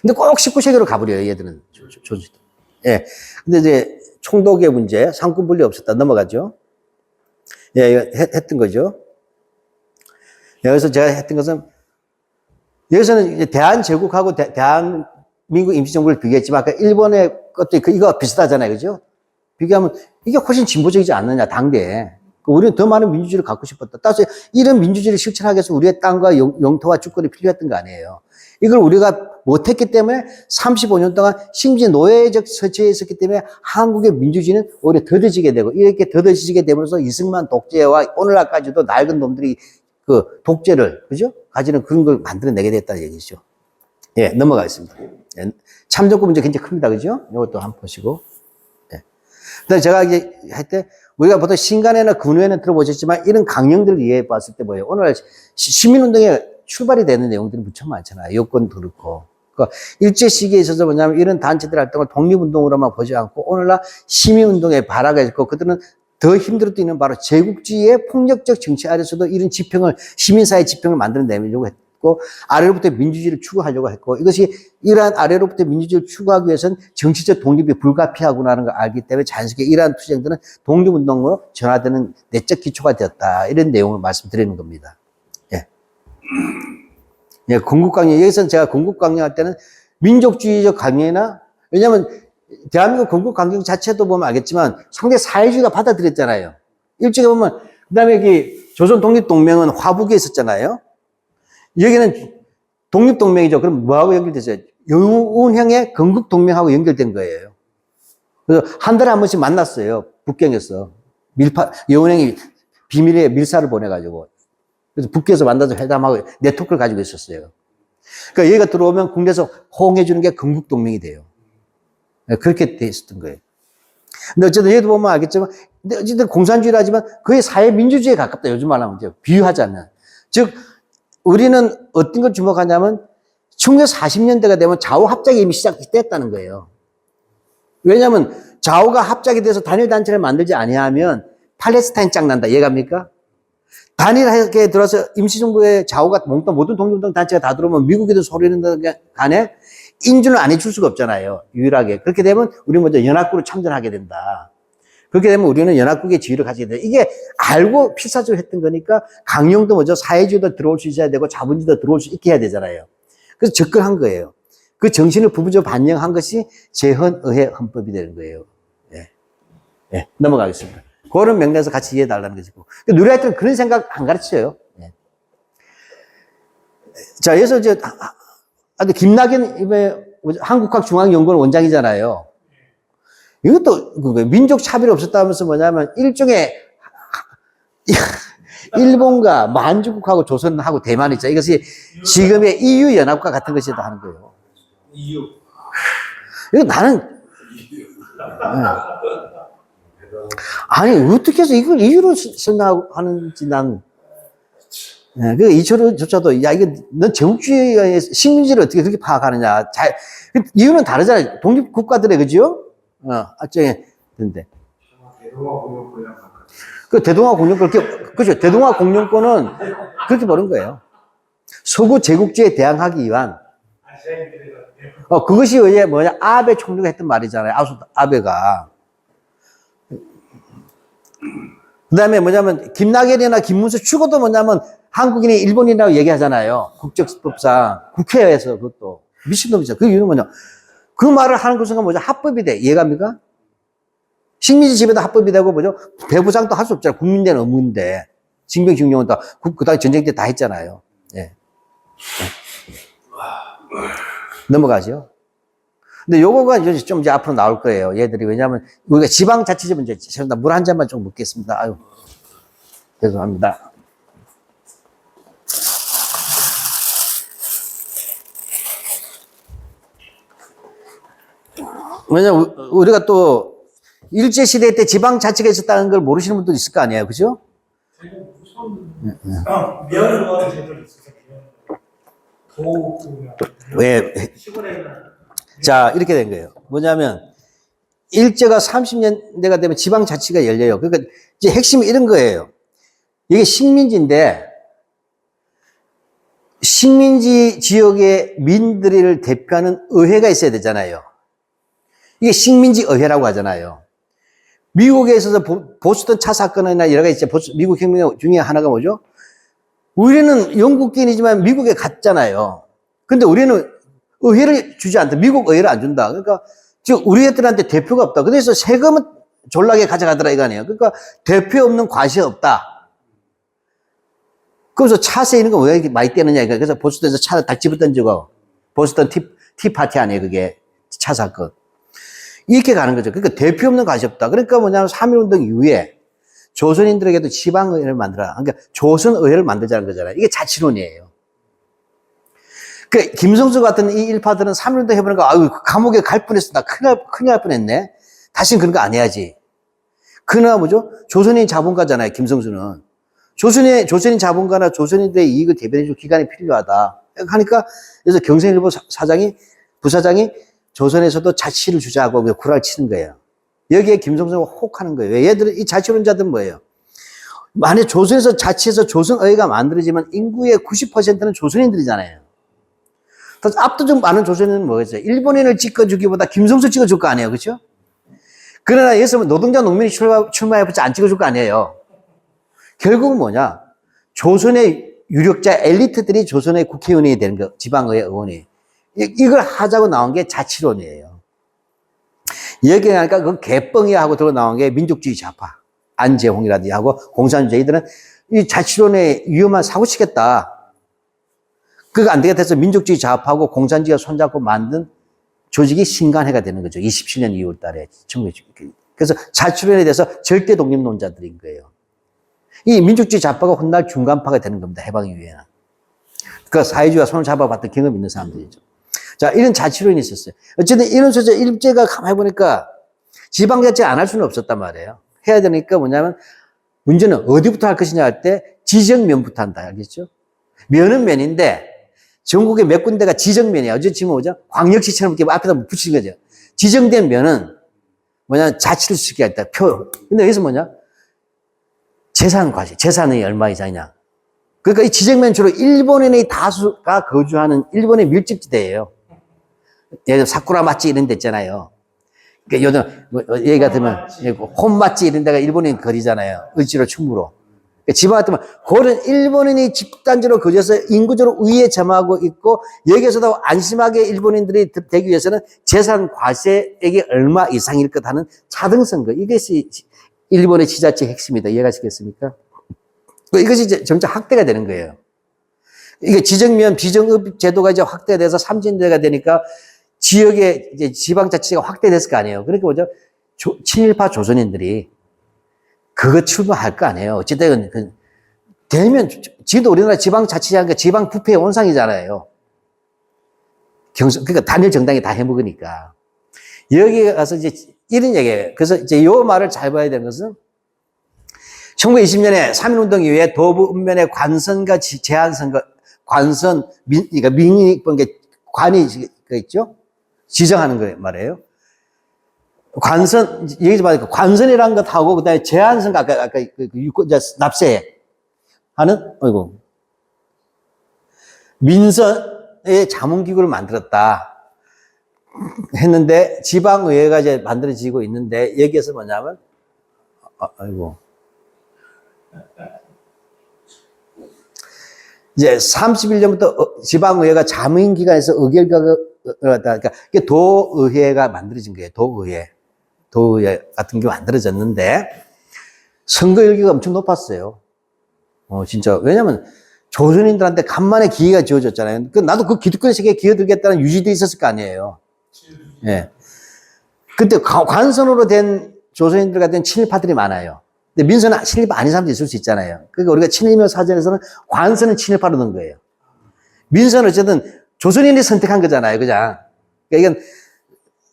근데 꼭 19세기로 가버려요, 얘들은. 조선시대. 예. 근데 이제 총독의 문제, 상권 분리 없었다. 넘어가죠. 예, 이거 했던 거죠. 여기서 제가 했던 것은, 여기서는 이제 대한제국하고 대한민국 임시정부를 비교했지만, 아까 일본의 것도 이거 비슷하잖아요. 그죠? 비교하면 이게 훨씬 진보적이지 않느냐, 당대에. 우리는 더 많은 민주주의를 갖고 싶었다. 따라서 이런 민주주의를 실천하기 위해서 우리의 땅과 영토와 주권이 필요했던 거 아니에요. 이걸 우리가 못했기 때문에 35년 동안 심지 노예적 처지에 있었기 때문에 한국의 민주주의는 오히려 더뎌지게 되고 이렇게 더뎌지게 되면서 이승만 독재와 오늘날까지도 낡은 놈들이 그 독재를 그죠? 가지는 그런 걸 만들어내게 됐다는 얘기죠. 예, 넘어가겠습니다. 예, 참정권 문제 굉장히 큽니다. 그죠? 이것도 한번 보시고. 예. 그다음에 제가 이제 할 때 우리가 보통 신간에나 근후에는 들어보셨지만 이런 강령들을 이해해 봤을 때 뭐예요? 오늘 시민운동에 출발이 되는 내용들이 무척 많잖아요. 여권도 그렇고. 그러니까 일제 시기에 있어서 뭐냐면 이런 단체들 활동을 독립운동으로만 보지 않고 오늘날 시민운동에 발화가 있고 그들은 더 힘들어도 있는 바로 제국주의의 폭력적 정치 아래서도 이런 지평을, 시민사회 지평을 만들어내려고 했고 아래로부터 민주주의를 추구하려고 했고 이것이 이러한 아래로부터 민주주의를 추구하기 위해서는 정치적 독립이 불가피하구나 걸 알기 때문에 자연스럽게 이러한 투쟁들은 독립운동으로 전화되는 내적 기초가 되었다. 이런 내용을 말씀드리는 겁니다. 예. 예, 건국강령. 여기서는 제가 건국강령할 때는 민족주의적 강령이나 왜냐하면 대한민국 건국강령 자체도 보면 알겠지만 상당히 사회주의가 받아들였잖아요. 일찍이 보면 그다음에 그 조선 독립동맹은 화북에 있었잖아요. 여기는 독립동맹이죠. 그럼 뭐하고 연결됐어요? 여운형의 건국동맹하고 연결된 거예요. 그래서 한 달에 한 번씩 만났어요. 북경에서. 여운형이 비밀의 밀사를 보내가지고. 그래서 북경에서 만나서 회담하고 네트워크를 가지고 있었어요. 그러니까 여기가 들어오면 국내에서 호응해주는 게 건국동맹이 돼요. 그렇게 돼 있었던 거예요. 근데 어쨌든 얘도 보면 알겠지만, 근데 어쨌든 공산주의라 하지만 거의 사회민주주의에 가깝다. 요즘 말하면 이제 비유하자면. 즉, 우리는 어떤 걸 주목하냐면 1940년대가 되면 좌우 합작이 이미 시작됐다는 거예요. 왜냐하면 좌우가 합작이 돼서 단일단체를 만들지 아니하면 팔레스타인 짱 난다. 이해갑니까? 단일하게 들어서 임시정부의 좌우가 모든 독립운동 단체가 다 들어오면 미국에도 소리는 간에 인준을 안 해줄 수가 없잖아요. 유일하게. 그렇게 되면 우리 먼저 연합국으로 참전하게 된다. 그렇게 되면 우리는 연합국의 지위를 가지게 된다. 이게 알고 필사적으로 했던 거니까 강령도 먼저 사회주의도 들어올 수 있어야 되고 자본주의도 들어올 수 있게 해야 되잖아요. 그래서 접근한 거예요. 그 정신을 부분적으로 반영한 것이 재헌의회 헌법이 되는 거예요. 예. 예. 넘어가겠습니다. 그런 맥락에서 같이 이해해달라는 것이고. 누리할 그런 생각 안 가르쳐요. 예. 자, 여기서 이제, 김낙연, 한국학중앙연구원 원장이잖아요. 이것도, 민족 차별이 없었다면서 뭐냐면, 일종의, 일본과 만주국하고 조선하고 대만 있죠. 이것이 지금의 EU 연합과 같은 것이다 하는 거예요. 이유. 이거 나는, 아니, 어떻게 해서 이걸 이유로 설명하는지 난, 그 이철호조차도, 야, 이거, 넌 제국주의의 식민지를 어떻게 그렇게 파악하느냐. 이유는 다르잖아요. 독립국가들의, 그죠? 일종의, 근데. 대동아 공영권이랑 가까워. 그 대동아 공영권, 그죠? 대동아 공영권은 그렇게 보는 거예요. 서구 제국주의에 대항하기 위한, 그것이 왜 뭐냐, 아베 총리가 했던 말이잖아요. 아베가. 그 다음에 뭐냐면, 김낙연이나 김문수 죽어도 뭐냐면, 한국인이 일본인이라고 얘기하잖아요. 국적법상. 국회에서 그것도. 미친놈이죠. 그 이유는 뭐냐. 그 말을 하는 그 순간 뭐죠? 합법이 돼. 이해갑니까? 식민지 지배도 합법이 되고 뭐죠? 배부상도 할 수 없잖아요. 국민대는 의무인데. 징병징용은 다, 그 당시 전쟁 때 다 했잖아요. 예. 넘어가죠. 근데 요거가 이제 좀 이제 앞으로 나올 거예요. 얘들이. 왜냐하면 우리가 지방자치제 문제. 죄송합니다. 물 한 잔만 좀 먹겠습니다. 아유. 죄송합니다. 왜냐면 우리가 또 일제시대 때 지방자치가 있었다는 걸 모르시는 분도 있을 거 아니에요. 그죠? 미안한 거 제대로 있었어요. 왜? 자, 이렇게 된 거예요. 뭐냐면, 일제가 30년대가 되면 지방자치가 열려요. 그러니까 이제 핵심이 이런 거예요. 이게 식민지인데, 식민지 지역의 민들을 대표하는 의회가 있어야 되잖아요. 이게 식민지 의회라고 하잖아요. 미국에 있어서 보스턴 차 사건이나 여러 가지 미국 혁명 중에 하나가 뭐죠? 우리는 영국인이지만 미국에 갔잖아요. 근데 우리는 의회를 주지 않다. 미국 의회를 안 준다. 그러니까 즉 우리 애들한테 대표가 없다. 그래서 세금은 졸라게 가져가더라 이거 아니에요. 그러니까 대표 없는 과시 없다. 그래서 차세 이런 거 왜 이렇게 많이 떼느냐. 그래서 보스턴에서 차를 다 집어 던지고 보스턴 티파티 아니에요, 그게. 차 사건. 이렇게 가는 거죠. 그러니까 대표 없는 것이 없다. 그러니까 뭐냐면 3.1운동 이후에 조선인들에게도 지방의회를 만들어라. 그러니까 조선의회를 만들자는 거잖아요. 이게 자치론이에요. 그 김성수 같은 이 일파들은 3.1운동 해보니까 아유 감옥에 갈 뻔했어. 나 큰일 날 뻔했네. 다시는 그런 거 안 해야지. 그나 뭐죠? 조선인 자본가잖아요. 김성수는. 조선인 자본가나 조선인들의 이익을 대변해줄 기관이 필요하다. 하니까 그래서 경생일보 부사장이 조선에서도 자치를 주자고 구라를 치는 거예요. 여기에 김성수가 혹하는 거예요. 얘들은 이 자치론자들은 뭐예요? 만약 조선에서 자치해서 조선의회가 만들어지면 인구의 90%는 조선인들이잖아요. 압도적 많은 조선인은 뭐겠어요? 일본인을 찍어주기보다 김성수 찍어줄 거 아니에요. 그렇죠? 그러나 여기서 노동자 농민이 출마해봤자 안 찍어줄 거 아니에요. 결국은 뭐냐? 조선의 유력자 엘리트들이 조선의 국회의원이 되는 거, 지방의회 의원이. 이걸 하자고 나온 게 자치론이에요. 여기에 가니까 그 개뻥이야 하고 들어 나온 게 민족주의 좌파. 안재홍이라든지 하고 공산주의들은 이 자치론에 위험한 사고 치겠다. 그거 안 되게 돼서 민족주의 좌파하고 공산주의가 손잡고 만든 조직이 신간회가 되는 거죠. 27년 2월 달에. 그래서 자치론에 대해서 절대 독립론자들인 거예요. 이 민족주의 좌파가 훗날 중간파가 되는 겁니다. 해방 이후에는. 그 사회주의와 손을 잡아봤던 경험 있는 사람들이죠. 자, 이런 자치론이 있었어요. 어쨌든 이런 소재 일제가 가만히 보니까 지방자치 안 할 수는 없었단 말이에요. 해야 되니까 뭐냐면 문제는 어디부터 할 것이냐 할 때 지정면부터 한다. 알겠죠? 면은 면인데 전국에 몇 군데가 지정면이에요. 어제 지금 뭐죠? 광역시처럼 이렇게 앞에다 붙이는 거죠. 지정된 면은 뭐냐? 자치를 시키게 했다. 표. 근데 여기서 뭐냐? 재산 과세. 재산이 얼마 이상이냐. 그러니까 이 지정면 주로 일본인의 다수가 거주하는 일본의 밀집지대예요. 예를 들어 사쿠라마치 이런 데 있잖아요. 그러니까 요즘 뭐 얘기 같으면 홈마치 이런 데가 일본인 거리잖아요. 을지로 충무로. 그러니까 지방 같으면 그런 일본인이 집단적으로 거주해서 인구적으로 위에 점하고 있고 여기에서도 안심하게 일본인들이 되기 위해서는 재산 과세액이 얼마 이상일 것 하는 차등선거. 이것이 일본의 지자체의 핵심이다. 이해가시겠습니까? 이것이 이제 점차 확대가 되는 거예요. 이게 지정면 비정읍 제도가 이제 확대돼서 삼진대가 되니까 지역의 이제 지방자치가 확대됐을 거 아니에요. 그러니까 뭐죠? 친일파 조선인들이 그거 출마할 거 아니에요. 어쨌든 되면 지금도 우리나라 지방자치라는 게 지방부패의 온상이잖아요. 그러니까 단일 정당이 다 해먹으니까. 여기에 가서 이제 이런 얘기예요. 그래서 이제 요 말을 잘 봐야 되는 것은 1920년에 3.1운동 이후에 도부 읍면의 관선과 제한선거, 그러니까 민익, 관이 있죠? 지정하는 거 말이에요. 관선, 얘기 좀 하니까 관선이라는 것하고, 그 다음에 제한선거, 아까 납세 하는, 민선의 자문기구를 만들었다. 했는데, 지방의회가 이제 만들어지고 있는데, 여기에서 뭐냐면, 이제 31년부터 지방의회가 자문기관에서 의결각을, 그러니까 도의회가 만들어진 거예요. 도의회 같은 게 만들어졌는데, 선거율기가 엄청 높았어요. 진짜. 왜냐면, 조선인들한테 간만에 기회가 주어졌잖아요. 나도 그 기득권 세계에 기어들겠다는 유지도 있었을 거 아니에요. 예. 그때 관선으로 된 조선인들 같은 친일파들이 많아요. 근데 민선은 친일파 아닌 사람도 있을 수 있잖아요. 그러니까 우리가 친일명 사전에서는 관선은 친일파로 넣은 거예요. 민선은 어쨌든 조선인이 선택한 거잖아요. 그냥. 그러니까 이건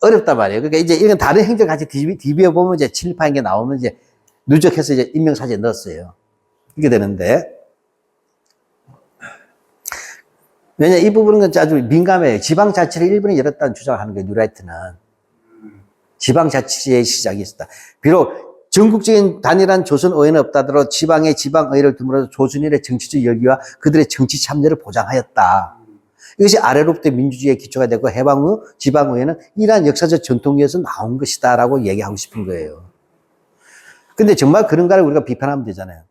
어렵단 말이에요. 그러니까 이제 이건 다른 행정 같이 디비어보면 이제 친일파인 게 나오면 이제 누적해서 이제 인명사전에 넣었어요. 이렇게 되는데. 왜냐, 이 부분은 아주 민감해요. 지방자치를 일본이 열었다는 주장을 하는 거예요, 뉴라이트는. 지방자치의 시작이 있었다. 비록 전국적인 단일한 조선의회는 없다더라도 지방의 지방의회를 두므로써 조선인의 정치적 열기와 그들의 정치 참여를 보장하였다. 이것이 아래로부터 민주주의의 기초가 되고 해방 후 지방의회는 이러한 역사적 전통에서 나온 것이다라고 얘기하고 싶은 거예요. 근데 정말 그런가를 우리가 비판하면 되잖아요.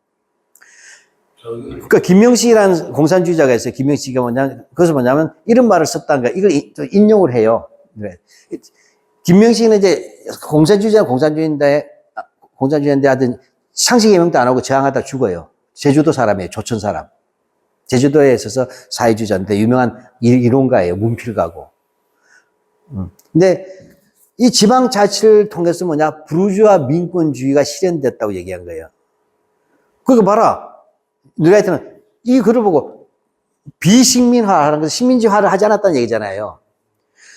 그러니까 김명식이라는 공산주의자가 있어요. 김명식이 그것은 뭐냐면 이런 말을 썼다는 거야. 이걸 인용을 해요. 김명식은 이제 공산주의인데 하여튼 상식해명도 안 하고 저항하다 죽어요. 제주도 사람이에요. 조천 사람. 제주도에 있어서 사회주의자인데 유명한 이론가예요. 문필가고. 근데 이 지방자치를 통해서 뭐냐, 부르주아 민권주의가 실현됐다고 얘기한 거예요. 그거 봐라. 누라이트는 이 글을 보고 비식민화하는 것을 식민지화를 하지 않았다는 얘기잖아요.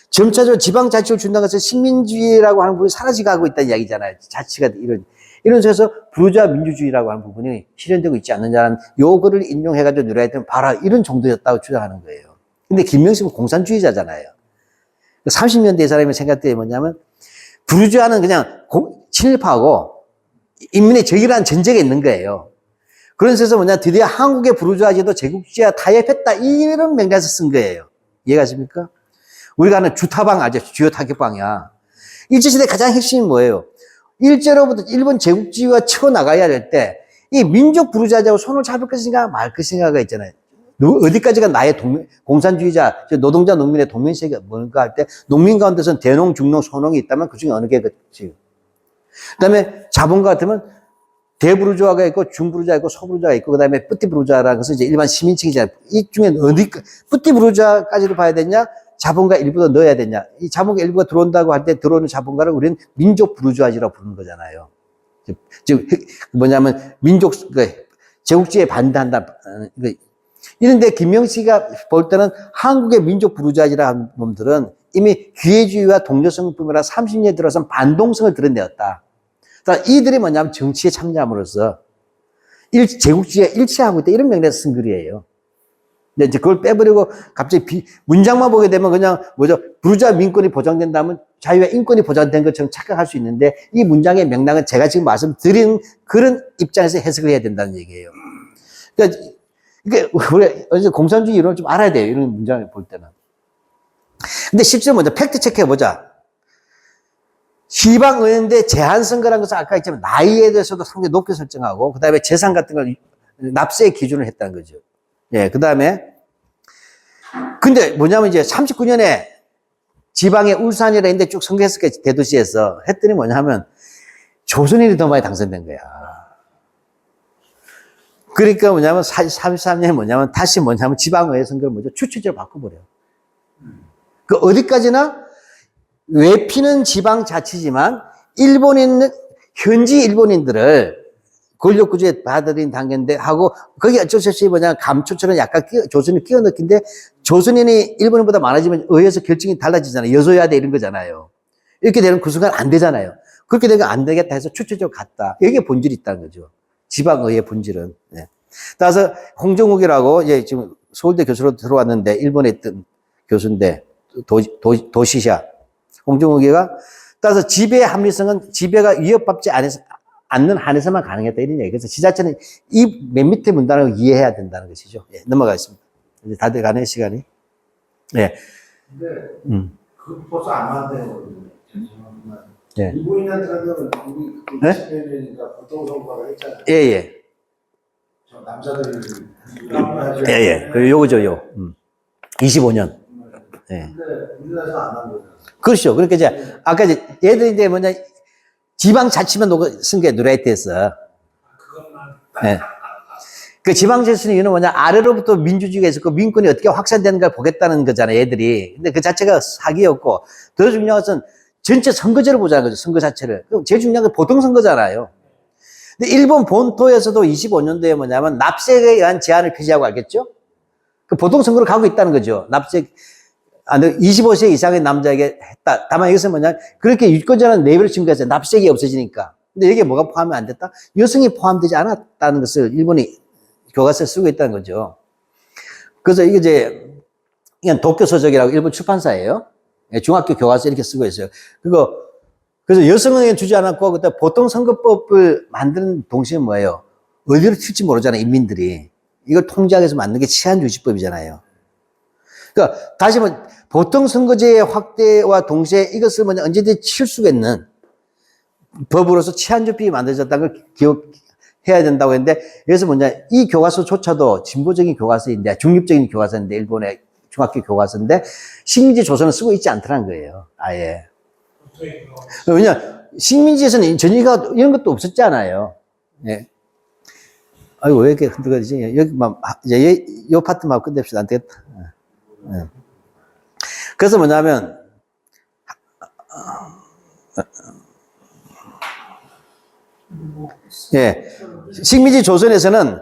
점차적으로 지방자치를 준다는 것은 식민주의라고 하는 부분이 사라져가고 있다는 이야기잖아요. 자치가 이런 속에서 부르주아 민주주의라고 하는 부분이 실현되고 있지 않느냐는 요 글을 인용해가지고 누라이트는 봐라, 이런 정도였다고 주장하는 거예요. 근데 김명식은 공산주의자잖아요. 30년대 사람의 생각들이 뭐냐면, 부르주아는 그냥 친일파하고 인민의 적이라는 전제가 있는 거예요. 그런 데서 뭐냐, 드디어 한국의 부르주아제도 제국주의와 타협했다, 이런 맥락에서 쓴 거예요. 이해가십니까? 우리가 하는 주타방 알죠? 주요 타격방이야. 일제시대 가장 핵심이 뭐예요? 일제로부터 일본 제국주의가 쳐나가야 될 때, 이 민족 부르주아제하고 손을 잡을 것인가 말 것인가가 있잖아요. 어디까지가 나의 공산주의자, 노동자, 농민의 동맹세계가 뭔가 할 때, 농민 가운데서는 대농, 중농, 소농이 있다면 그 중에 어느 게 그렇지. 그 다음에 자본가 같으면 대부르주아가 있고, 중부르주아가 있고, 소부르주아가 있고, 그 다음에 뿌띠부르주아라는 것은 이제 일반 시민층이잖아요. 이 중에 뿌띠부르주아까지도 봐야 되냐, 자본가 일부도 넣어야 되냐. 이 자본가 일부가 들어온다고 할 때 들어오는 자본가를 우리는 민족 부르주아지라고 부르는 거잖아요. 즉, 뭐냐면, 제국주의에 반대한다. 이런데 김명식이가 볼 때는 한국의 민족 부르주아지라 하는 놈들은 이미 기회주의와 동료성뿐만 아니라 30년에 들어선 반동성을 드러내었다. 그러니까 이들이 뭐냐면 정치에 참여함으로써 제국주의에 일치하고 있다, 이런 맥락에서 쓴 글이에요. 근데 이제 그걸 빼버리고 갑자기 문장만 보게 되면 그냥 부르주아 민권이 보장된다면 자유와 인권이 보장된 것처럼 착각할 수 있는데, 이 문장의 맥락은 제가 지금 말씀드린 그런 입장에서 해석을 해야 된다는 얘기예요. 그러니까 이게 우리가 공산주의 이론을 좀 알아야 돼요, 이런 문장을 볼 때는. 근데 실제로 먼저 팩트 체크해 보자. 지방의원대 제한선거라는 것은 아까 했지만 나이에 대해서도 상당히 높게 설정하고, 그 다음에 재산 같은 걸 납세의 기준을 했다는 거죠. 예, 그 다음에 근데 뭐냐면 이제 39년에 지방의 울산이라 인데 쭉 선거했을 거예요, 대도시에서. 했더니 뭐냐면 조선인이 더 많이 당선된 거야. 그러니까 뭐냐면 33년에 뭐냐면 다시 뭐냐면 지방의회 선거를 추천제로 바꿔버려요. 그 어디까지나 외피는 지방자치지만 현지 일본인들을 권력구조에 받아들인 단계인데 하고, 거기 어쩔 수 없이 감초처럼 약간 조선인을 끼워 넣긴데, 조선인이 일본인보다 많아지면 의회에서 결정이 달라지잖아요. 여소야대 이런 거잖아요. 이렇게 되면 그 순간 안 되잖아요. 그렇게 되면 안 되겠다 해서 추천적으로 갔다. 여기에 본질이 있다는 거죠. 지방의회 본질은. 네. 따라서 홍정욱이라고 이제 지금 서울대 교수로 들어왔는데, 일본에 있던 교수인데, 도시샤. 홍정욱이가, 따라서 지배의 합리성은 지배가 위협받지 않는 한에서만 가능했다, 이런 얘기. 그래서 지자체는 이 맨 밑에 문단을 이해해야 된다는 것이죠. 예, 넘어가겠습니다. 이제 다들 가네, 시간이. 예. 근데, 그 벌써 안 맞대거든요. 예. 일본인한테는 우리 네? 20년이니까 보통 선거를 했잖아요. 예, 예. 저 남자들이. 예, 예. 그 요거죠, 요. 25년. 예. 근데 우리나라에서 안 한 거잖아요. 그렇죠. 그러니까 이제, 아까 이제, 얘들이 이제 지방자치만 쓴 게 누라이트에서. 그것만. 예. 그 지방자치는 이유는 아래로부터 민주주의가 있었고, 민권이 어떻게 확산되는가를 보겠다는 거잖아요, 얘들이. 근데 그 자체가 사기였고, 더 중요한 것은 전체 선거제를 보자는 거죠, 선거 자체를. 그럼 제일 중요한 건 보통선거잖아요. 근데 일본 본토에서도 25년도에 납세에 의한 제한을 폐지하고 알겠죠? 그 보통선거로 가고 있다는 거죠. 25세 이상의 남자에게 했다. 다만 이것은 그렇게 유권자는 내버려 친 거죠. 납세액이 없어지니까. 근데 여기에 뭐가 포함이 안 됐다? 여성이 포함되지 않았다는 것을 일본이 교과서에 쓰고 있다는 거죠. 그래서 이게 이제, 이건 도쿄서적이라고 일본 출판사예요. 중학교 교과서 이렇게 쓰고 있어요. 그래서 여성에게 주지 않았고, 그때 보통선거법을 만드는 동시에 뭐예요? 어디로 튈지 모르잖아요, 인민들이. 이걸 통제하기 위해서 만든 게 치안유지법이잖아요. 그러니까 다시 보통선거제의 확대와 동시에 이것을 언제든지 칠 수가 있는 법으로서 치안조법이 만들어졌다는 걸 기억해야 된다고 했는데, 여기서 이 교과서조차도 진보적인 교과서인데, 중립적인 교과서인데, 일본의 중학교 교과서인데, 식민지 조선을 쓰고 있지 않더라는 거예요, 아예. 왜냐, 식민지에서는 전이가 이런 것도 없었잖아요. 예. 아이고, 왜 이렇게 흔들거리지? 여기만, 이제 요 파트만 끝냅시다. 안 되겠다. 예. 그래서 뭐냐면, 예. 식민지 조선에서는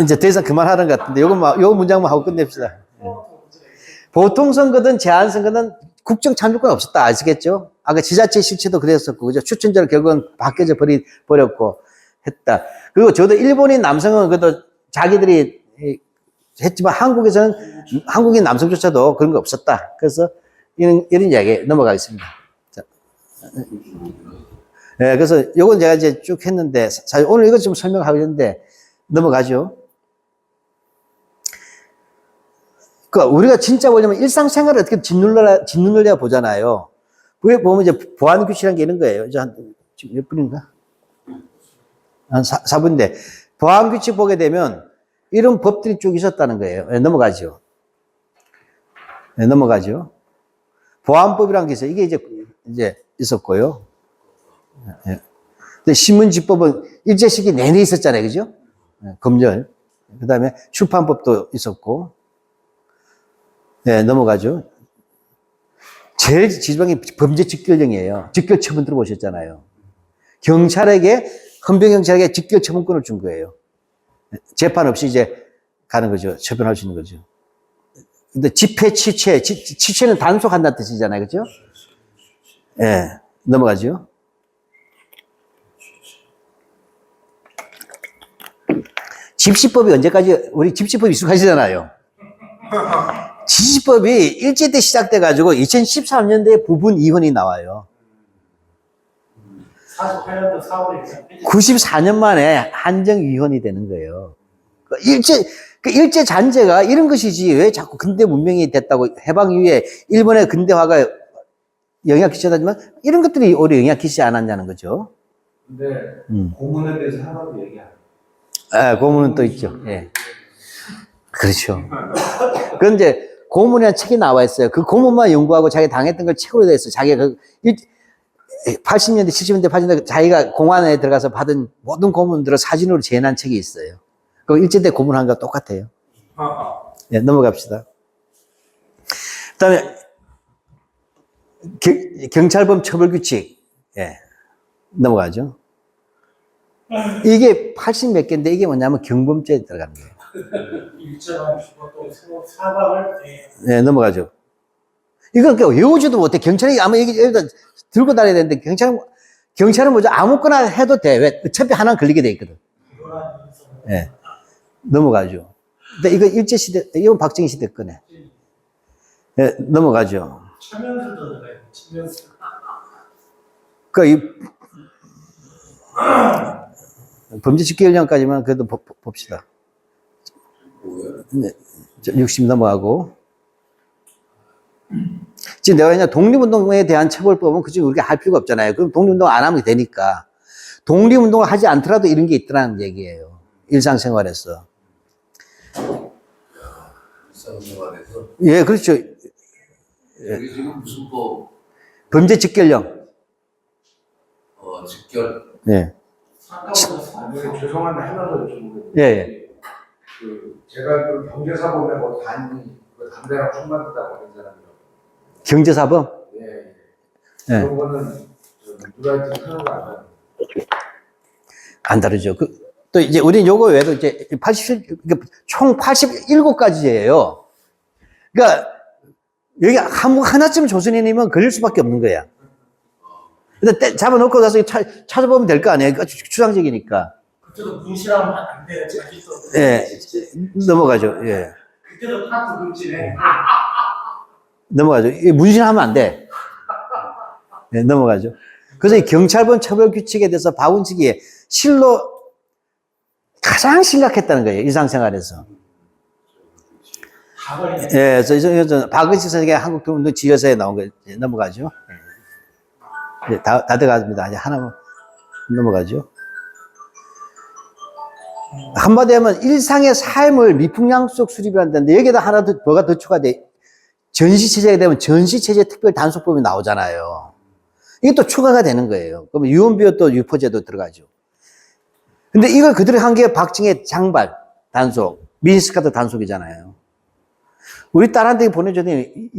이제 더 이상 그만하는 것 같은데 요거 문장만 하고 끝냅시다. 예. 보통 선거든 제한 선거는 국정 참여권 없었다 아시겠죠? 아까 지자체 실체도 그랬었고 그죠? 추천제로 결국은 바뀌어져 버렸고 했다. 그리고 저도 일본인 남성은 그래도 자기들이 했지만 한국인 남성조차도 그런 거 없었다. 그래서 이런 이야기 넘어가겠습니다. 자. 네, 그래서 요건 제가 이제 쭉 했는데, 사실 오늘 이것 좀 설명하고 있는데, 넘어가죠. 그러니까 우리가 진짜 보려면 일상생활을 어떻게 짓눌러야 보잖아요. 그게 보면 이제 보안규칙이라는 게 이런 거예요. 이제 지금 몇 분인가? 한 4분인데, 보안규칙 보게 되면 이런 법들이 쭉 있었다는 거예요. 네, 넘어가죠. 네, 넘어가죠. 보안법이라는 게 있어요. 이게 이제 있었고요. 예. 신문지법은 일제 시기 내내 있었잖아요. 그죠? 검열. 그 다음에 출판법도 있었고. 네, 넘어가죠. 제일 지방이 범죄 직결령이에요. 직결처분 들어보셨잖아요. 헌병경찰에게 직결처분권을 준 거예요. 재판 없이 이제 가는 거죠. 처분할 수 있는 거죠. 근데 집회, 취체는 단속한다는 뜻이잖아요. 그죠? 예. 네, 넘어가죠. 집시법이 언제까지, 우리 집시법 익숙하시잖아요. 집시법이 일제 때 시작돼가지고 2013년도에 부분 이혼이 나와요. 48년도 4월에 94년 만에 한정 이혼이 되는 거예요. 일제 잔재가 이런 것이지 왜 자꾸 근대 문명이 됐다고 해방 이후에 일본의 근대화가 영향 끼쳤다지만 이런 것들이 오히려 영향 끼치지 않았냐는 거죠. 근데 고문에 대해서 하나도 얘기 안 해요. 아, 고문은 또 있죠. 예. 그렇죠. 그런데 고문이라는 책이 나와 있어요. 그 고문만 연구하고 자기 당했던 걸 책으로 돼 있어요. 자기가 80년대, 70년대, 80년대 자기가 공안에 들어가서 받은 모든 고문들을 사진으로 재현한 책이 있어요. 그 일제 때 고문한 거 똑같아요. 예, 넘어갑시다. 그 다음에 경찰범 처벌규칙. 예, 넘어가죠. 이게 80 몇 개인데 이게 뭐냐면 경범죄에 들어가는 거예요. 일정한 죽었고 사과를 네, 넘어가죠. 이건 그냥 외우지도 못해. 경찰이 아마 여기다 들고 다녀야 되는데 경찰은 뭐죠? 아무거나 해도 돼. 왜? 어차피 하나는 걸리게 돼 있거든. 네, 넘어가죠. 근데 이거 일제시대, 이건 박정희 시대 거네. 네, 넘어가죠. 차면서도 들어가요. 차면서. 그러니까 범죄 직결령까지만 그래도 봅시다. 네, 60 넘어가고. 지금 내가 그냥 독립운동에 대한 처벌법은 그치 우리가 할 필요가 없잖아요. 그럼 독립운동 안 하면 되니까. 독립운동을 하지 않더라도 이런 게 있더라는 얘기예요. 일상생활에서. 일상생활에서. 예, 그렇죠. 여기 지금 무슨 법? 범죄 직결령. 직결. 예. 아니, 죄송한데 하나 더 여쭤보겠습니다. 예, 예. 제가 그 경제사범에 뭐 담배랑 총 만든다고 하는 사람이요. 경제사범? 예. 예. 그런 거는 누가 했든 하는 거 안 하는. 안 다르죠. 또 이제 우리는 요거 외에도 이제 총 87가지예요. 그러니까 여기 하나쯤 조선인이면 걸릴 수밖에 없는 거야. 근데 잡아놓고 나서 찾아보면 될 거 아니에요. 추상적이니까. 그때도 분실하면 안 돼요. 자기 써. 예. 넘어가죠. 예. 그때도 다 두금치네. 넘어가죠. 문신하면 안 돼. 네, 넘어가죠. 그래서 이 경찰범 처벌 규칙에 대해서 박운식이 실로 가장 심각했다는 거예요. 일상생활에서. 예, 그래서 박은식 선생님의 한국독립운동 지효서에 나온 거 넘어가죠. 예, 다 들어갑니다. 이제 하나만 넘어가죠. 한마디 하면 일상의 삶을 미풍양속 수립이라는데 여기에다 하나 더, 뭐가 더 추가돼? 전시체제가 되면 전시체제 특별 단속법이 나오잖아요. 이게 또 추가가 되는 거예요. 그러면 유언비어 또 유포죄도 들어가죠. 근데 이걸 그대로 한 게 박정희의 장발 단속, 미니스커트 단속이잖아요. 우리 딸한테 보내줬더니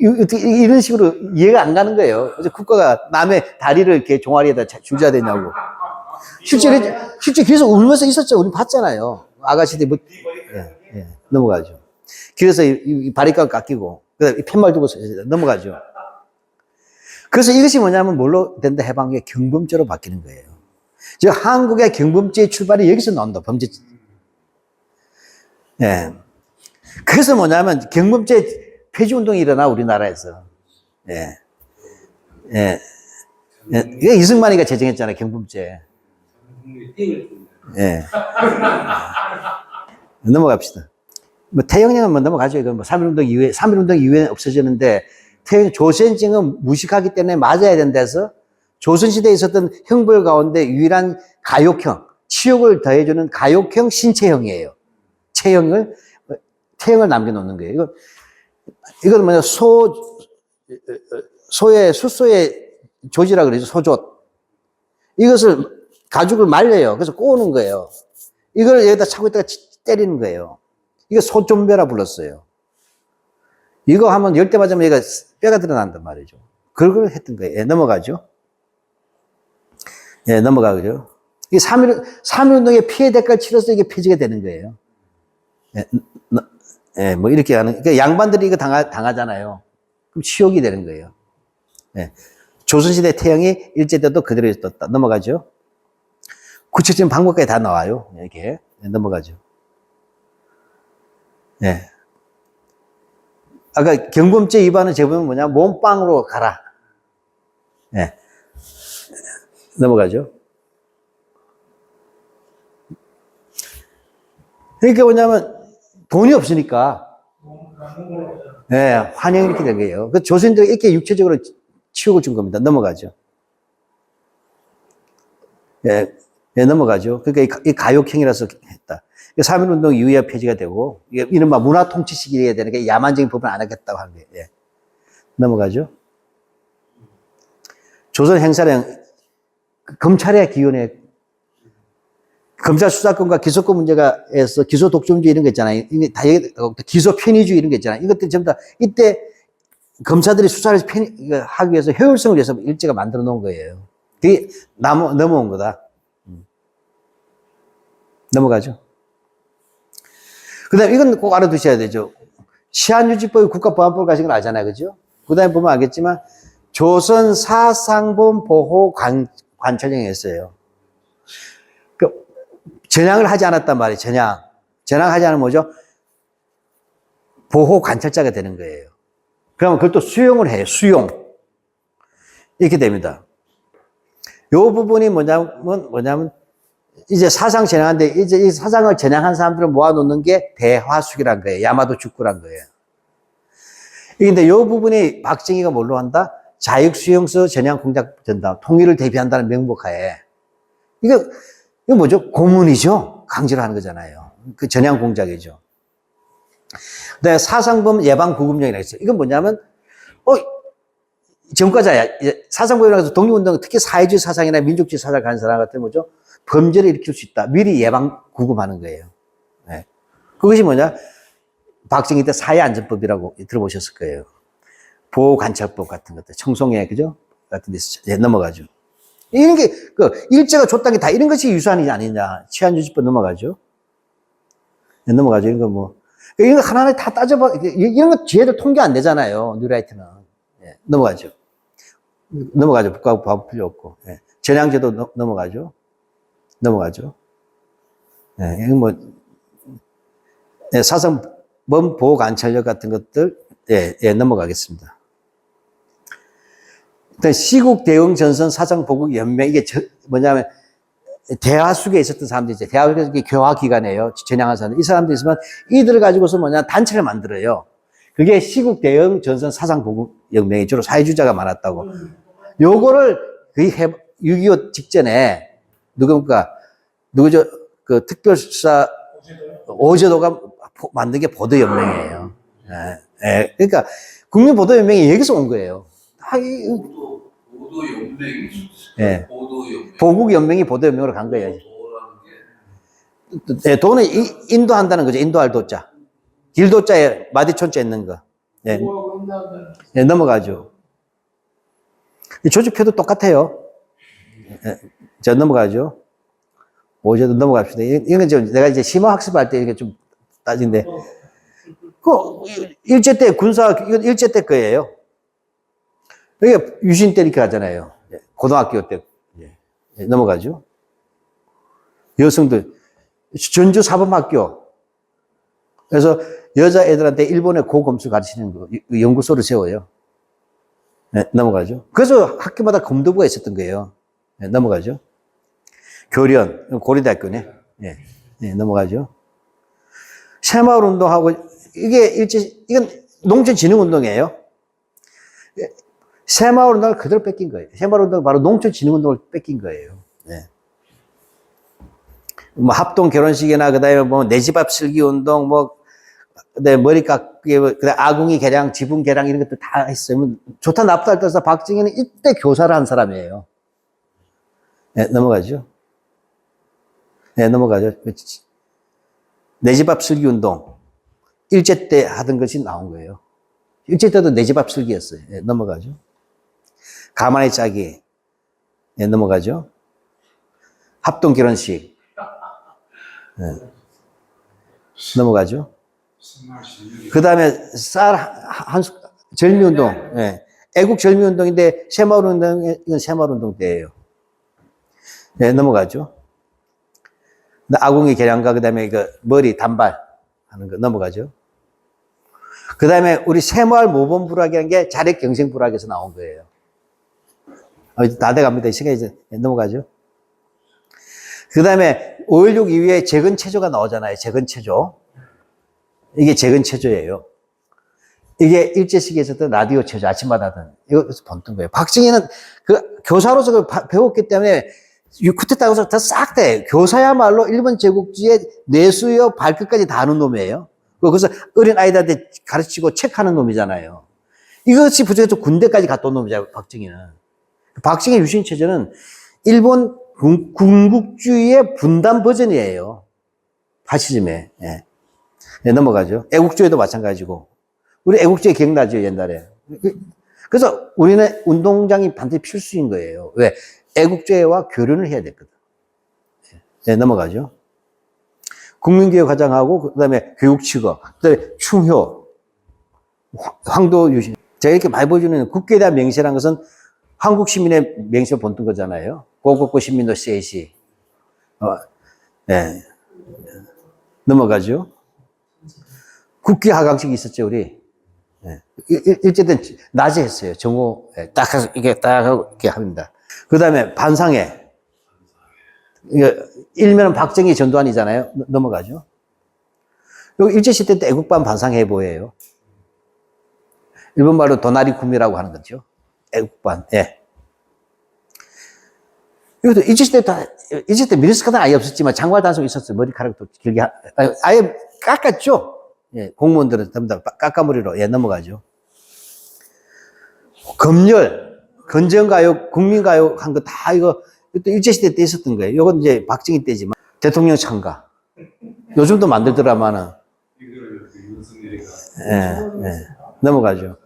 이런 식으로 이해가 안 가는 거예요. 그래서 국가가 남의 다리를 이렇게 종아리에다 줄여야 되냐고. 실제 길에서 울면서 있었죠. 우리 봤잖아요. 아가씨들 뭐, 넘어가죠. 길에서 이 바리깡 깎이고, 그 다음에 팻말 두고 넘어가죠. 그래서 이것이 뭐냐면 뭘로 된다 해방 게 경범죄로 바뀌는 거예요. 즉, 한국의 경범죄의 출발이 여기서 나온다, 범죄. 예. 그래서 뭐냐면 경범죄 폐지 운동이 일어나, 우리나라에서. 예. 예. 예. 이게 이승만이가 제정했잖아요, 경범죄. 예. 넘어갑시다. 뭐 태영령은 뭐 넘어가죠. 이건 뭐 3.1운동 이후에 없어지는데, 조선징은 무식하기 때문에 맞아야 된다 해서 조선시대에 있었던 형벌 가운데 유일한 가욕형, 치욕을 더해주는 가욕형 신체형이에요. 태형을 남겨놓는 거예요. 이건 뭐냐, 숫소의 조지라 그러죠. 소조. 이것을, 가죽을 말려요. 그래서 꼬는 거예요. 이걸 여기다 차고 있다가 때리는 거예요. 이거 소좀배라 불렀어요. 이거 하면 10대 맞으면 얘가 뼈가 드러난단 말이죠. 그걸 했던 거예요. 예, 넘어가죠. 예, 넘어가죠. 이 3.1운동의 피해 대가를 치러서 이게 폐지가 되는 거예요. 예, 뭐 이렇게 하는, 그러니까 양반들이 이거 당하잖아요. 그럼 치욕이 되는 거예요. 예. 조선시대 태형이 일제때도 그대로 있었다. 넘어가죠. 구체적인 방법까지 다 나와요. 이렇게. 예, 넘어가죠. 예. 아까 경범죄 위반은 제보면 뭐냐, 몸빵으로 가라. 예. 넘어가죠. 그러니까 뭐냐면, 돈이 없으니까, 예, 환영이 이렇게 된 거예요. 그 조선인들이 이렇게 육체적으로 치욕을 준 겁니다. 넘어가죠. 예, 예, 넘어가죠. 그러니까 이 가욕행위라서 했다. 3.1운동 이후에 폐지가 되고, 이른바 문화통치 시기에 되는 게 야만적인 법을 안 하겠다고 하는 거예요. 예. 넘어가죠. 조선 행사령, 검찰의 기원에, 검찰 수사권과 기소권 문제가 해서 기소 독점주의 이런 거 있잖아요. 이게 다 기소 편의주의 이런 거 있잖아요. 이것들 전부 다 이때 검사들이 수사를 하기 위해서 효율성을 위해서 일제가 만들어 놓은 거예요. 그게 넘어온 거다. 넘어가죠. 그 다음에 이건 꼭 알아두셔야 되죠. 시한유지법이 국가보안법을 가진 걸 알잖아요. 그죠? 그 다음에 보면 알겠지만, 조선 사상범 보호 관찰령이었어요. 전향을 하지 않았단 말이에요. 전향하지 않으면 뭐죠? 보호 관찰자가 되는 거예요. 그러면 그걸 또 수용을 해요. 수용. 이렇게 됩니다. 요 부분이 뭐냐면, 이제 사상 전향한데, 이제 이 사상을 전향한 사람들을 모아놓는 게 대화숙이란 거예요. 야마도 축구란 거예요. 근데 요 부분이 박정희가 뭘로 한다? 자익수용서 전향 공작 전담, 통일을 대비한다는 명목하에. 이거 뭐죠? 고문이죠? 강제로 하는 거잖아요. 그 전향 공작이죠. 그다음에 사상범 예방 구금령이라고 있어요. 이건 뭐냐면, 전과자야. 사상범이라고 해서 독립운동, 특히 사회주의 사상이나 민족주의 사상을 가는 사람 같은 뭐죠? 범죄를 일으킬 수 있다. 미리 예방 구금하는 거예요. 네. 그것이 뭐냐? 박정희 때 사회안전법이라고 들어보셨을 거예요. 보호관찰법 같은 것들, 청송회, 그죠? 같은 데서 넘어가죠. 이런 게, 일제가 줬다는 게 다 이런 것이 유산이 아니냐. 치안유지법 넘어가죠. 네, 넘어가죠. 이런 거 뭐. 이런 거 하나하나 다 따져봐. 이런 거 뒤에도 통계 안 되잖아요. 뉴라이트는. 네, 넘어가죠. 넘어가죠. 국가법 필요 없고. 네. 전향제도 넘어가죠. 넘어가죠. 네, 이건 뭐, 네, 사상범 보호관찰력 같은 것들, 예, 넘어가겠습니다. 일단 시국 대응 전선 사상 보국 연맹, 이게 뭐냐면, 대화숙에 있었던 사람들이 이제, 대화숙에서 교화기관이에요. 전향한 사람들. 이 사람들이 있으면 이들을 가지고서 뭐냐, 단체를 만들어요. 그게 시국 대응 전선 사상 보국 연맹이 주로 사회주의자가 많았다고. 요거를 거의 6.25 직전에, 누구죠? 그 특별수사 오제도가 만든 게 보도연맹이에요. 예. 그러니까 국민보도연맹이 여기서 온 거예요. 보도연맹이 예. 보도연맹. 보국연맹이 보도연맹으로 간 거예요. 예, 도는 인도한다는 거죠. 인도할 도자. 길도자에 마디촌자 있는 거. 예. 예, 넘어가죠. 이 조직표도 똑같아요. 예, 자, 넘어가죠. 오제도 넘어갑시다. 이건 좀 내가 이제 심화 학습할 때 이렇게 좀 따진데, 그, 일제 때 군사, 이건 일제 때 거예요. 이게 유신 때 이렇게 하잖아요. 고등학교 때. 예, 넘어가죠. 여성들, 전주 사범학교. 그래서 여자애들한테 일본의 고검술 가르치는 거, 연구소를 세워요. 네, 넘어가죠. 그래서 학교마다 검도부가 있었던 거예요. 네, 넘어가죠. 교련, 고려대학교네. 네, 네, 넘어가죠. 새마을 운동하고, 이건 농촌진흥운동이에요. 새마을 운동을 그대로 뺏긴 거예요. 새마을 운동은 바로 농촌진흥운동을 뺏긴 거예요. 네. 뭐 합동 결혼식이나 그다음에 뭐 내 집 앞 슬기 운동 뭐 그다음에 머리 깎기 그다음에 아궁이 개량 지붕 개량 이런 것들 다 했어요. 좋다 나쁘다 할 때서 박정희는 이때 교사를 한 사람이에요. 네, 넘어가죠. 네, 넘어가죠. 내 집 앞 슬기 운동 일제 때 하던 것이 나온 거예요. 일제 때도 내 집 앞 슬기였어요. 네, 넘어가죠. 가만히 짜기. 네, 넘어가죠. 합동 결혼식. 네. 넘어가죠. 그 다음에 절미운동. 네. 애국 절미운동인데 새마을운동은 새마을운동 때예요. 네, 넘어가죠. 아궁이 개량과 그 다음에 그 머리 단발 하는 거 넘어가죠. 그 다음에 우리 새마을 모범부락이라는 게 자력경생부락에서 나온 거예요. 다 돼갑니다. 시간이 이제 넘어가죠. 그 다음에 5.16 이후에 재건체조가 나오잖아요. 재건체조. 이게 재건체조예요. 이게 일제시기에 있었던 라디오 체조, 아침마다 하던, 이거 본뜬 거예요. 박정희는 그 교사로서 배웠기 때문에 쿠데타에서 다 싹 돼. 교사야말로 일본 제국주의의 뇌수여 발끝까지 다 아는 놈이에요. 그래서 어린 아이들한테 가르치고 책하는 놈이잖아요. 이것이 부족해서 군대까지 갔다 온 놈이잖아요, 박정희는. 박정희 유신체제는 일본 군국주의의 분단 버전이에요. 파시즘에. 예. 네, 넘어가죠. 애국주의도 마찬가지고. 우리 애국주의 기억나죠, 옛날에. 그래서 우리는 운동장이 반드시 필수인 거예요. 왜? 애국주의와 교련을 해야 됐거든. 네, 넘어가죠. 국민교육 과장하고, 그 다음에 교육치거, 그 다음에 충효, 황도 유신. 제가 이렇게 많이 보여주는 국교에 대한 명시라는 것은 한국 시민의 명시를 본뜬 거잖아요. 고국고 시민도 셋이. 네. 넘어가죠. 국기 하강식이 있었죠, 우리. 네. 일제 때 낮에 했어요. 정오, 딱, 이게 딱 하고 이렇게 합니다. 그 다음에 반상회. 일면은 박정희 전두환이잖아요. 넘어가죠. 여기 일제시대 때 애국반 반상회보예요. 일본말로 도나리쿠미라고 하는 거죠. 애국반, 예. 이것도 일제 때 미니스커트는 아예 없었지만 장발 단속이 있었어요. 머리카락도 길게, 아예 깎았죠. 예, 공무원들은 전부 다 깎아머리로, 예, 넘어가죠. 검열, 건전가요, 국민가요 한 거 다 이것도 일제시대 때 있었던 거예요. 이건 이제 박정희 때지만. 대통령 참가. 요즘도 만들더라마는. 예, 예. 넘어가죠.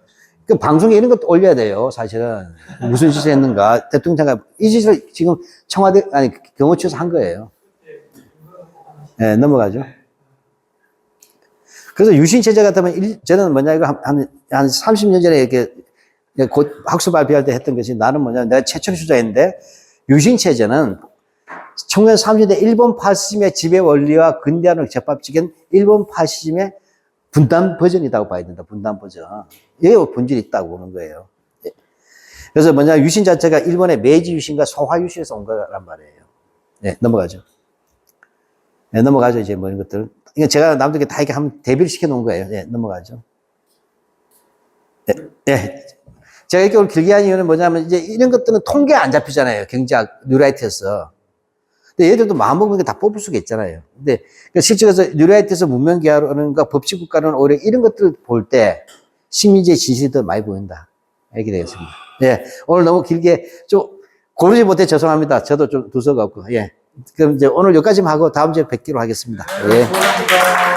그 방송에 이런 것도 올려야 돼요, 사실은. 무슨 짓을 했는가. 대통령 장관, 이 짓을 지금 청와대, 아니, 경호처에서 한 거예요. 네, 넘어가죠. 그래서 유신체제 같으면, 저는 뭐냐, 이거 한 30년 전에 이렇게 곧 학술 발표할 때 했던 것이 나는 뭐냐, 내가 최초로 주장했는데, 유신체제는 1930년대 일본 파시즘의 지배 원리와 근대화를 접합시킨 일본 파시즘의 분단 버전이라고 봐야 된다. 분단 버전. 이게 본질이 있다고 보는 거예요. 그래서 뭐냐, 유신 자체가 일본의 메이지 유신과 소화 유신에서 온 거란 말이에요. 네, 넘어가죠. 네, 넘어가죠. 이제 뭐 이런 것들. 이거 제가 남들에게 다 이렇게 한번 대비를 시켜 놓은 거예요. 네, 넘어가죠. 네, 네. 제가 이렇게 오늘 길게 한 이유는 뭐냐면, 이제 이런 것들은 통계 안 잡히잖아요. 경제학, 뉴라이트에서. 근데 얘들도 마음먹는 게 다 뽑을 수가 있잖아요. 근데 실제로서 뉴라이트에서 문명개화론과 법치국가론 오히려 이런 것들을 볼 때 식민지의 진실이 더 많이 보인다. 이렇게 되겠습니다. 예. 오늘 너무 길게 좀 고르지 못해 죄송합니다. 저도 좀 두서가 없고. 예. 그럼 이제 오늘 여기까지만 하고 다음 주에 뵙기로 하겠습니다. 예.